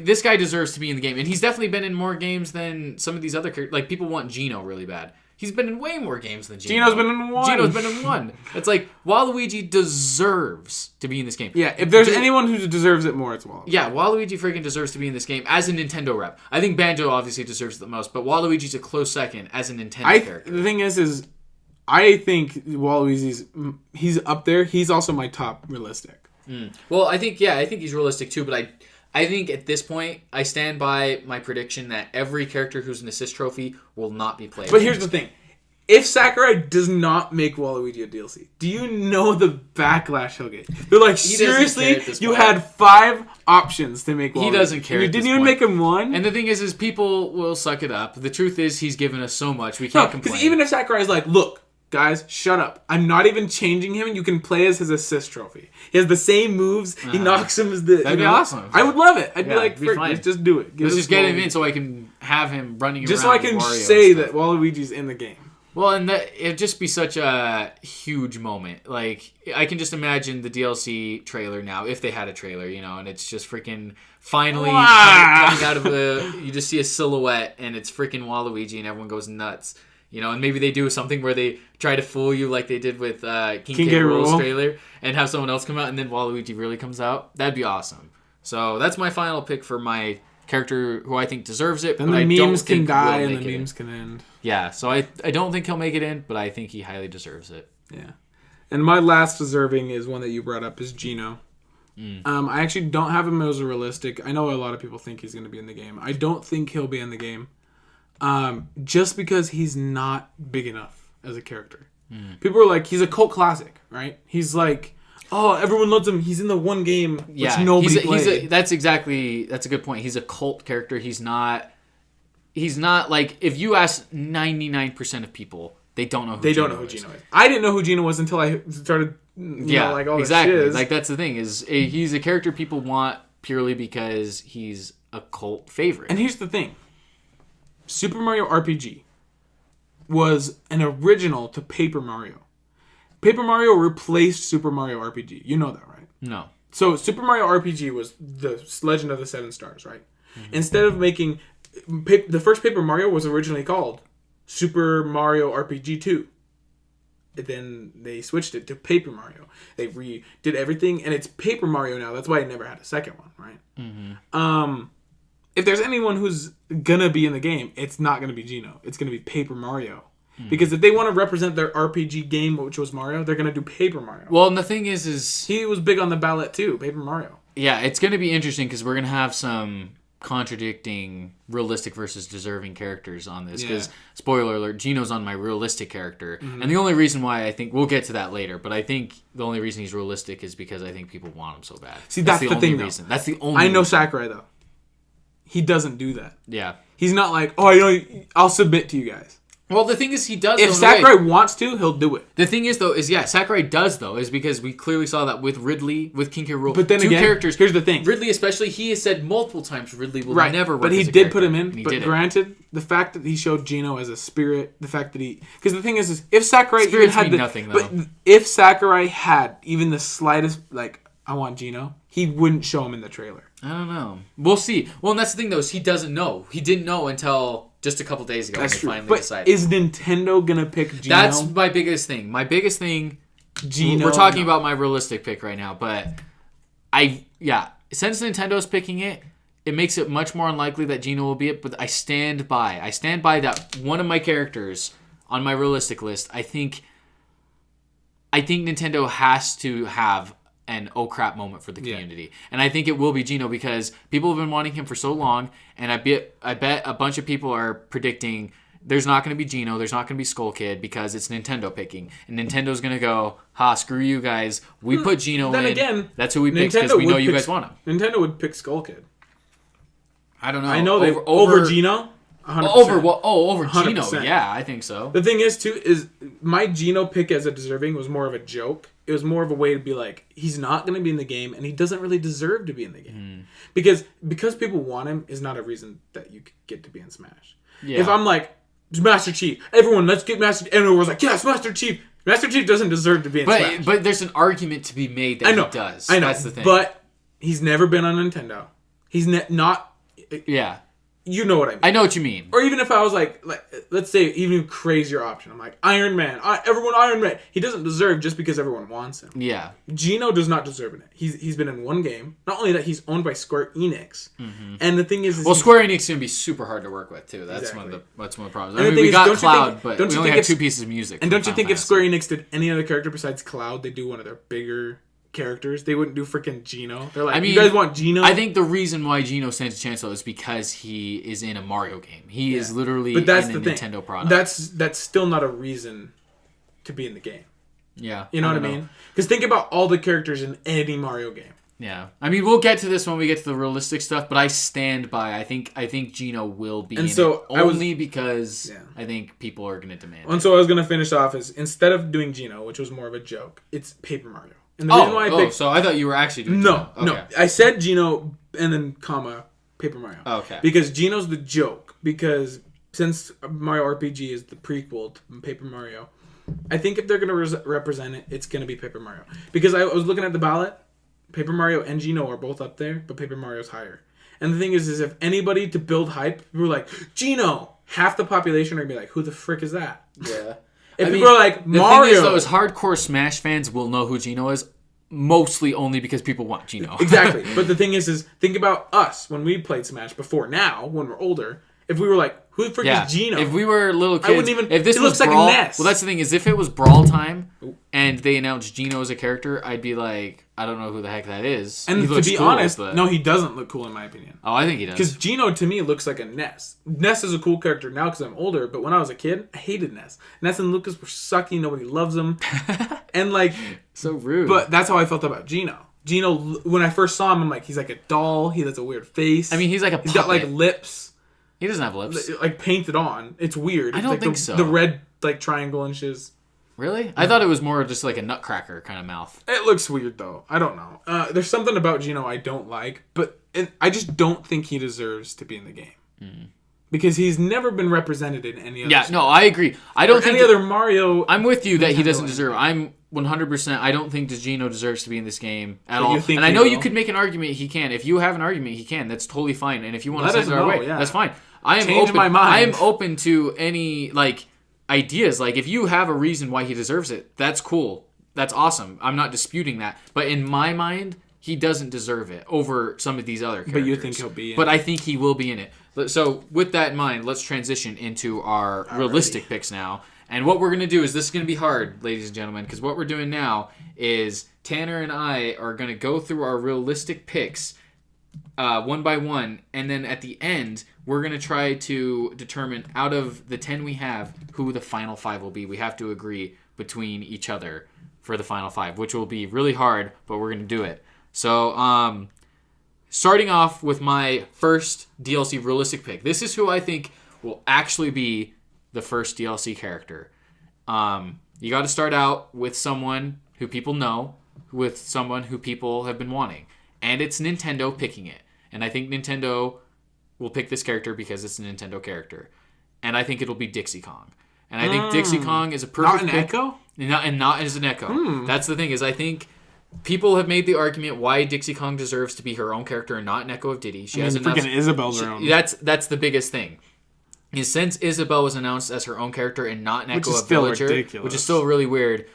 Speaker 1: this guy deserves to be in the game, and he's definitely been in more games than some of these other characters. Like, people want Gino really bad. He's been in way more games than Gino.
Speaker 2: Gino's been in one.
Speaker 1: Gino's been in one. It's like, Waluigi deserves to be in this game.
Speaker 2: Yeah, if there's anyone who deserves it more, it's Waluigi.
Speaker 1: Yeah, Waluigi freaking deserves to be in this game as a Nintendo rep. I think Banjo obviously deserves it the most, but Waluigi's a close second as a Nintendo character.
Speaker 2: The thing is I think Waluigi's he's up there. He's also my top realistic.
Speaker 1: Well, I think he's realistic too, but I think at this point, I stand by my prediction that every character who's an assist trophy will not be played.
Speaker 2: But here's the thing. If Sakurai does not make Waluigi a DLC, do you know the backlash he'll get? They're like, seriously? You had 5 options to make Waluigi.
Speaker 1: He doesn't care.
Speaker 2: You didn't even make him one?
Speaker 1: And the thing is people will suck it up. The truth is, he's given us so much. We can't complain.
Speaker 2: Because even if Sakurai's like, look, guys, shut up. I'm not even changing him. You can play as his assist trophy. He has the same moves. He knocks him as the...
Speaker 1: That'd be awesome.
Speaker 2: I would love it. I'd be like, let's just do it.
Speaker 1: Let's just get him in so I can have him running around.
Speaker 2: Just so I can say that Waluigi's in the game.
Speaker 1: Well, and it'd just be such a huge moment. Like, I can just imagine the DLC trailer now, if they had a trailer, and it's just freaking finally coming out of you just see a silhouette, and it's freaking Waluigi, and everyone goes nuts. And maybe they do something where they try to fool you like they did with King K. Rool's trailer, and have someone else come out, and then Waluigi really comes out. That'd be awesome. So that's my final pick for my character who I think deserves it.
Speaker 2: Then
Speaker 1: but
Speaker 2: the memes can
Speaker 1: think
Speaker 2: die and the memes can end.
Speaker 1: Yeah, so I don't think he'll make it in, but I think he highly deserves it.
Speaker 2: Yeah. And my last deserving is one that you brought up, is Gino. I actually don't have him as a realistic. I know a lot of people think he's going to be in the game. I don't think he'll be in the game. Just because he's not big enough as a character. People are like, he's a cult classic, right? He's like, oh, everyone loves him. He's in the one game which nobody played.
Speaker 1: That's a good point. He's a cult character. He's not like, if you ask 99% of people, they don't know who Gino is.
Speaker 2: I didn't know who Gino was until I started, all
Speaker 1: exactly.
Speaker 2: This shit.
Speaker 1: Like, that's the thing, is he's a character people want purely because he's a cult favorite.
Speaker 2: And here's the thing. Super Mario RPG was an original to Paper Mario. Paper Mario replaced Super Mario RPG. You know that, right?
Speaker 1: No.
Speaker 2: So Super Mario RPG was the Legend of the Seven Stars, right? Instead of making... the first Paper Mario was originally called Super Mario RPG 2. And then they switched it to Paper Mario. They redid everything, and it's Paper Mario now. That's why it never had a second one, right? If there's anyone who's gonna be in the game, it's not gonna be Gino. It's gonna be Paper Mario. Because if they want to represent their RPG game, which was Mario, they're gonna do Paper Mario.
Speaker 1: Well, and the thing is
Speaker 2: he was big on the ballot too, Paper Mario.
Speaker 1: Yeah, it's gonna be interesting because we're gonna have some contradicting realistic versus deserving characters on this. Because spoiler alert, Gino's on my realistic character, and the only reason why I think we'll get to that later, but I think the only reason he's realistic is because I think people want him so bad.
Speaker 2: See, that's the thing.
Speaker 1: Reason. That's the only.
Speaker 2: I know
Speaker 1: reason.
Speaker 2: Sakurai though. He doesn't do that.
Speaker 1: Yeah.
Speaker 2: He's not like, oh, I'll submit to you guys.
Speaker 1: Well, the thing is, he does.
Speaker 2: If Sakurai wants to, he'll do it.
Speaker 1: The thing is, though, Sakurai does, though, is because we clearly saw that with Ridley, with King K. Rool.
Speaker 2: But then again, characters. Here's the thing.
Speaker 1: Ridley, especially, he has said multiple times Ridley will never work.
Speaker 2: But he
Speaker 1: as a
Speaker 2: did
Speaker 1: character,
Speaker 2: put him in. But granted, the fact that he showed Gino as a spirit, the fact that because the thing is if Sakurai
Speaker 1: Spirits
Speaker 2: even had
Speaker 1: mean nothing, though.
Speaker 2: But if Sakurai had even the slightest, like, I want Gino, he wouldn't show him in the trailer.
Speaker 1: I don't know. We'll see. Well, and that's the thing, though, is he doesn't know. He didn't know until just a couple days ago.
Speaker 2: That's true.
Speaker 1: Finally decided.
Speaker 2: Is Nintendo gonna pick Gino?
Speaker 1: That's my biggest thing. My biggest thing. Gino. We're talking about my realistic pick right now, but since Nintendo's picking it, it makes it much more unlikely that Gino will be it. But I stand by that one of my characters on my realistic list. I think Nintendo has to have an oh crap moment for the community. And I think it will be Gino because people have been wanting him for so long, and I bet a bunch of people are predicting there's not going to be Gino, there's not going to be Skull Kid because it's Nintendo picking. And Nintendo's going to go, screw you guys. We put Gino in. Then again, that's who we picked because we know you guys want him.
Speaker 2: Nintendo would pick Skull Kid.
Speaker 1: I don't know.
Speaker 2: I know over Gino?
Speaker 1: 100%. Over
Speaker 2: 100%.
Speaker 1: Gino. Yeah, I think so.
Speaker 2: The thing is, too, is my Gino pick as a deserving was more of a joke. It was more of a way to be like, he's not going to be in the game, and he doesn't really deserve to be in the game. Because people want him is not a reason that you get to be in Smash. Yeah. If I'm like, Master Chief, everyone, let's get Master Chief. And everyone's like, yes, Master Chief. Master Chief doesn't deserve to be in Smash.
Speaker 1: But there's an argument to be made that he does.
Speaker 2: I know.
Speaker 1: That's the thing.
Speaker 2: But he's never been on Nintendo. He's not.
Speaker 1: Yeah.
Speaker 2: You know what I mean.
Speaker 1: I know what you mean.
Speaker 2: Or even if I was like let's say even crazier option. I'm like Iron Man. Everyone Iron Man. He doesn't deserve just because everyone wants him.
Speaker 1: Yeah.
Speaker 2: Gino does not deserve it. He's been in one game. Not only that, he's owned by Square Enix. Mm-hmm. And the thing is
Speaker 1: Square Enix is gonna be super hard to work with too. That's
Speaker 2: exactly.
Speaker 1: one of the problems. I mean, we got Cloud, but we only have 2 pieces of music.
Speaker 2: And don't you think if Square Enix did any other character besides Cloud, they'd do one of their bigger characters? They wouldn't do freaking Gino. They're like, you guys want Gino?
Speaker 1: I think the reason why Gino stands a chance though is because he is in a Mario game. He is literally in a Nintendo product.
Speaker 2: That's still not a reason to be in the game.
Speaker 1: Yeah.
Speaker 2: You know what I mean? Because think about all the characters in any Mario game.
Speaker 1: Yeah. I mean, we'll get to this when we get to the realistic stuff, but I stand by. I think Gino will be in it only because I think people are going to demand it.
Speaker 2: And so I was going to finish off is instead of doing Gino, which was more of a joke, it's Paper Mario. And the reason why I picked...
Speaker 1: so I thought you were actually doing
Speaker 2: No,
Speaker 1: Gino.
Speaker 2: No. I said Gino and then comma Paper Mario.
Speaker 1: Oh, okay.
Speaker 2: Because Gino's the joke. Because since Mario RPG is the prequel to Paper Mario, I think if they're going to represent it, it's going to be Paper Mario. Because I was looking at the ballot, Paper Mario and Gino are both up there, but Paper Mario's higher. And the thing is if anybody to build hype, people were like, Gino! Half the population are going to be like, who the frick is that?
Speaker 1: Yeah.
Speaker 2: If people are like, Mario...
Speaker 1: The thing is, though, is hardcore Smash fans will know who Gino is, mostly only because people want Gino.
Speaker 2: Exactly. But the thing is think about us when we played Smash before now, when we're older. If we were like, who the frick is Gino?
Speaker 1: If we were little kids...
Speaker 2: I wouldn't even...
Speaker 1: If this
Speaker 2: it
Speaker 1: was
Speaker 2: looks like
Speaker 1: Brawl,
Speaker 2: a Ness.
Speaker 1: Well, that's the thing, is if it was Brawl time and they announced Gino as a character, I'd be like, I don't know who the heck that is.
Speaker 2: And
Speaker 1: he
Speaker 2: to be
Speaker 1: cool,
Speaker 2: honest,
Speaker 1: but...
Speaker 2: no, he doesn't look cool in my opinion.
Speaker 1: Oh, I think he does.
Speaker 2: Because Gino, to me, looks like a Ness. Ness is a cool character now because I'm older, but when I was a kid, I hated Ness. Ness and Lucas were sucky, nobody loves them. And like...
Speaker 1: So rude.
Speaker 2: But that's how I felt about Gino. Gino, when I first saw him, I'm like, he's like a doll, he has a weird face.
Speaker 1: I mean, he's like a puppet.
Speaker 2: He's got like lips.
Speaker 1: He doesn't have lips.
Speaker 2: Like painted on. It's weird.
Speaker 1: I don't think so.
Speaker 2: The red like triangle and shiz.
Speaker 1: Really? I thought it was more just like a nutcracker kind of mouth.
Speaker 2: It looks weird though. I don't know. There's something about Gino I don't like, but I just don't think he deserves to be in the game. Mm. Because he's never been represented in any other.
Speaker 1: Yeah, no, I agree. I don't think
Speaker 2: any other Mario.
Speaker 1: I'm with you that he doesn't deserve. I'm 100%. I don't think Gino deserves to be in this game at all. And I know you could make an argument he can. If you have an argument, he can. That's totally fine. And if you want to send it our way, that's fine. I am open. My mind. I am open to any ideas. Like if you have a reason why he deserves it, that's cool. That's awesome. I'm not disputing that. But in my mind, he doesn't deserve it over some of these other characters.
Speaker 2: But you think he'll be in it.
Speaker 1: But I think he will be in it. So with that in mind, let's transition into our realistic picks now. And what we're going to do is, this is going to be hard, ladies and gentlemen, because what we're doing now is Tanner and I are going to go through our realistic picks one by one, and then at the end, we're going to try to determine, out of the 10 we have, who the final 5 will be. We have to agree between each other for the final 5, which will be really hard, but we're going to do it. So, starting off with my first DLC realistic pick. This is who I think will actually be the first DLC character. You got to start out with someone who people know, with someone who people have been wanting. And it's Nintendo picking it. And I think Nintendo will pick this character because it's a Nintendo character. And I think it'll be Dixie Kong. And I think Dixie Kong is a perfect
Speaker 2: pick. Not an Echo?
Speaker 1: Not as an Echo. That's the thing, is I think people have made the argument why Dixie Kong deserves to be her own character and not an Echo of Diddy. She has
Speaker 2: freaking Isabel's her own.
Speaker 1: That's the biggest thing. Is since Isabel was announced as her own character and not an Echo of Villager, which is still really weird,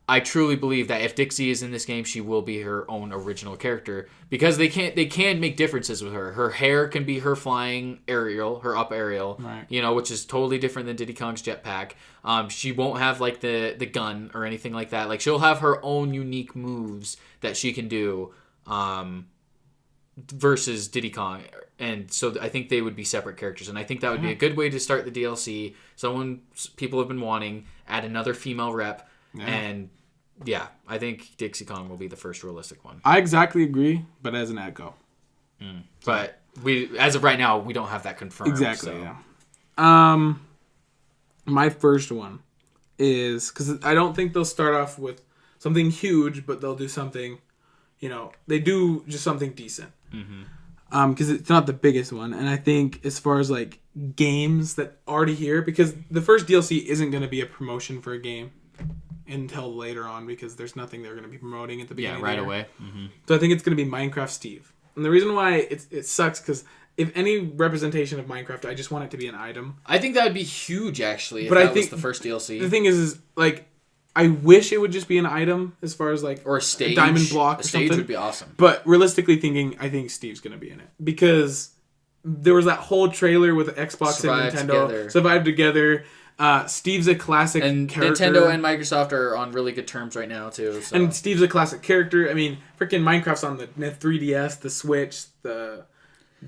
Speaker 1: I truly believe that if Dixie is in this game, she will be her own original character, because they can make differences with her. Her hair can be her flying aerial, her up aerial, right. Which is totally different than Diddy Kong's jetpack. She won't have like the gun or anything like that. Like she'll have her own unique moves that she can do, versus Diddy Kong. And so I think they would be separate characters, and I think that would be a good way to start the DLC. Someone people have been wanting, add another female rep. Yeah. And I think Dixie Kong will be the first realistic one.
Speaker 2: I exactly agree, but as an Echo.
Speaker 1: But as of right now, we don't have that confirmed.
Speaker 2: Exactly.
Speaker 1: So.
Speaker 2: Yeah. My first one is, because I don't think they'll start off with something huge, but they'll do something. They do just something decent. Because it's not the biggest one, and I think as far as like games that already here, because the first DLC isn't going to be a promotion for a game until later on, because there's nothing they're going to be promoting at the beginning.
Speaker 1: Yeah, right away.
Speaker 2: So I think it's going to be Minecraft Steve. And the reason why it sucks because if any representation of Minecraft, I just want it to be an item.
Speaker 1: I think that would be huge, actually, if
Speaker 2: But I
Speaker 1: that
Speaker 2: think
Speaker 1: was the first DLC.
Speaker 2: The thing is like, I wish it would just be an item as far as like
Speaker 1: or a stage.
Speaker 2: a diamond block
Speaker 1: a
Speaker 2: or
Speaker 1: stage
Speaker 2: something.
Speaker 1: would be awesome.
Speaker 2: But realistically thinking, I think Steve's going to be in it. Because there was that whole trailer with Xbox and Nintendo. Survive Together. Steve's a classic character.
Speaker 1: Nintendo and Microsoft are on really good terms right now, too. So.
Speaker 2: And Steve's a classic character. I mean, freaking Minecraft's on the 3DS, the Switch, the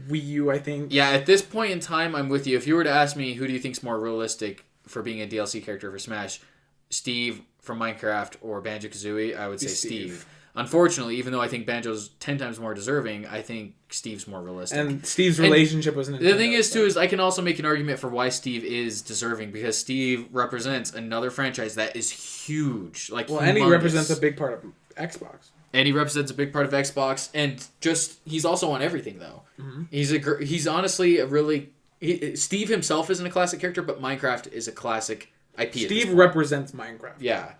Speaker 2: Wii U, I think.
Speaker 1: Yeah, at this point in time, I'm with you. If you were to ask me who do you think's more realistic for being a DLC character for Smash, Steve from Minecraft or Banjo-Kazooie, I would say Steve. Unfortunately, even though I think Banjo's 10 times more deserving, I think Steve's more realistic.
Speaker 2: And Steve's relationship was Nintendo.
Speaker 1: The thing is, too, is I can also make an argument for why Steve is deserving, because Steve represents another franchise that is huge. Like,
Speaker 2: well, and he represents a big part of Xbox.
Speaker 1: And he represents a big part of Xbox, and just, he's also on everything, though. Mm-hmm. He's honestly a really... Steve himself isn't a classic character, but Minecraft is a classic IP.
Speaker 2: Steve represents Minecraft.
Speaker 1: Yeah.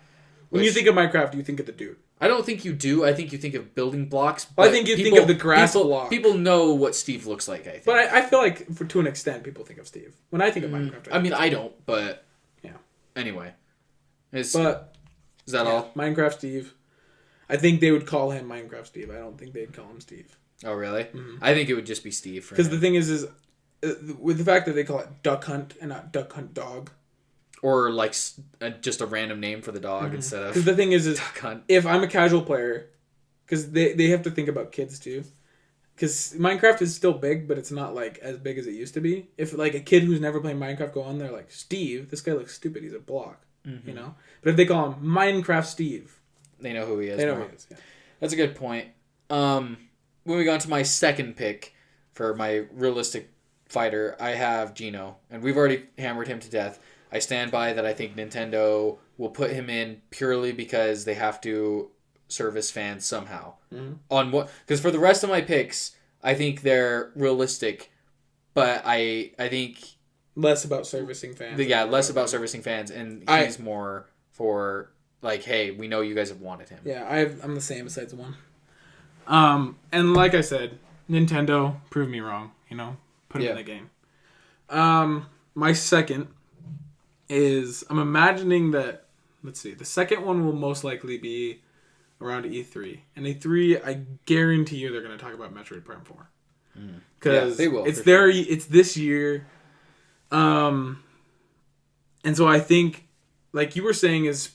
Speaker 2: When you think of Minecraft, you think of the dude.
Speaker 1: I don't think you do. I think you think of building blocks.
Speaker 2: Well, I think you think of the grass block.
Speaker 1: People know what Steve looks like, I think.
Speaker 2: But I feel like, to an extent, people think of Steve. When I think of Minecraft...
Speaker 1: I don't, but...
Speaker 2: Yeah.
Speaker 1: Anyway. Is
Speaker 2: that
Speaker 1: all?
Speaker 2: Minecraft Steve. I think they would call him Minecraft Steve. I don't think they'd call him Steve.
Speaker 1: Oh, really? Mm-hmm. I think it would just be Steve.
Speaker 2: Because the thing is with the fact that they call it Duck Hunt and not Duck Hunt Dog.
Speaker 1: Or like just a random name for the dog instead of...
Speaker 2: Because the thing is
Speaker 1: Duck Hunt.
Speaker 2: If I'm a casual player, because they have to think about kids too. Because Minecraft is still big, but it's not like as big as it used to be. If like a kid who's never played Minecraft go on there like, Steve, this guy looks stupid, he's a block. Mm-hmm. You know? But if they call him Minecraft Steve...
Speaker 1: They know who he is.
Speaker 2: They know who he is, yeah.
Speaker 1: That's a good point. Moving on to my second pick for my realistic fighter, I have Gino. And we've already hammered him to death. I stand by that. I think Nintendo will put him in purely because they have to service fans somehow. Mm-hmm. On what? Because for the rest of my picks, I think they're realistic, but I think
Speaker 2: less about servicing fans.
Speaker 1: Less about servicing fans, and he's more for like, hey, we know you guys have wanted him.
Speaker 2: Yeah, I'm the same besides one. And like I said, Nintendo proved me wrong. You know, put him in the game. My second is, I'm imagining that, let's see, the second one will most likely be around E3. And E3, I guarantee you they're going to talk about Metroid Prime 4. Because
Speaker 1: they will.
Speaker 2: It's it's this year. And so I think, like you were saying, is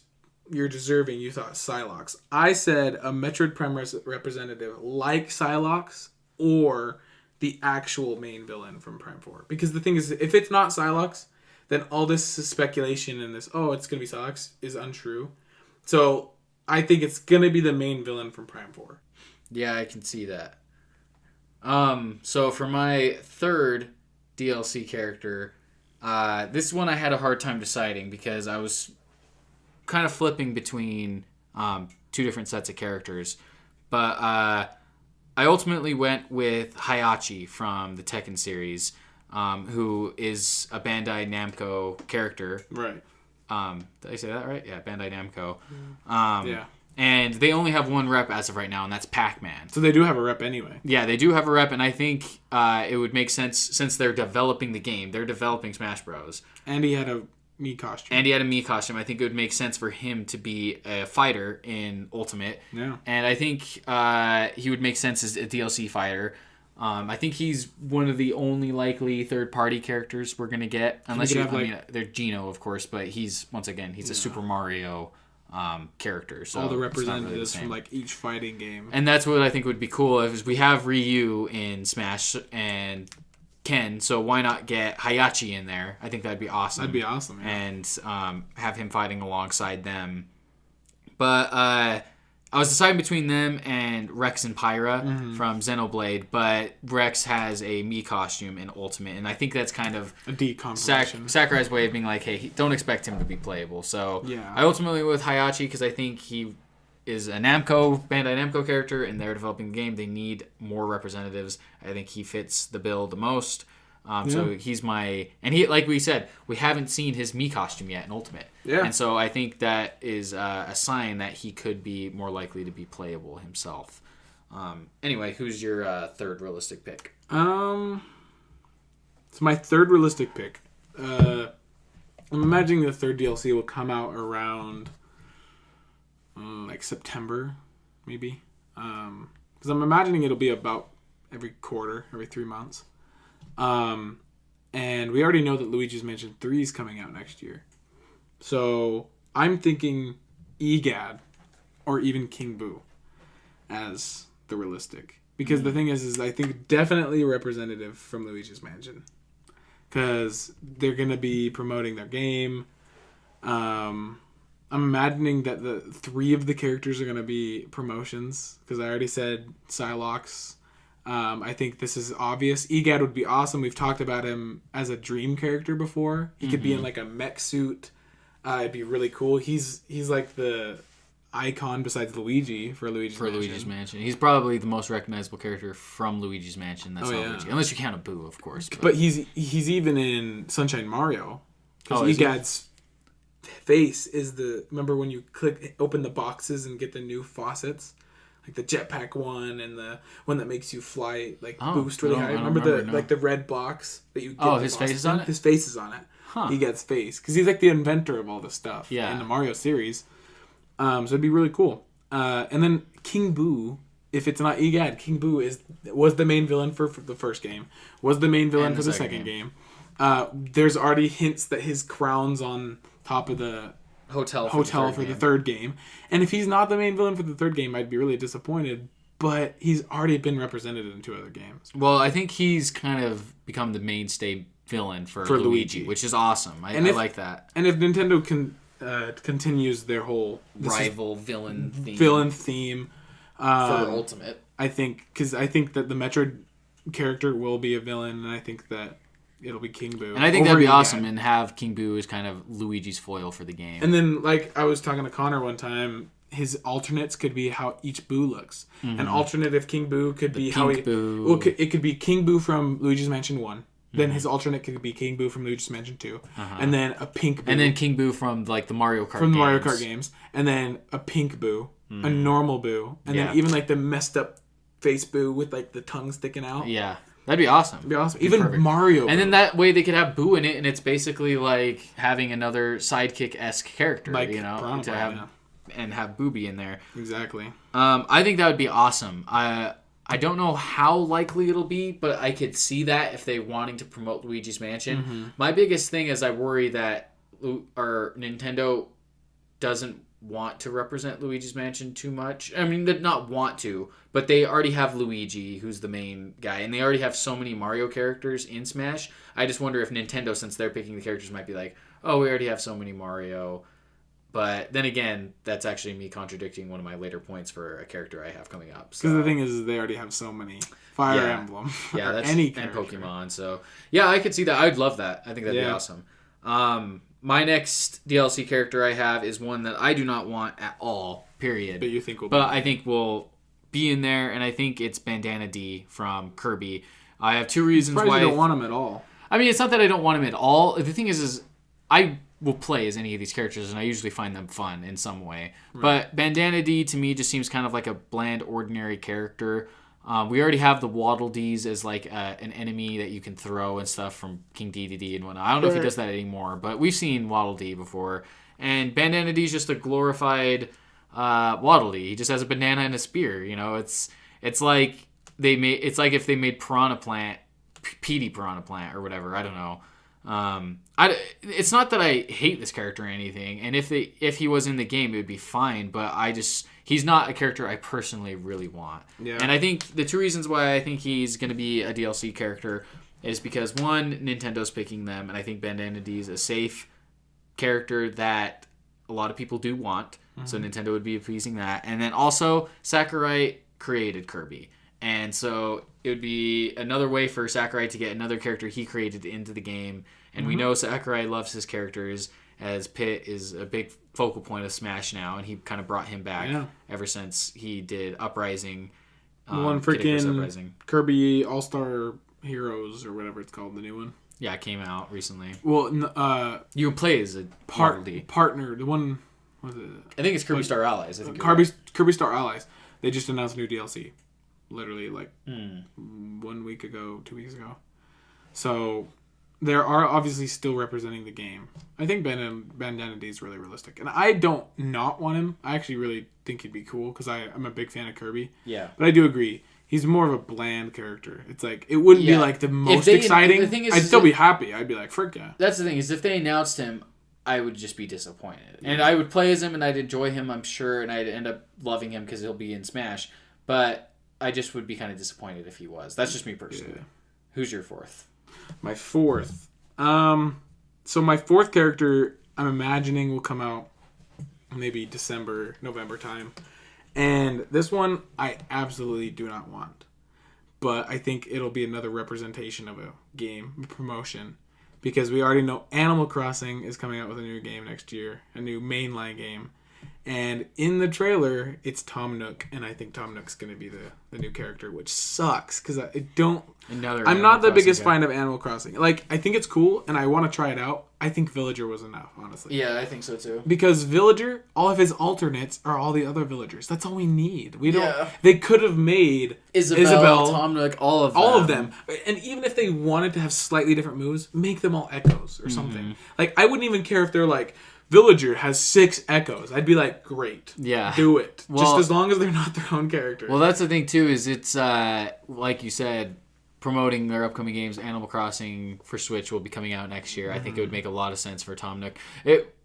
Speaker 2: you're deserving, you thought Psylocke. I said a Metroid Prime representative like Psylocke or the actual main villain from Prime 4. Because the thing is, if it's not Psylocke, then all this speculation and this, it's going to be Psylocke, is untrue. So I think it's going to be the main villain from Prime 4.
Speaker 1: Yeah, I can see that. So for my third DLC character, this one I had a hard time deciding because I was kind of flipping between two different sets of characters. But I ultimately went with Hayachi from the Tekken series, who is a Bandai Namco character.
Speaker 2: Right.
Speaker 1: Did I say that right? Yeah, Bandai Namco.
Speaker 2: Yeah.
Speaker 1: And they only have one rep as of right now, and that's Pac-Man.
Speaker 2: So they do have a rep anyway.
Speaker 1: Yeah, they do have a rep, and I think it would make sense since they're developing the game. They're developing Smash Bros.
Speaker 2: And he had a Mii costume.
Speaker 1: I think it would make sense for him to be a fighter in Ultimate.
Speaker 2: Yeah.
Speaker 1: And I think he would make sense as a DLC fighter. I think he's one of the only likely third-party characters we're going to get. Unless they're Gino, of course, but he's a Super Mario character. So
Speaker 2: all the representatives from like each fighting game.
Speaker 1: And that's what I think would be cool is we have Ryu in Smash and Ken, so why not get Hayachi in there? I think that'd be awesome.
Speaker 2: That'd be awesome, yeah.
Speaker 1: And have him fighting alongside them. But I was deciding between them and Rex and Pyra from Xenoblade, but Rex has a Mii costume in Ultimate, and I think that's kind of
Speaker 2: a deconfirmation.
Speaker 1: Sakurai's way of being like, hey, don't expect him to be playable. So
Speaker 2: yeah.
Speaker 1: I ultimately went with Hayachi because I think he is a Bandai Namco character, and they're developing the game. They need more representatives. I think he fits the bill the most. So he's and he, like we said, we haven't seen his Mii costume yet in Ultimate.
Speaker 2: Yeah.
Speaker 1: And so I think that is a sign that he could be more likely to be playable himself. Anyway, who's your third realistic pick?
Speaker 2: So my third realistic pick. I'm imagining the third DLC will come out around like September, maybe. Because I'm imagining it'll be about every quarter, every 3 months. And we already know that Luigi's Mansion 3 is coming out next year. So I'm thinking EGAD or even King Boo as the realistic. Because the thing is I think definitely representative from Luigi's Mansion. Because they're going to be promoting their game. I'm imagining that the 3 of the characters are going to be promotions. Because I already said Psylocke. I think this is obvious. EGAD would be awesome. We've talked about him as a dream character before. He could be in like a mech suit. It'd be really cool. He's like the icon besides Luigi for Luigi's Mansion.
Speaker 1: He's probably the most recognizable character from Luigi's Mansion. That's Luigi. Unless you count a Boo, of course.
Speaker 2: But he's even in Sunshine Mario. Because EGAD's face is the... Remember when you open the boxes and get the new faucets? Like the jetpack one and the one that makes you fly, boost really high. Remember the red box that you get?
Speaker 1: His face is on it?
Speaker 2: His face is on it. Huh. EGAD's face. Because he's like the inventor of all this stuff in the Mario series. So it'd be really cool. And then King Boo, if it's not EGAD, King Boo was the main villain for the first game. Was the main villain for the second game. There's already hints that his crown's on top of the hotel for the third game. And if he's not the main villain for the third game, I'd be really disappointed. But he's already been represented in 2 other games.
Speaker 1: Well, I think he's kind of become the mainstay villain for Luigi, which is awesome. I like that.
Speaker 2: And if Nintendo continues their whole
Speaker 1: rival villain
Speaker 2: theme
Speaker 1: for Ultimate,
Speaker 2: I think that the Metroid character will be a villain, and I think that it'll be King Boo.
Speaker 1: And I think that'd be awesome, and have King Boo as kind of Luigi's foil for the game.
Speaker 2: And then, like I was talking to Connor one time, his alternates could be how each Boo looks. An alternative King Boo could be how
Speaker 1: Boo.
Speaker 2: Well, it could be King Boo from Luigi's Mansion 1. Then his alternate could be King Boo from Luigi's Mansion 2. And then a pink Boo.
Speaker 1: And then King Boo from like the Mario Kart
Speaker 2: the Mario Kart games. And then a pink Boo. A normal Boo. And then even like the messed up face Boo with like the tongue sticking out.
Speaker 1: Yeah. That'd be awesome.
Speaker 2: Even perfect. Mario.
Speaker 1: And then that way they could have Boo in it, and it's basically like having another sidekick-esque character,
Speaker 2: like,
Speaker 1: and have Boo be in there.
Speaker 2: Exactly.
Speaker 1: I think that would be awesome. I don't know how likely it'll be, but I could see that if they wanting to promote Luigi's Mansion. My biggest thing is I worry that Nintendo doesn't want to represent Luigi's Mansion too much. I mean, not want to, but they already have Luigi, who's the main guy, and they already have so many Mario characters in Smash. I just wonder if Nintendo, since they're picking the characters, might be like, oh, we already have so many Mario. But then again, that's actually me contradicting one of my later points for a character I have coming up.
Speaker 2: Because the thing is, they already have so many Fire Emblem.
Speaker 1: Yeah, that's
Speaker 2: any
Speaker 1: and Pokemon. So yeah, I could see that. I'd love that. I think that'd be awesome. My next DLC character I have is one that I do not want at all. Period.
Speaker 2: But you think will?
Speaker 1: But I think will be in there, and I think it's Bandana D from Kirby. I have 2 reasons why
Speaker 2: you don't want him at all.
Speaker 1: I mean, it's not that I don't want him at all. The thing is I will play as any of these characters, and I usually find them fun in some way. Right. But Bandana D to me just seems kind of like a bland, ordinary character. We already have the Waddle Dees as like an enemy that you can throw and stuff from King Dedede and whatnot. I don't know if he does that anymore, but we've seen Waddle Dee before. And Bandana D is just a glorified Waddle Dee. He just has a banana and a spear. You know, it's like if they made Piranha Plant, Petey Piranha Plant or whatever. I don't know. It's not that I hate this character or anything, and if he was in the game, it would be fine. But he's not a character I personally really want. Yeah. And I think the 2 reasons why I think he's going to be a DLC character is because 1, Nintendo's picking them, and I think Bandana D is a safe character that a lot of people do want. So Nintendo would be appeasing that, and then also Sakurai created Kirby. And so it would be another way for Sakurai to get another character he created into the game. And we know Sakurai loves his characters, as Pit is a big focal point of Smash now, and he kind of brought him back ever since he did Uprising.
Speaker 2: One freaking Kirby All-Star Heroes, or whatever it's called, the new one.
Speaker 1: Yeah, it came out recently.
Speaker 2: Well,
Speaker 1: you play as a
Speaker 2: partner. The one, what is it?
Speaker 1: I think it's Kirby Star Allies.
Speaker 2: Kirby Star Allies. They just announced new DLC. literally like 1 week ago, 2 weeks ago. So there are obviously still representing the game. I think Bandana is really realistic. And I don't not want him. I actually really think he'd be cool because I'm a big fan of Kirby.
Speaker 1: Yeah.
Speaker 2: But I do agree. He's more of a bland character. It's like, it wouldn't be like the most exciting. The thing is, I'd still be happy. I'd be like, frick yeah.
Speaker 1: That's the thing, is if they announced him, I would just be disappointed. And I would play as him and I'd enjoy him, I'm sure, and I'd end up loving him because he'll be in Smash. But I just would be kind of disappointed if he was. That's just me personally. Yeah. Who's your fourth?
Speaker 2: My fourth. So my fourth character, I'm imagining will come out maybe December, November time. And this one, I absolutely do not want. But I think it'll be another representation of a game, a promotion. Because we already know Animal Crossing is coming out with a new game next year. A new mainline game. And in the trailer, it's Tom Nook. And I think Tom Nook's going to be the new character, which sucks. Because I'm not the biggest fan of Animal Crossing. Like, I think it's cool, and I want to try it out. I think Villager was enough, honestly.
Speaker 1: Yeah, I think so too.
Speaker 2: Because Villager, all of his alternates are all the other villagers. That's all we need. We don't.
Speaker 1: Yeah.
Speaker 2: They could have made
Speaker 1: Isabelle, Tom Nook, all of them.
Speaker 2: And even if they wanted to have slightly different moves, make them all echoes or something. Like, I wouldn't even care if they're like, Villager has 6 echoes. I'd be like, great.
Speaker 1: Yeah.
Speaker 2: Do it. Well, just as long as they're not their own character.
Speaker 1: Well, that's the thing too, is it's, like you said, promoting their upcoming games. Animal Crossing for Switch will be coming out next year. I think it would make a lot of sense for Tom Nook.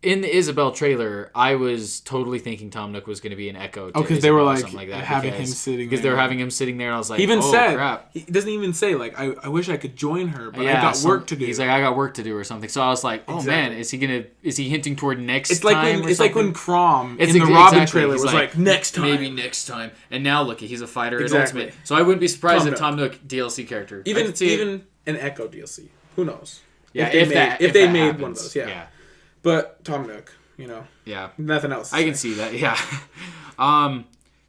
Speaker 1: In the Isabelle trailer, I was totally thinking Tom Nook was going to be an echo.
Speaker 2: Because they were like that, having him sitting there.
Speaker 1: Because they were having him sitting there, and I was like,
Speaker 2: he even said,
Speaker 1: crap.
Speaker 2: He doesn't even say, like, I wish I could join her, but I got work to do.
Speaker 1: He's like, I got work to do or something. So I was like, man, is he hinting toward next
Speaker 2: it's
Speaker 1: time?
Speaker 2: It's like when Chrom in the Robin trailer was like, next time.
Speaker 1: Maybe next time. And now look, he's a fighter at Ultimate. So I wouldn't be surprised if Tom Nook DLC character.
Speaker 2: Even an Echo DLC. Who knows?
Speaker 1: Yeah,
Speaker 2: if they made one of those. Yeah. But Tom Nook,
Speaker 1: Yeah.
Speaker 2: Nothing else.
Speaker 1: I can see that. Yeah.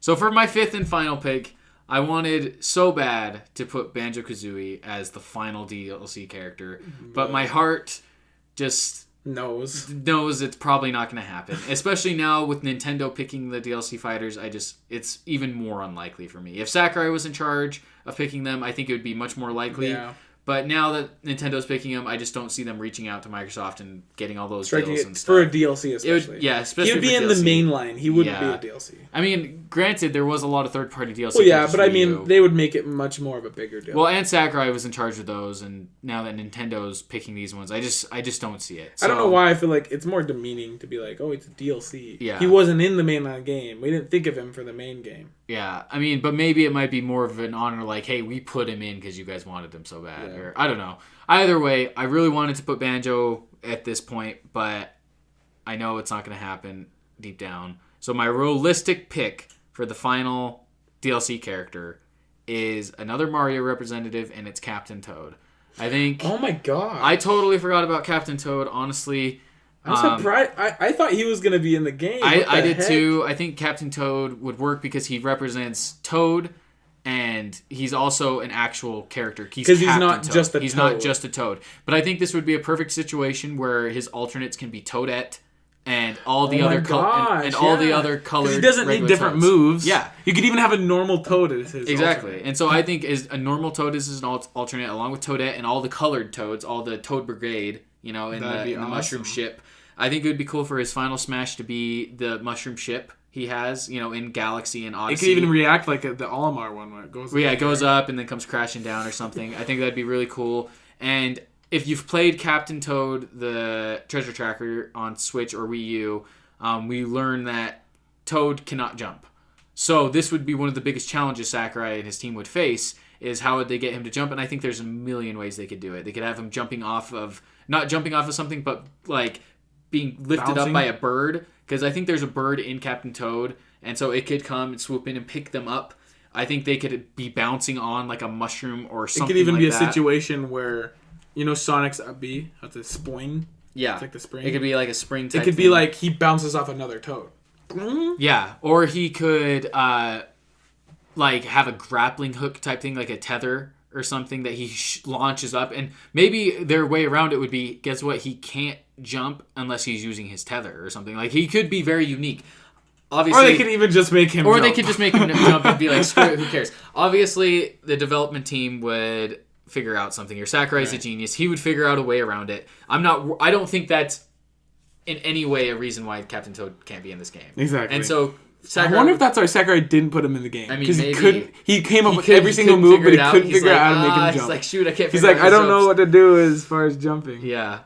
Speaker 1: So for my fifth and final pick, I wanted so bad to put Banjo-Kazooie as the final DLC character, but my heart just knows it's probably not going to happen. Especially now with Nintendo picking the DLC fighters, it's even more unlikely for me. If Sakurai was in charge of picking them, I think it would be much more likely. Yeah. But now that Nintendo's picking them, I just don't see them reaching out to Microsoft and getting all those deals and stuff.
Speaker 2: For a DLC especially.
Speaker 1: Especially
Speaker 2: he would be in the main line. He wouldn't be a DLC.
Speaker 1: I mean, granted, there was a lot of third-party DLC.
Speaker 2: Well, yeah, but I mean, they would make it much more of a bigger deal.
Speaker 1: Well, and Sakurai was in charge of those, and now that Nintendo's picking these ones, I just don't see it. So,
Speaker 2: I don't know why I feel like it's more demeaning to be like, oh, it's a DLC.
Speaker 1: Yeah.
Speaker 2: He wasn't in the mainline game. We didn't think of him for the main game.
Speaker 1: Yeah, I mean, but maybe it might be more of an honor, like, hey, we put him in because you guys wanted him so bad. Yeah. Or I don't know. Either way, I really wanted to put Banjo at this point, but I know it's not going to happen deep down. So my realistic pick for the final DLC character is another Mario representative, and it's Captain Toad. I think...
Speaker 2: Oh my god.
Speaker 1: I totally forgot about Captain Toad, honestly.
Speaker 2: I'm surprised. I thought he was going to be in the game.
Speaker 1: I did too. I think Captain Toad would work because he represents Toad, and he's also an actual character. Because he's not Toad. Just a He's Toad. Not just a Toad. But I think this would be a perfect situation where his alternates can be Toadette and all the other all the other colored.
Speaker 2: He doesn't need different
Speaker 1: Toads.
Speaker 2: moves.
Speaker 1: Yeah,
Speaker 2: you could even have a normal Toad as his alternate.
Speaker 1: And so I think a normal Toad is an alternate along with Toadette and all the colored Toads, all the Toad Brigade. In the Mushroom Ship. I think it would be cool for his final smash to be the Mushroom Ship he has, in Galaxy and Odyssey.
Speaker 2: It could even react like the Olimar one where it goes up.
Speaker 1: Yeah, it goes up and then comes crashing down or something. I think that'd be really cool. And if you've played Captain Toad, the treasure tracker on Switch or Wii U, we learn that Toad cannot jump. So this would be one of the biggest challenges Sakurai and his team would face, is how would they get him to jump? And I think there's a million ways they could do it. They could have him not jumping off of something, but like being lifted up by a bird, because I think there's a bird in Captain Toad, and so it could come and swoop in and pick them up. I think they could be bouncing on like a mushroom or something. It could even be a
Speaker 2: situation where, Sonic's up B, that's a spring.
Speaker 1: Yeah,
Speaker 2: it's like the spring.
Speaker 1: It could be like a spring type.
Speaker 2: It could be like he bounces off another Toad.
Speaker 1: Yeah, or he could like have a grappling hook type thing, like a tether or something that he launches up, and maybe their way around it would be, guess what? He can't jump unless he's using his tether or something. Like, he could be very unique. obviously,
Speaker 2: or they could even just make him.
Speaker 1: Or
Speaker 2: jump.
Speaker 1: they could just make him jump and be like, screw it, who cares? Obviously, the development team would figure out something. Your Sakurai's a genius. He would figure out a way around it. I don't think that's in any way a reason why Captain Toad can't be in this game.
Speaker 2: Exactly.
Speaker 1: And so
Speaker 2: I wonder if that's why Sakurai didn't put him in the game.
Speaker 1: I mean,
Speaker 2: because
Speaker 1: maybe
Speaker 2: he came up with every single move, but he couldn't figure out how to make him jump.
Speaker 1: He's like, shoot, I can't.
Speaker 2: He's like, I don't know what to do as far as jumping.
Speaker 1: Yeah,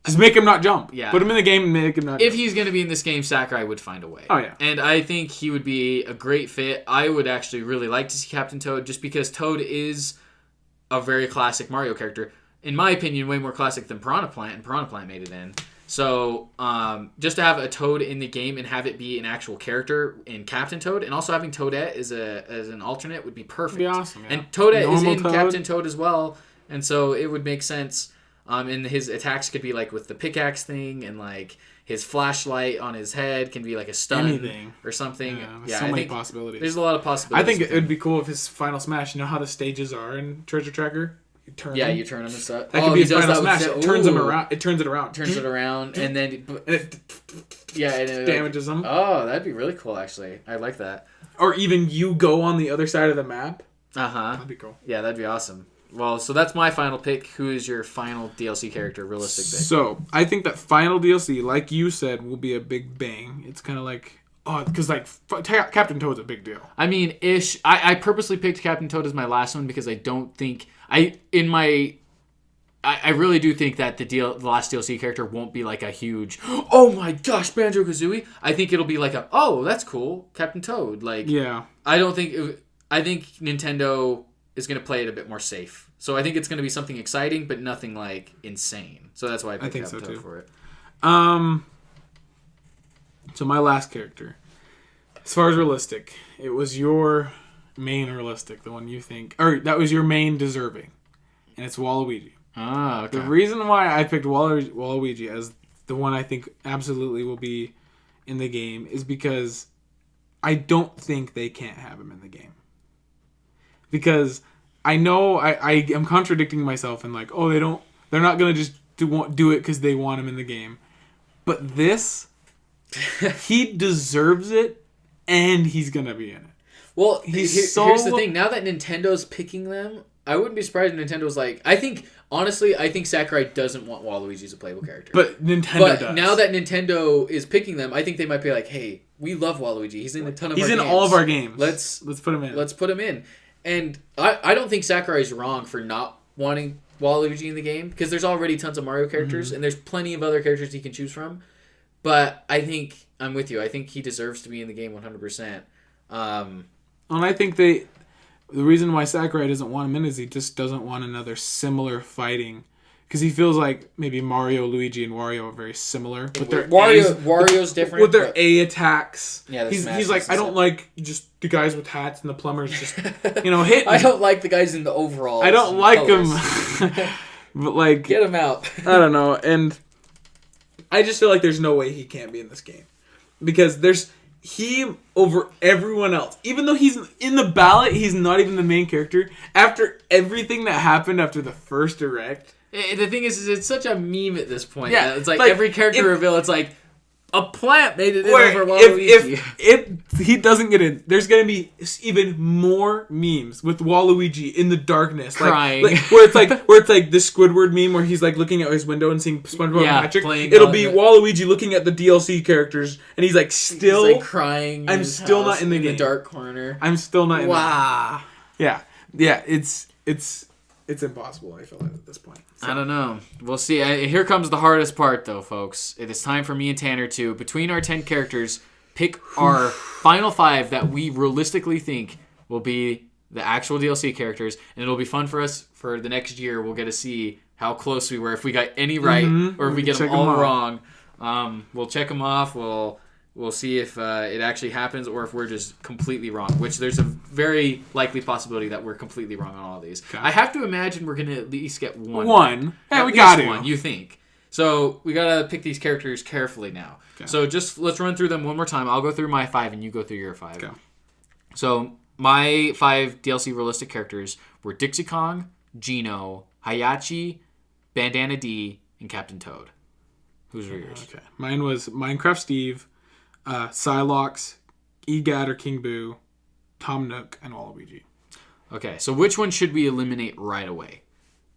Speaker 2: just make him not jump.
Speaker 1: Yeah.
Speaker 2: Put him in the game and make him not jump.
Speaker 1: If he's going to be in this game, Sakurai would find a way.
Speaker 2: Oh, yeah.
Speaker 1: And I think he would be a great fit. I would actually really like to see Captain Toad just because Toad is a very classic Mario character. In my opinion, way more classic than Piranha Plant, and Piranha Plant made it in. So just to have a Toad in the game and have it be an actual character in Captain Toad, and also having Toadette as an alternate would be perfect.
Speaker 2: That'd be awesome, yeah.
Speaker 1: And Toadette is
Speaker 2: Normal
Speaker 1: in
Speaker 2: Toad.
Speaker 1: Captain Toad as well, and so it would make sense. And his attacks could be like with the pickaxe thing, and like his flashlight on his head can be like a stun or something.
Speaker 2: Yeah, so many possibilities.
Speaker 1: There's a lot of possibilities.
Speaker 2: I think it would be cool if his final smash. You know how the stages are in Treasure Tracker? You turn them.
Speaker 1: You turn them and stuff.
Speaker 2: That could be his final smash. It turns them around. It turns it around.
Speaker 1: Turns it around, and then
Speaker 2: and it damages them.
Speaker 1: Oh, that'd be really cool. Actually, I like that.
Speaker 2: Or even you go on the other side of the map.
Speaker 1: That'd
Speaker 2: be cool.
Speaker 1: Yeah, that'd be awesome. Well, so that's my final pick. Who is your final DLC character, realistic pick?
Speaker 2: So, I think that final DLC, like you said, will be a big bang. It's kind of like, because like Captain Toad's a big deal.
Speaker 1: I mean, ish. I purposely picked Captain Toad as my last one because I don't think I really do think that the last DLC character won't be like a huge, oh my gosh, Banjo-Kazooie. I think it'll be like that's cool, Captain Toad. Like,
Speaker 2: yeah.
Speaker 1: I think Nintendo is going to play it a bit more safe. So I think it's going to be something exciting, but nothing like insane. So that's why I picked Captain Toad for it.
Speaker 2: So my last character, as far as realistic, it was your main realistic, the one you think, or that was your main deserving, and it's Waluigi.
Speaker 1: Ah, okay.
Speaker 2: The reason why I picked Waluigi as the one I think absolutely will be in the game is because I don't think they can't have him in the game. Because I know I am contradicting myself and like, they're not going to just do it because they want him in the game. But this, he deserves it, and he's going to be in it.
Speaker 1: Well, here's the thing. Now that Nintendo's picking them, I wouldn't be surprised if Nintendo's like... I think Sakurai doesn't want Waluigi as a playable character.
Speaker 2: But Nintendo does.
Speaker 1: Now that Nintendo is picking them, I think they might be like, hey, we love Waluigi. He's in a ton of our games.
Speaker 2: He's in all of our games.
Speaker 1: Let's
Speaker 2: put him in.
Speaker 1: Let's put him in. And I don't think Sakurai's wrong for not wanting Waluigi in the game, because there's already tons of Mario characters, and there's plenty of other characters he can choose from. But I think, I'm with you, I think he deserves to be in the game 100%.
Speaker 2: And I think the reason why Sakurai doesn't want him in is he just doesn't want another similar fighting. Because he feels like maybe Mario, Luigi, and Wario are very similar. But
Speaker 1: Wario's different.
Speaker 2: With their A attacks.
Speaker 1: Yeah,
Speaker 2: he's like, I don't like just the guys with hats and the plumbers just, hitting.
Speaker 1: I don't like the guys in the overalls.
Speaker 2: I don't like them. But like...
Speaker 1: Get him out.
Speaker 2: I don't know. And I just feel like there's no way he can't be in this game. Because he over everyone else. Even though he's in the ballot, he's not even the main character. After everything that happened after the first Direct...
Speaker 1: The thing is it's such a meme at this point.
Speaker 2: Yeah,
Speaker 1: it's like every character reveal, it's like a plant made it in over Waluigi.
Speaker 2: If he doesn't get in, there's going to be even more memes with Waluigi in the darkness.
Speaker 1: Crying.
Speaker 2: Where it's like the Squidward meme where he's like looking out his window and seeing SpongeBob and Patrick. It'll be Waluigi looking at the DLC characters and he's like still...
Speaker 1: He's like crying.
Speaker 2: I'm still not in the game.
Speaker 1: In the dark corner.
Speaker 2: I'm still not in the game.
Speaker 1: Wow.
Speaker 2: Yeah, it's impossible, I feel like, at this point. So.
Speaker 1: I don't know. We'll see. Here comes the hardest part, though, folks. It is time for me and Tanner to, between our 10 characters, pick our final 5 that we realistically think will be the actual DLC characters. And it'll be fun for us for the next year. We'll get to see how close we were, if we got any right, or if we get them all wrong. We'll check them off. We'll see if it actually happens or if we're just completely wrong, which there's a very likely possibility that we're completely wrong on all of these. Okay. I have to imagine we're going to at least get one.
Speaker 2: One. Yeah, we got it.
Speaker 1: One, you think. So we got to pick these characters carefully now. Okay. So just let's run through them one more time. I'll go through my 5 and you go through your 5. Okay. So my 5 DLC realistic characters were Dixie Kong, Geno, Hayachi, Bandana D, and Captain Toad. Who's yours?
Speaker 2: Okay. Mine was Minecraft Steve, Psylocke, Egad or King Boo, Tom Nook, and Waluigi.
Speaker 1: Okay, so which one should we eliminate right away?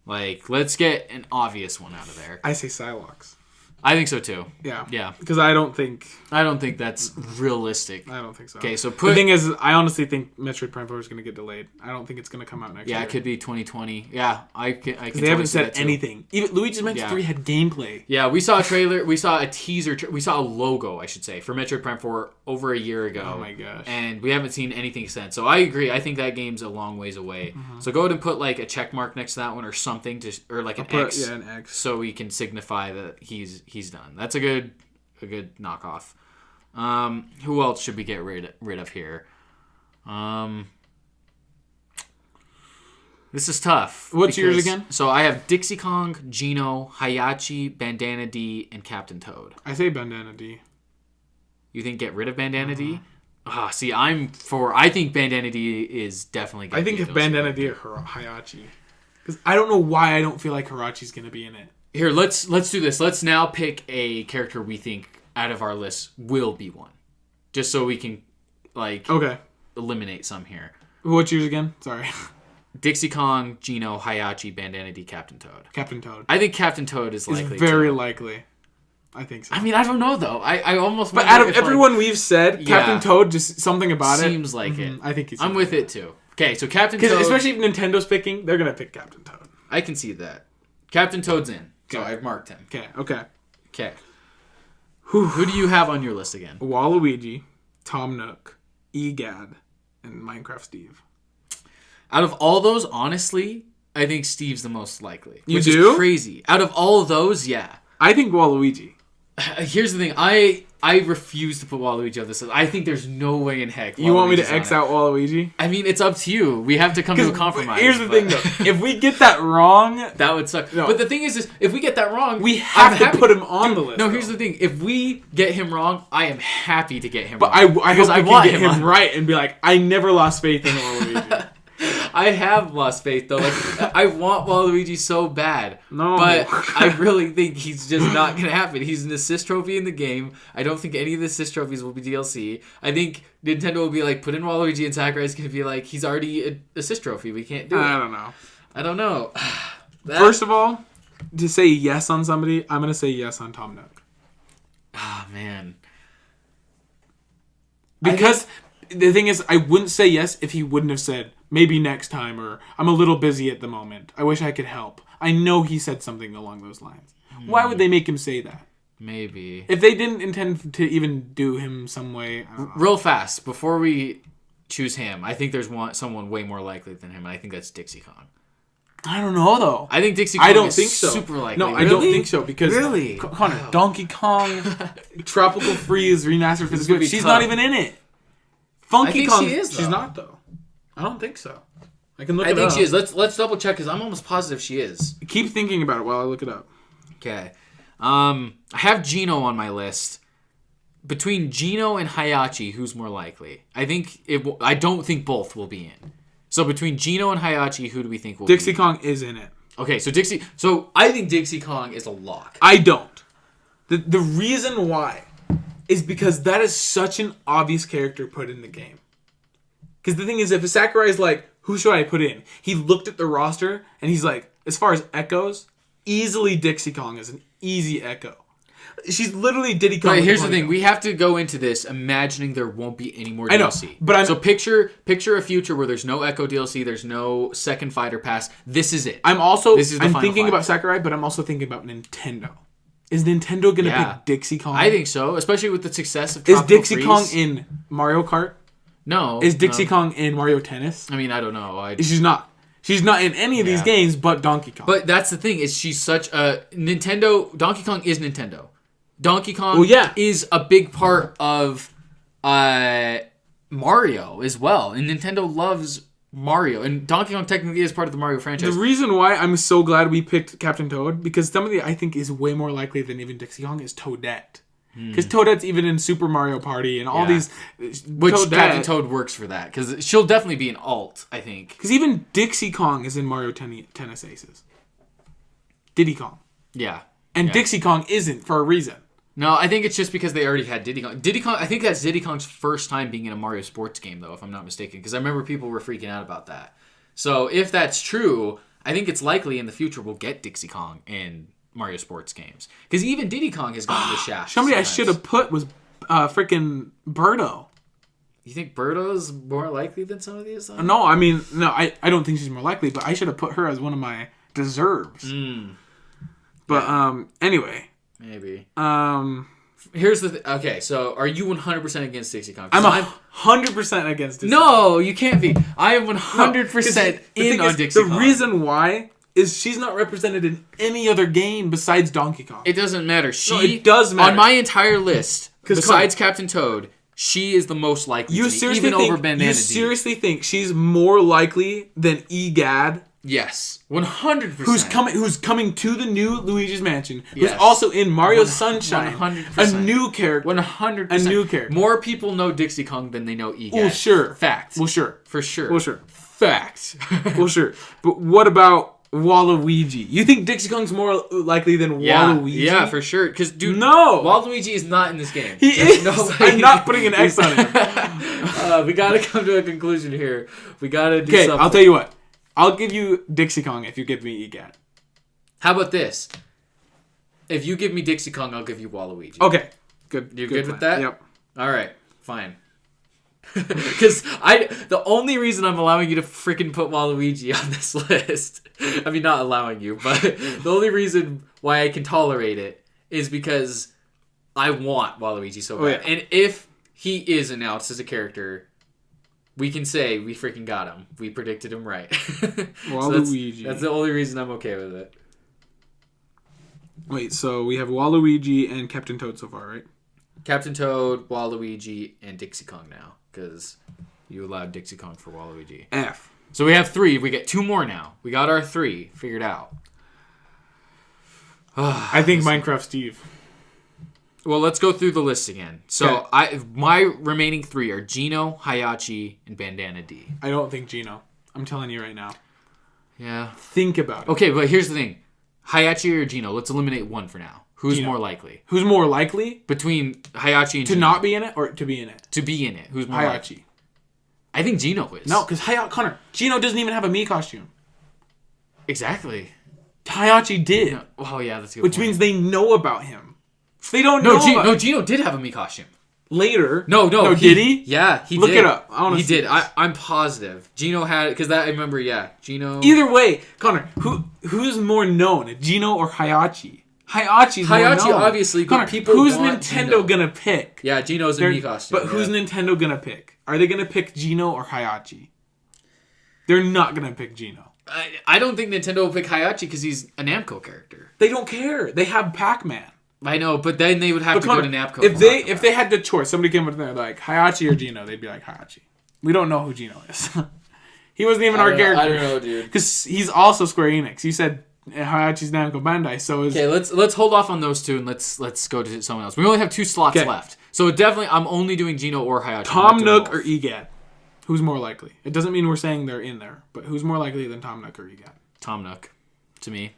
Speaker 1: Like, let's get an obvious one out of there.
Speaker 2: I say Psylocke.
Speaker 1: I think so too.
Speaker 2: Yeah. Because I don't think
Speaker 1: that's realistic.
Speaker 2: I don't think so.
Speaker 1: Okay, so
Speaker 2: the thing is, I honestly think Metroid Prime 4 is going to get delayed. I don't think it's going to come out next year.
Speaker 1: Yeah, it could be 2020. Yeah, I can.
Speaker 2: They haven't said anything. Even Luigi's Mansion 3 had gameplay.
Speaker 1: Yeah, we saw a trailer. We saw a teaser. We saw a logo, I should say, for Metroid Prime 4 over a year ago.
Speaker 2: Oh my gosh!
Speaker 1: And we haven't seen anything since. So I agree. I think that game's a long ways away. Mm-hmm. So go ahead and put like a check mark next to that one or something, or like an X.
Speaker 2: Yeah, an X.
Speaker 1: So we can signify that he's done. That's a good knockoff. Who else should we get rid of here? This is tough.
Speaker 2: What's yours again?
Speaker 1: So I have Dixie Kong, Geno, Hayachi, Bandana D, and Captain Toad.
Speaker 2: I say Bandana D.
Speaker 1: You think get rid of Bandana D? See, I think Bandana D is definitely going to be.
Speaker 2: I think if Bandana D or Hayachi. Because I don't know why I don't feel like Hirachi's going to be in it.
Speaker 1: Here, let's do this. Let's now pick a character we think out of our list will be one. Just so we can, eliminate some here.
Speaker 2: What's yours again? Sorry.
Speaker 1: Dixie Kong, Geno, Hayachi, Bandana D, Captain Toad.
Speaker 2: Captain Toad.
Speaker 1: I think Captain Toad is likely.
Speaker 2: It's very likely. I think so.
Speaker 1: I mean, I don't know, though. I almost...
Speaker 2: But out of everyone we've said, Captain Toad, just something about it.
Speaker 1: Seems like it.
Speaker 2: I think
Speaker 1: I'm with it, too. Okay, so Captain Toad...
Speaker 2: Especially if Nintendo's picking, they're going to pick Captain Toad.
Speaker 1: I can see that. Captain Toad's in. So I've marked him.
Speaker 2: Okay.
Speaker 1: Who do you have on your list again?
Speaker 2: Waluigi, Tom Nook, Egad, and Minecraft Steve.
Speaker 1: Out of all those, honestly, I think Steve's the most likely.
Speaker 2: You
Speaker 1: which
Speaker 2: do?
Speaker 1: Is crazy. Out of all of those, yeah.
Speaker 2: I think Waluigi.
Speaker 1: Here's the thing. I refuse to put Waluigi on this list. I think there's no way in heck.
Speaker 2: You want me to X out Waluigi?
Speaker 1: I mean, it's up to you. We have to come to a compromise.
Speaker 2: Here's the thing, though. If we get that wrong...
Speaker 1: That would suck. No. But the thing is, if we get that wrong...
Speaker 2: We have to put him on the list.
Speaker 1: No, here's the thing. If we get him wrong, I am happy to get him
Speaker 2: wrong.
Speaker 1: But
Speaker 2: I hope I can get him right and be like, I never lost faith in Waluigi.
Speaker 1: I have lost faith, though. Like, I want Waluigi so bad.
Speaker 2: No.
Speaker 1: But I really think he's just not going to happen. He's an assist trophy in the game. I don't think any of the assist trophies will be DLC. I think Nintendo will be like, put in Waluigi, and Sakurai's going to be like, he's already an assist trophy. We can't do it.
Speaker 2: I don't know.
Speaker 1: First
Speaker 2: of all, to say yes on somebody, I'm going to say yes on Tom Nook.
Speaker 1: Oh, man.
Speaker 2: Because the thing is, I wouldn't say yes if he wouldn't have said, maybe next time, or I'm a little busy at the moment. I wish I could help. I know he said something along those lines. Why would they make him say that?
Speaker 1: Maybe.
Speaker 2: If they didn't intend to even do him some way... I don't know.
Speaker 1: Real fast, before we choose him, I think there's someone way more likely than him, and I think that's Dixie Kong.
Speaker 2: I don't know, though.
Speaker 1: I think Dixie Kong is super likely.
Speaker 2: No, I don't think so, because...
Speaker 1: Really?
Speaker 2: Connor, Donkey Kong, Tropical Freeze, Remastered for the Switch. She's not even in it. Funky Kong...
Speaker 1: she is, though.
Speaker 2: She's not, though. I don't think so. I can look it up.
Speaker 1: I think she is. Let's double check because I'm almost positive she is.
Speaker 2: Keep thinking about it while I look it up.
Speaker 1: Okay. I have Geno on my list. Between Geno and Hayachi, who's more likely? I don't think both will be in. So between Geno and Hayachi, who do we think will
Speaker 2: Dixie
Speaker 1: be in?
Speaker 2: Kong is in it.
Speaker 1: Okay, so I think Dixie Kong is a lock.
Speaker 2: I don't. The reason why is because that is such an obvious character put in the game. Because the thing is, if Sakurai is like, who should I put in? He looked at the roster, and he's like, as far as echoes, easily Dixie Kong is an easy echo. She's literally Diddy Kong.
Speaker 1: Right, here's the thing. We have to go into this imagining there won't be any more DLC.
Speaker 2: I know, but
Speaker 1: so picture a future where there's no Echo DLC, there's no second fighter pass. This is it.
Speaker 2: I'm thinking about Sakurai, but I'm also thinking about Nintendo. Is Nintendo going to pick Dixie Kong?
Speaker 1: I think so, especially with the success of Tropical
Speaker 2: Is Dixie
Speaker 1: Freeze.
Speaker 2: Kong in Mario Kart?
Speaker 1: No.
Speaker 2: Is Dixie Kong in Mario Tennis?
Speaker 1: I mean, I don't know.
Speaker 2: She's not. She's not in any of these games but Donkey Kong.
Speaker 1: But that's the thing, is she's such a... Donkey Kong is Nintendo. Donkey Kong is a big part of Mario as well. And Nintendo loves Mario. And Donkey Kong technically is part of the Mario franchise.
Speaker 2: The reason why I'm so glad we picked Captain Toad, because somebody I think is way more likely than even Dixie Kong is Toadette. Because Toadette's even in Super Mario Party and all these...
Speaker 1: Which Captain Toad works for that. Because she'll definitely be an alt, I think.
Speaker 2: Because even Dixie Kong is in Mario Tennis Aces. Diddy Kong.
Speaker 1: Yeah.
Speaker 2: And Dixie Kong isn't for a reason.
Speaker 1: No, I think it's just because they already had Diddy Kong. Diddy Kong. I think that's Diddy Kong's first time being in a Mario sports game, though, if I'm not mistaken. Because I remember people were freaking out about that. So if that's true, I think it's likely in the future we'll get Dixie Kong in Mario sports games. Because even Diddy Kong has gotten the shaft.
Speaker 2: Somebody
Speaker 1: sometimes.
Speaker 2: I should have put was freaking Birdo.
Speaker 1: You think Birdo's more likely than some of these?
Speaker 2: No, I mean, no, I don't think she's more likely, but I should have put her as one of my deserves. But anyway.
Speaker 1: Maybe.
Speaker 2: Here's
Speaker 1: the okay, so are you 100% against Dixie Kong?
Speaker 2: I'm 100% against Dixie Kong.
Speaker 1: No, you can't be. I am 100% in on Dixie Kong.
Speaker 2: The reason why is she's not represented in any other game besides Donkey Kong.
Speaker 1: It doesn't matter.
Speaker 2: It does matter.
Speaker 1: On my entire list, besides Captain Toad, she is the most likely even over Bandana
Speaker 2: You seriously think she's more likely than Egad?
Speaker 1: Yes, 100%.
Speaker 2: Who's coming to the new Luigi's Mansion? Who's also in Mario Sunshine?
Speaker 1: 100%.
Speaker 2: A new character.
Speaker 1: 100%.
Speaker 2: A new character.
Speaker 1: More people know Dixie Kong than they know Egad.
Speaker 2: Well, sure.
Speaker 1: Fact.
Speaker 2: Well, sure.
Speaker 1: For sure.
Speaker 2: Well, sure.
Speaker 1: Fact.
Speaker 2: Well, sure. But what about Waluigi? You think Dixie Kong's more likely than Waluigi?
Speaker 1: Yeah, for sure. Because, dude,
Speaker 2: no,
Speaker 1: Waluigi is not in this game.
Speaker 2: He is. I'm not putting an X on him.
Speaker 1: We gotta come to a conclusion here. We gotta do something.
Speaker 2: I'll tell you what. I'll give you Dixie Kong if you give me Egad.
Speaker 1: How about this? If you give me Dixie Kong, I'll give you Waluigi.
Speaker 2: Okay. Good.
Speaker 1: You're good with that?
Speaker 2: Yep.
Speaker 1: All right. Fine. Because the only reason I'm allowing you to freaking put Waluigi on this list, I mean, not allowing you, but the only reason why I can tolerate it is because I want Waluigi so bad.
Speaker 2: Yeah.
Speaker 1: And if he is announced as a character, we can say we freaking got him. We predicted him right.
Speaker 2: Waluigi.
Speaker 1: So that's the only reason I'm okay with it.
Speaker 2: Wait, so we have Waluigi and Captain Toad so far, right?
Speaker 1: Captain Toad, Waluigi, and Dixie Kong now. Because you allowed Dixie Kong for Waluigi.
Speaker 2: F.
Speaker 1: So we have 3. We get 2 more now. We got our 3 figured out.
Speaker 2: I think Minecraft Steve.
Speaker 1: Well, let's go through the list again. So my remaining 3 are Gino, Hayachi, and Bandana D.
Speaker 2: I don't think Gino. I'm telling you right now.
Speaker 1: Yeah.
Speaker 2: Think about it.
Speaker 1: Okay, but here's the thing. Hayachi or Gino? Let's eliminate one for now. Who's
Speaker 2: Gino.
Speaker 1: more likely?
Speaker 2: Who's more likely?
Speaker 1: Between Hayachi and
Speaker 2: to
Speaker 1: Gino.
Speaker 2: not be in it or to be in it?
Speaker 1: To be in it. Who's more
Speaker 2: Hayachi.
Speaker 1: likely? I think Gino is.
Speaker 2: No, because Connor, Gino doesn't even have a Mii costume.
Speaker 1: Exactly.
Speaker 2: Hayachi did.
Speaker 1: No. Oh, yeah, that's a good
Speaker 2: Which
Speaker 1: point.
Speaker 2: means they know about him. They don't know
Speaker 1: Gino did have a Mii costume.
Speaker 2: Later.
Speaker 1: No,
Speaker 2: did he?
Speaker 1: Yeah, he
Speaker 2: Look
Speaker 1: did.
Speaker 2: Look it up. I
Speaker 1: he did. I'm positive. Gino had, because I remember, Gino.
Speaker 2: Either way, Connor, who's more known, Gino or Hayachi? Hayachi,
Speaker 1: obviously, but
Speaker 2: Connor,
Speaker 1: people
Speaker 2: who's
Speaker 1: want
Speaker 2: Nintendo
Speaker 1: Gino.
Speaker 2: gonna pick?
Speaker 1: Yeah, Gino's in Mii costume.
Speaker 2: But who's Nintendo gonna pick? Are they gonna pick Gino or Hayachi? They're not gonna pick Gino.
Speaker 1: I don't think Nintendo will pick Hayachi because he's a Namco character.
Speaker 2: They don't care. They have Pac-Man.
Speaker 1: I know, but then they would have to
Speaker 2: Connor,
Speaker 1: go to Namco.
Speaker 2: If they had the choice, somebody came up there like Hayachi or Gino, they'd be like Hayachi. We don't know who Gino is. He wasn't even our character.
Speaker 1: I don't know, dude.
Speaker 2: Because he's also Square Enix. You said Hayachi's Namco Bandai, so is...
Speaker 1: Okay, let's hold off on those 2 and let's go to someone else. We only have 2 slots left, so definitely I'm only doing Gino or Hayachi.
Speaker 2: Tom Nook or Egad? Who's more likely? It doesn't mean we're saying they're in there, but who's more likely than Tom Nook or Egad?
Speaker 1: Tom Nook, to me.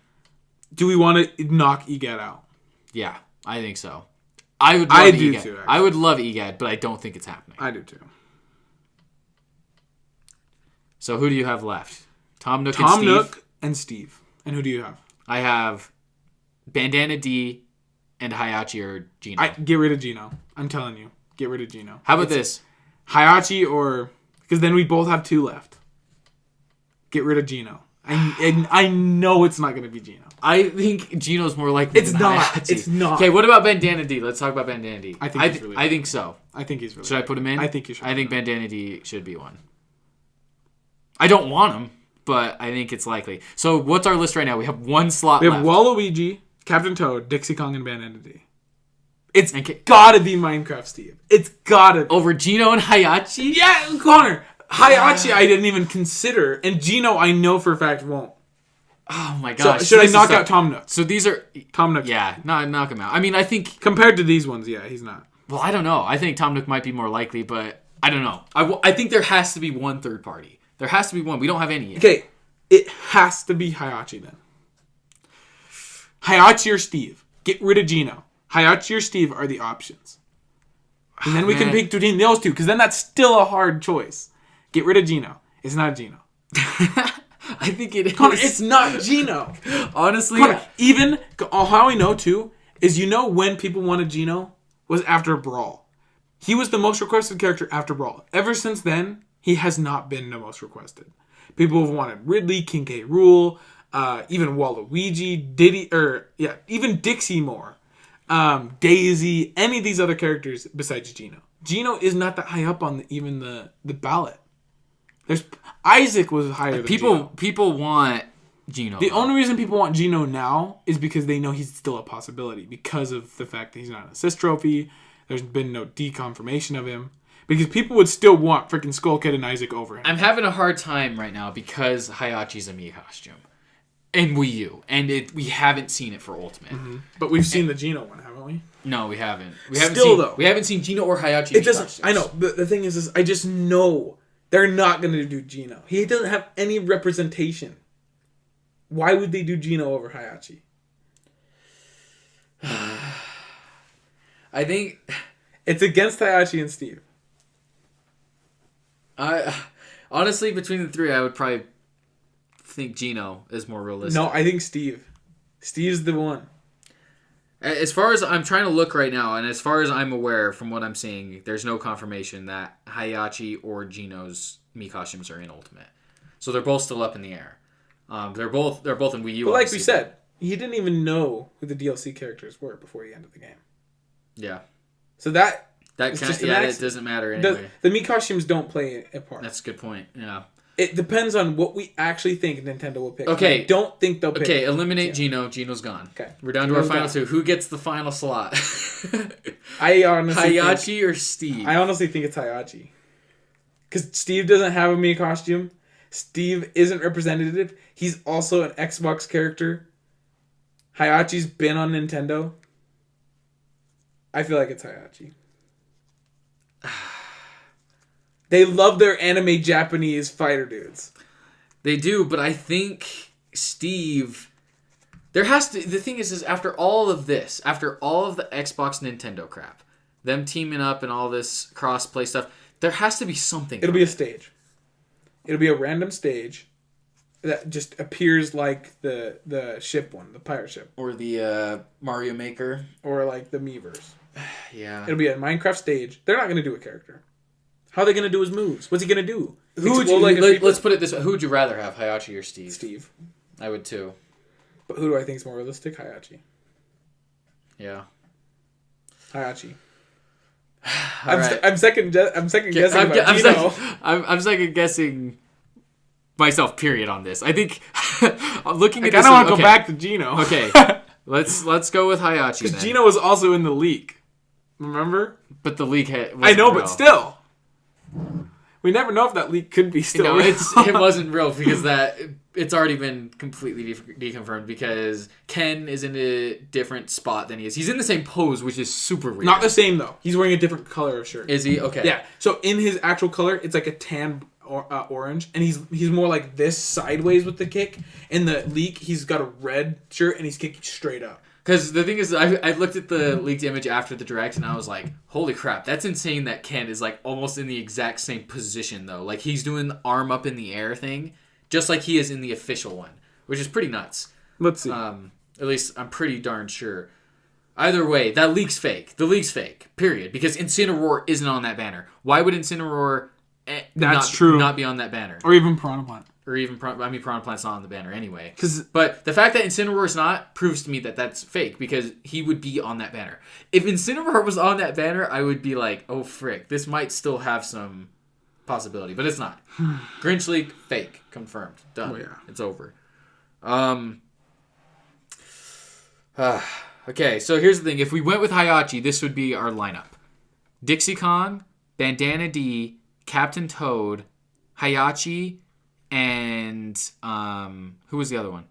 Speaker 2: Do we want to knock Egad out?
Speaker 1: Yeah, I think so. I would love
Speaker 2: do
Speaker 1: Egad.
Speaker 2: too, actually.
Speaker 1: I would love Egad, but I don't think it's happening.
Speaker 2: I do too.
Speaker 1: So who do you have left? Tom Nook
Speaker 2: and Steve. And who do you have?
Speaker 1: I have Bandana D and Hayachi or Gino.
Speaker 2: Get rid of Gino. I'm telling you. Get rid of Gino.
Speaker 1: How about this?
Speaker 2: Hayachi or... Because then we both have 2 left. Get rid of Gino. I know it's not going to be Gino.
Speaker 1: I think Gino's more likely than Hayachi.
Speaker 2: It's not.
Speaker 1: Okay, what about Bandana D? Let's talk about Bandana D.
Speaker 2: I think he's really
Speaker 1: I think so.
Speaker 2: I think he's really
Speaker 1: Should I put him in?
Speaker 2: I think you should.
Speaker 1: I think Bandana D should be one. I don't want him, but I think it's likely. So what's our list right now? We have 1 slot left.
Speaker 2: We have Waluigi, Captain Toad, Dixie Kong, and Bandana D. It's gotta be Minecraft Steve. It's gotta be.
Speaker 1: Over Gino and Hayachi?
Speaker 2: Yeah, Connor. Hayachi I didn't even consider, and Gino I know for a fact won't.
Speaker 1: Oh my gosh.
Speaker 2: So, should I knock out Tom Nook?
Speaker 1: So these are...
Speaker 2: Tom Nook.
Speaker 1: Yeah, knock him out. I mean, I think...
Speaker 2: Compared to these ones, yeah, he's not.
Speaker 1: Well, I don't know. I think Tom Nook might be more likely, but I don't know. I think there has to be one third party. There has to be one. We don't have any yet.
Speaker 2: Okay, it has to be Hayachi then. Hayachi or Steve. Get rid of Gino. Hayachi or Steve are the options. And then we can pick between those two, because then that's still a hard choice. Get rid of Gino. It's not Gino.
Speaker 1: I think it is.
Speaker 2: Connor, it's not Gino.
Speaker 1: Honestly.
Speaker 2: Connor, even, how I know too, is when people wanted Gino was after Brawl. He was the most requested character after Brawl. Ever since then, he has not been the most requested. People have wanted Ridley, King K. Rool, even Waluigi, even Dixie Moore. Daisy, any of these other characters besides Gino. Gino is not that high up on even the ballot. There's Isaac was higher than Gino.
Speaker 1: People want Gino.
Speaker 2: The only reason people want Gino now is because they know he's still a possibility because of the fact that he's not an assist trophy. There's been no deconfirmation of him. Because people would still want freaking Skull Kid and Isaac over him.
Speaker 1: I'm having a hard time right now because Hayachi's a Mii costume. In Wii U. And we haven't seen it for Ultimate.
Speaker 2: Mm-hmm. But we've seen the Gino one, haven't we?
Speaker 1: No, we haven't. We haven't seen Gino or Hayachi.
Speaker 2: It doesn't. Costumes. I know. But the thing is I just know they're not going to do Gino. He doesn't have any representation. Why would they do Gino over Hayachi?
Speaker 1: I think
Speaker 2: it's against Hayachi and Steve.
Speaker 1: Honestly, between the three, I would probably think Gino is more realistic.
Speaker 2: No, I think Steve. Steve's the one.
Speaker 1: As far as I'm trying to look right now, and as far as I'm aware from what I'm seeing, there's no confirmation that Hayachi or Gino's Mii costumes are in Ultimate. So they're both still up in the air. They're both in Wii U.
Speaker 2: But like we said, he didn't even know who the DLC characters were before he ended the game.
Speaker 1: Yeah.
Speaker 2: So it
Speaker 1: doesn't matter anyway.
Speaker 2: The Mii costumes don't play a part.
Speaker 1: That's a good point. Yeah.
Speaker 2: It depends on what we actually think Nintendo will pick.
Speaker 1: Okay.
Speaker 2: I don't think they'll pick.
Speaker 1: Okay, eliminate Gino. Gino's gone.
Speaker 2: Okay.
Speaker 1: We're down to our final two. Who gets the final slot? Hayachi or Steve?
Speaker 2: I honestly think it's Hayachi. Because Steve doesn't have a Mii costume. Steve isn't representative. He's also an Xbox character. Hayachi's been on Nintendo. I feel like it's Hayachi. They love their anime Japanese fighter dudes.
Speaker 1: They do, but I think Steve... The thing is after all of this, after all of the Xbox Nintendo crap, them teaming up and all this cross-play stuff, there has to be something.
Speaker 2: It'll be a stage. It'll be a random stage that just appears like the ship one, the pirate ship.
Speaker 1: Or the Mario Maker.
Speaker 2: Or like the Miiverse.
Speaker 1: Yeah.
Speaker 2: It'll be a Minecraft stage. They're not going to do a character. How are they going to do his moves? What's he going to do?
Speaker 1: Let's put it this way. Who would you rather have, Hayachi or Steve?
Speaker 2: Steve.
Speaker 1: I would too.
Speaker 2: But who do I think is more realistic? Hayachi.
Speaker 1: Yeah.
Speaker 2: Hayachi.
Speaker 1: Right.
Speaker 2: I'm second guessing.
Speaker 1: I'm second guessing myself. Period on this. I think looking at
Speaker 2: I don't want to go back to Gino.
Speaker 1: Okay, let's go with Hayachi.
Speaker 2: Because Gino was also in the leak. Remember?
Speaker 1: But the leak
Speaker 2: I know, but still. We never know if that leak could be still real.
Speaker 1: It wasn't real because it's already been completely deconfirmed because Ken is in a different spot than he is. He's in the same pose, which is super weird.
Speaker 2: Not the same, though. He's wearing a different color of shirt.
Speaker 1: Is he? Okay.
Speaker 2: Yeah. So in his actual color, it's like a tan orange, and he's more like this sideways with the kick. In the leak, he's got a red shirt, and he's kicking straight up.
Speaker 1: Because the thing is, I looked at the leaked image after the direct, and I was like, holy crap, that's insane that Ken is like almost in the exact same position, though. Like, he's doing the arm up in the air thing, just like he is in the official one, which is pretty nuts.
Speaker 2: Let's see.
Speaker 1: At least I'm pretty darn sure. Either way, that leak's fake. The leak's fake, period. Because Incineroar isn't on that banner. Why would Incineroar not be on that banner?
Speaker 2: Or even Piranha Plant.
Speaker 1: Or even, Piranha Plant's not on the banner anyway. But the fact that Incineroar's not proves to me that that's fake because he would be on that banner. If Incineroar was on that banner, I would be like, oh frick, this might still have some possibility. But it's not. Grinch League, fake. Confirmed. Done.
Speaker 2: Oh, yeah.
Speaker 1: It's over. Okay, so here's the thing. If we went with Hayachi, this would be our lineup. Dixie Kong, Bandana D, Captain Toad, Hayachi, and who was the other one?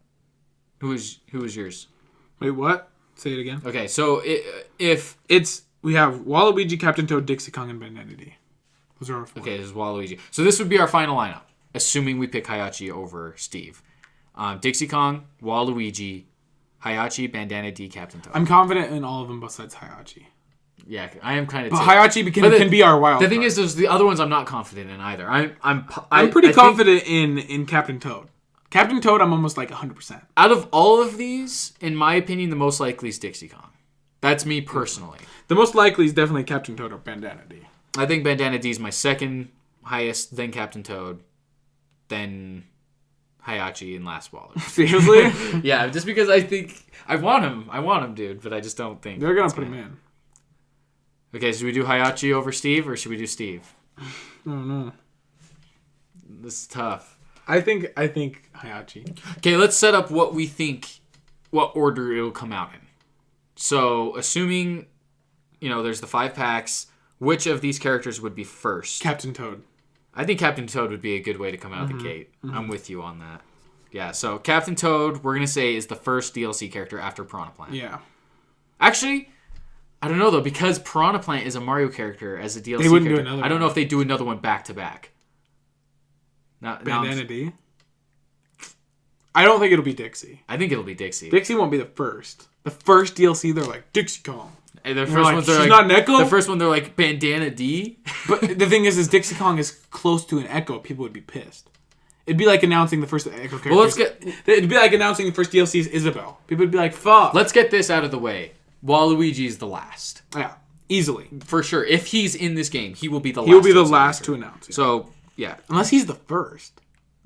Speaker 1: Who was yours?
Speaker 2: Wait, what? Say it again.
Speaker 1: Okay, so
Speaker 2: we have Waluigi, Captain Toad, Dixie Kong, and Bandana D. Those are our four.
Speaker 1: Okay, this is Waluigi. So this would be our final lineup, assuming we pick Hayachi over Steve. Dixie Kong, Waluigi, Hayachi, Bandana D, Captain Toad.
Speaker 2: I'm confident in all of them besides Hayachi.
Speaker 1: Yeah, I am kind of.
Speaker 2: But Hayachi can be our wild.
Speaker 1: The thing
Speaker 2: card.
Speaker 1: is, there's the other ones I'm not confident in either. I'm
Speaker 2: pretty confident in Captain Toad. Captain Toad, I'm almost like 100%.
Speaker 1: Out of all of these, in my opinion, the most likely is Dixie Kong. That's me personally.
Speaker 2: The most likely is definitely Captain Toad or Bandana D.
Speaker 1: I think Bandana D is my second highest, then Captain Toad, then Hayachi, and last Waller.
Speaker 2: Seriously?
Speaker 1: Yeah, just because I think I want him, dude, but I just don't think
Speaker 2: they're gonna put him in.
Speaker 1: Okay, should we do Hayachi over Steve, or should we do Steve?
Speaker 2: I don't know.
Speaker 1: This is tough.
Speaker 2: I think Hayachi.
Speaker 1: Okay, let's set up what we think, what order it will come out in. So, assuming, there's the 5 packs, which of these characters would be first?
Speaker 2: Captain Toad.
Speaker 1: I think Captain Toad would be a good way to come out of the gate. I'm with you on that. Yeah, so Captain Toad, we're going to say, is the first DLC character after Piranha Plant.
Speaker 2: Yeah.
Speaker 1: Actually, I don't know, though, because Piranha Plant is a Mario character as a DLC
Speaker 2: they wouldn't
Speaker 1: character.
Speaker 2: Do another
Speaker 1: I don't
Speaker 2: one.
Speaker 1: know if they do another one back-to-back.
Speaker 2: Bandana D? I don't think it'll be Dixie.
Speaker 1: I think it'll be Dixie.
Speaker 2: Dixie won't be the first. The first DLC, they're like, Dixie Kong.
Speaker 1: And the first ones, they're
Speaker 2: she's
Speaker 1: like,
Speaker 2: not an Echo?
Speaker 1: The first one, they're like, Bandana D?
Speaker 2: But the thing is Dixie Kong is close to an Echo. People would be pissed. It'd be like announcing the first Echo character.
Speaker 1: Well,
Speaker 2: It'd be like announcing the first DLC's Isabelle. People would be like, fuck.
Speaker 1: Let's get this out of the way. Waluigi's the last.
Speaker 2: Yeah, easily.
Speaker 1: For sure. If he's in this game, he will be the last.
Speaker 2: He will be the last to announce. Yeah.
Speaker 1: So, yeah.
Speaker 2: Unless he's the first.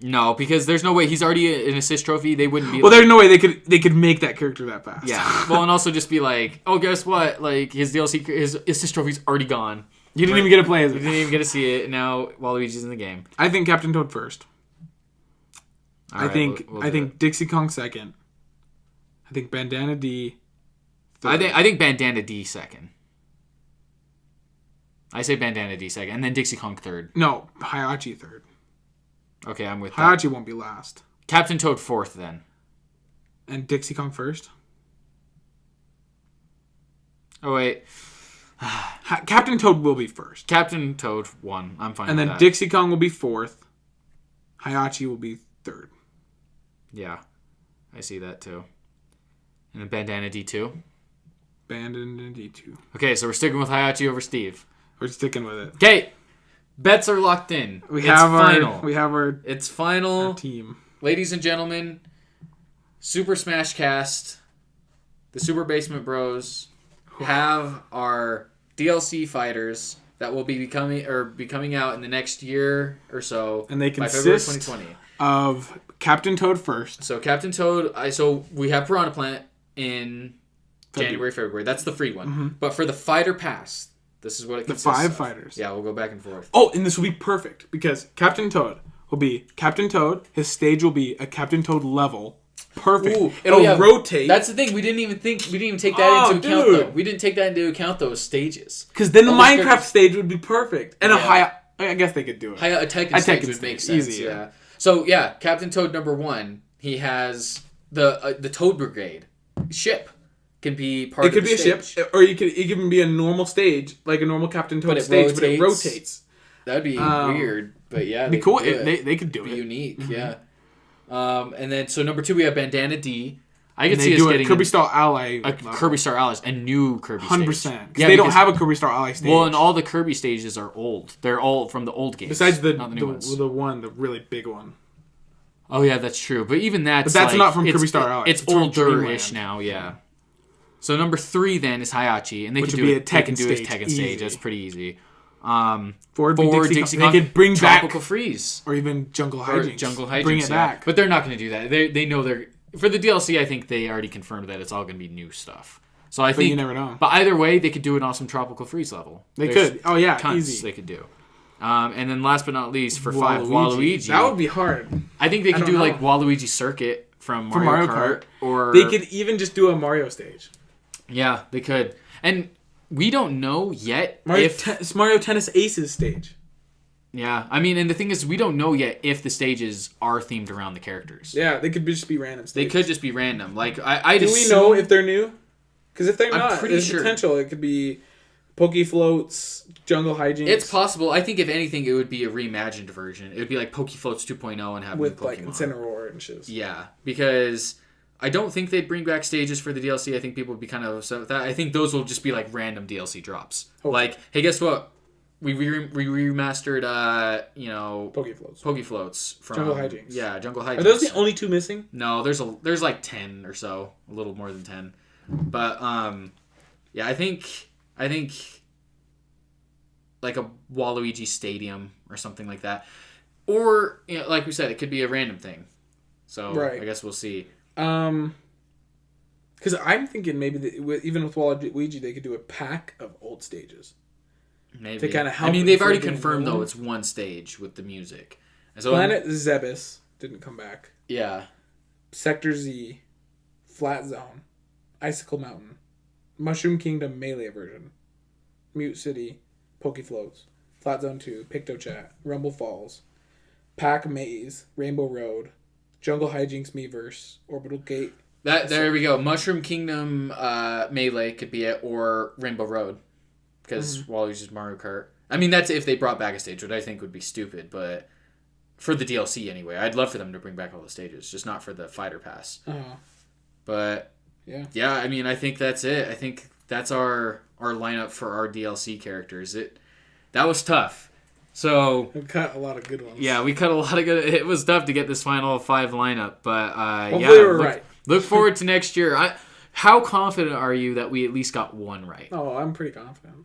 Speaker 1: No, because there's no way. He's already an assist trophy. They wouldn't be.
Speaker 2: Well, there's no way they could make that character that fast.
Speaker 1: Yeah. Well, and also just be like, oh, guess what? Like his DLC, his assist trophy's already gone.
Speaker 2: You didn't even get to play as it.
Speaker 1: You didn't even get to see it. And now Waluigi's in the game.
Speaker 2: I think Captain Toad first.
Speaker 1: All right,
Speaker 2: I think Dixie Kong second. I think Bandana D.
Speaker 1: Third. I think Bandana D second. I say Bandana D second, and then Dixie Kong third.
Speaker 2: No, Hayachi third.
Speaker 1: Okay, I'm with
Speaker 2: Hayachi
Speaker 1: that.
Speaker 2: won't be last.
Speaker 1: Captain Toad fourth, then.
Speaker 2: And Dixie Kong first?
Speaker 1: Oh, wait.
Speaker 2: Captain Toad will be first.
Speaker 1: Captain Toad one. I'm fine
Speaker 2: and
Speaker 1: with
Speaker 2: then
Speaker 1: that.
Speaker 2: Dixie Kong will be fourth. Hayachi will be third.
Speaker 1: Yeah. I see that, too. And then Bandana D2.
Speaker 2: Bandana D2.
Speaker 1: Okay, so we're sticking with Hayachi over Steve.
Speaker 2: We're sticking with it.
Speaker 1: Okay. Bets are locked in.
Speaker 2: We have
Speaker 1: It's final.
Speaker 2: Our team.
Speaker 1: Ladies and gentlemen, Super Smashcast, the Super Basement Bros, have our DLC fighters that will be coming out in the next year or so.
Speaker 2: And they
Speaker 1: by February
Speaker 2: consist
Speaker 1: 2020.
Speaker 2: Of Captain Toad first.
Speaker 1: So Captain Toad, so we have Piranha Plant in January, February. That's the free one. Mm-hmm. But for the fighter pass, this is what it consists of. The 5
Speaker 2: fighters.
Speaker 1: Yeah, we'll go back and forth.
Speaker 2: Oh, and this will be perfect because Captain Toad will be Captain Toad. His stage will be a Captain Toad level. Perfect.
Speaker 1: Ooh,
Speaker 2: it'll rotate.
Speaker 1: That's the thing. We didn't even take that into account though. We didn't take that into account those stages.
Speaker 2: Because then the Minecraft stage would be perfect. And I guess they could do it.
Speaker 1: A Tekken stage would make sense. Easy, yeah. So yeah, Captain Toad number 1. He has the Toad Brigade ship can be part of the stage. It could be a ship,
Speaker 2: or it could even be a normal stage, like a normal Captain Toad stage, but it rotates.
Speaker 1: That'd be weird, but yeah,
Speaker 2: it'd be cool. They could do it.
Speaker 1: Be unique, yeah. And then so number 2 we have Bandana D. I could see us getting
Speaker 2: Kirby Star Ally,
Speaker 1: Kirby Star Allies, a new Kirby stage.
Speaker 2: 100%. Yeah, they don't have a Kirby Star Ally stage.
Speaker 1: Well, and all the Kirby stages are old. They're all from the old games.
Speaker 2: Besides the really big one.
Speaker 1: Oh yeah, that's true. But even that's
Speaker 2: not from Kirby Star Allies.
Speaker 1: It's older-ish now, yeah. So number 3 then is Hayachi, and they could do a Tekken stage. That's pretty easy.
Speaker 2: For Dixie Kong, they could bring
Speaker 1: Tropical
Speaker 2: back
Speaker 1: Freeze
Speaker 2: or even Jungle Hijinks.
Speaker 1: Bring it back, but they're not going to do that. They know they're for the DLC. I think they already confirmed that it's all going to be new stuff. So I think
Speaker 2: you never know.
Speaker 1: But either way, they could do an awesome Tropical Freeze level.
Speaker 2: They could. Oh yeah,
Speaker 1: tons
Speaker 2: easy.
Speaker 1: They could do. And then last but not least, for 5, Waluigi.
Speaker 2: That would be hard.
Speaker 1: I think they could do like Waluigi Circuit from Mario Kart, or
Speaker 2: they could even just do a Mario stage.
Speaker 1: Yeah, they could. And we don't know yet
Speaker 2: if Mario Tennis Aces stage.
Speaker 1: Yeah, I mean, and the thing is, we don't know yet if the stages are themed around the characters.
Speaker 2: Yeah, they could just be random stages.
Speaker 1: They could just be random. Like
Speaker 2: do we know if they're new? Because if they're not, there's
Speaker 1: sure.
Speaker 2: potential. It could be Poke Floats, Jungle Hijinks.
Speaker 1: It's possible. I think if anything, it would be a reimagined version. It would be like Poke Floats 2.0 and have
Speaker 2: with
Speaker 1: new Pokemon.
Speaker 2: Like Incineroar and shit.
Speaker 1: Yeah, because I don't think they'd bring back stages for the DLC. I think people would be kind of upset with that. I think those will just be like random DLC drops. Okay. Like, hey, guess what? We remastered, Pokefloats from
Speaker 2: Jungle Hijinks.
Speaker 1: Yeah, Jungle Hijinks.
Speaker 2: Are those the only 2 missing?
Speaker 1: No, there's like 10 or so, a little more than 10. But yeah, I think like a Waluigi Stadium or something like that, or like we said, it could be a random thing. So right. I guess we'll see.
Speaker 2: Because I'm thinking maybe even with Waluigi, they could do a pack of old stages.
Speaker 1: Maybe.
Speaker 2: To kind of help.
Speaker 1: I mean, they've already confirmed though it's one stage with the music.
Speaker 2: So Planet Zebes didn't come back.
Speaker 1: Yeah.
Speaker 2: Sector Z, Flat Zone, Icicle Mountain, Mushroom Kingdom Melee version, Mute City, Pokefloats, Flat Zone 2, PictoChat, Rumble Falls, Pack Maze, Rainbow Road, Jungle Hijinks Miiverse, Orbital Gate.
Speaker 1: There we go. Mushroom Kingdom Melee could be it, or Rainbow Road, because Waluigi's Mario Kart. I mean, that's if they brought back a stage, which I think would be stupid, but for the DLC anyway. I'd love for them to bring back all the stages, just not for the Fighter Pass. But yeah, I mean, I think that's it. I think that's our lineup for our DLC characters. That was tough. So
Speaker 2: we cut a lot of good ones.
Speaker 1: Yeah, we cut a lot of good. It was tough to get this final 5 lineup, but
Speaker 2: hopefully we're right.
Speaker 1: Look forward to next year. How confident are you that we at least got one right?
Speaker 2: Oh, I'm pretty confident.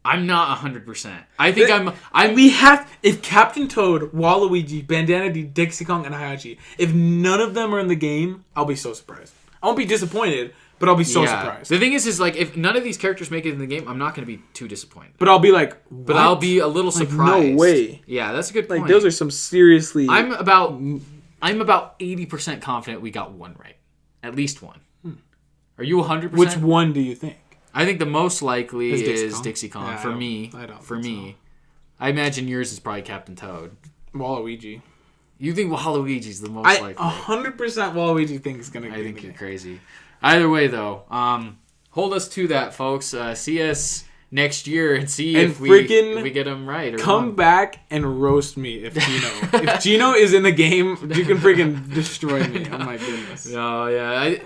Speaker 1: I'm not 100%. I think
Speaker 2: We have if Captain Toad, Waluigi, Bandana D, Dixie Kong, and Hayachi. If none of them are in the game, I'll be so surprised. I won't be disappointed, but I'll be so surprised.
Speaker 1: The thing is like if none of these characters make it in the game, I'm not going to be too disappointed.
Speaker 2: But I'll be like, what?
Speaker 1: But I'll be a little surprised.
Speaker 2: No way.
Speaker 1: Yeah, that's a good point.
Speaker 2: Like those are some seriously.
Speaker 1: I'm about 80% confident we got one right, at least one. Are you 100%?
Speaker 2: Which one do you think?
Speaker 1: I think the most likely is Dixie Kong. Yeah, for me. I imagine yours is probably Captain Toad.
Speaker 2: Waluigi.
Speaker 1: You think Waluigi's the most likely?
Speaker 2: 100% Waluigi think is going to be.
Speaker 1: I think you're crazy. Either way, though, hold us to that, folks. See us next year and see if we get them right. Or
Speaker 2: come wrong. Back and roast me if Gino is in the game. You can freaking destroy me. Oh my goodness.
Speaker 1: No, yeah,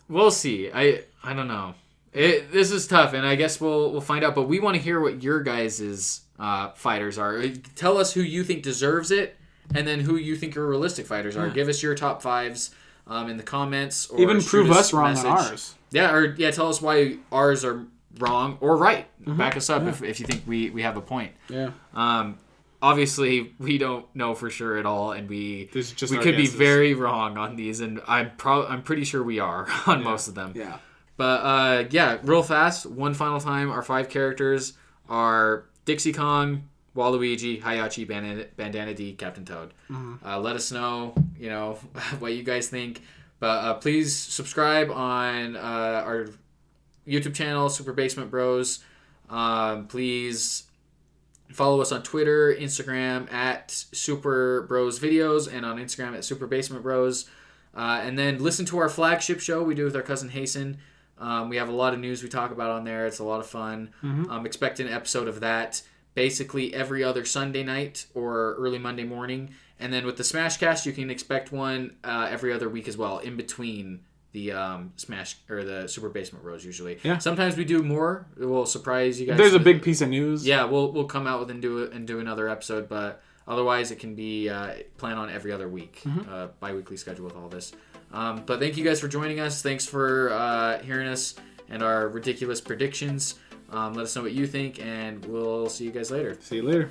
Speaker 1: we'll see. I don't know. This is tough, and I guess we'll find out. But we want to hear what your guys' fighters are. Tell us who you think deserves it, and then who you think your realistic fighters are. Give us your top 5s in the comments. Or
Speaker 2: even prove us wrong on ours.
Speaker 1: Yeah, tell us why ours are wrong or right. Back us up if you think we have a point.
Speaker 2: Yeah.
Speaker 1: Obviously, we don't know for sure at all, and we could be
Speaker 2: guesses.
Speaker 1: Very wrong on these, and I'm pretty sure we are on most of them.
Speaker 2: Yeah.
Speaker 1: But, real fast, one final time, our 5 characters are Dixie Kong, Waluigi, Hayachi, Bandana D, Captain Toad. Let us know, what you guys think. But please subscribe on our YouTube channel, Super Basement Bros. Please follow us on Twitter, Instagram at Super Bros Videos, and on Instagram at Super Basement Bros. And then listen to our flagship show we do with our cousin Hasten. We have a lot of news we talk about on there. It's a lot of fun. Expect an episode of that basically every other Sunday night or early Monday morning. And then with the Smashcast, you can expect one every other week as well, in between the the Super Basement Bros usually.
Speaker 2: Yeah.
Speaker 1: Sometimes we do more. We'll surprise you guys.
Speaker 2: There's a big piece of news.
Speaker 1: Yeah, we'll come out with and do another episode, but otherwise it can be plan on every other week, bi-weekly schedule with all this. But thank you guys for joining us. Thanks for hearing us and our ridiculous predictions. Let us know what you think, and we'll see you guys later.
Speaker 2: See you later.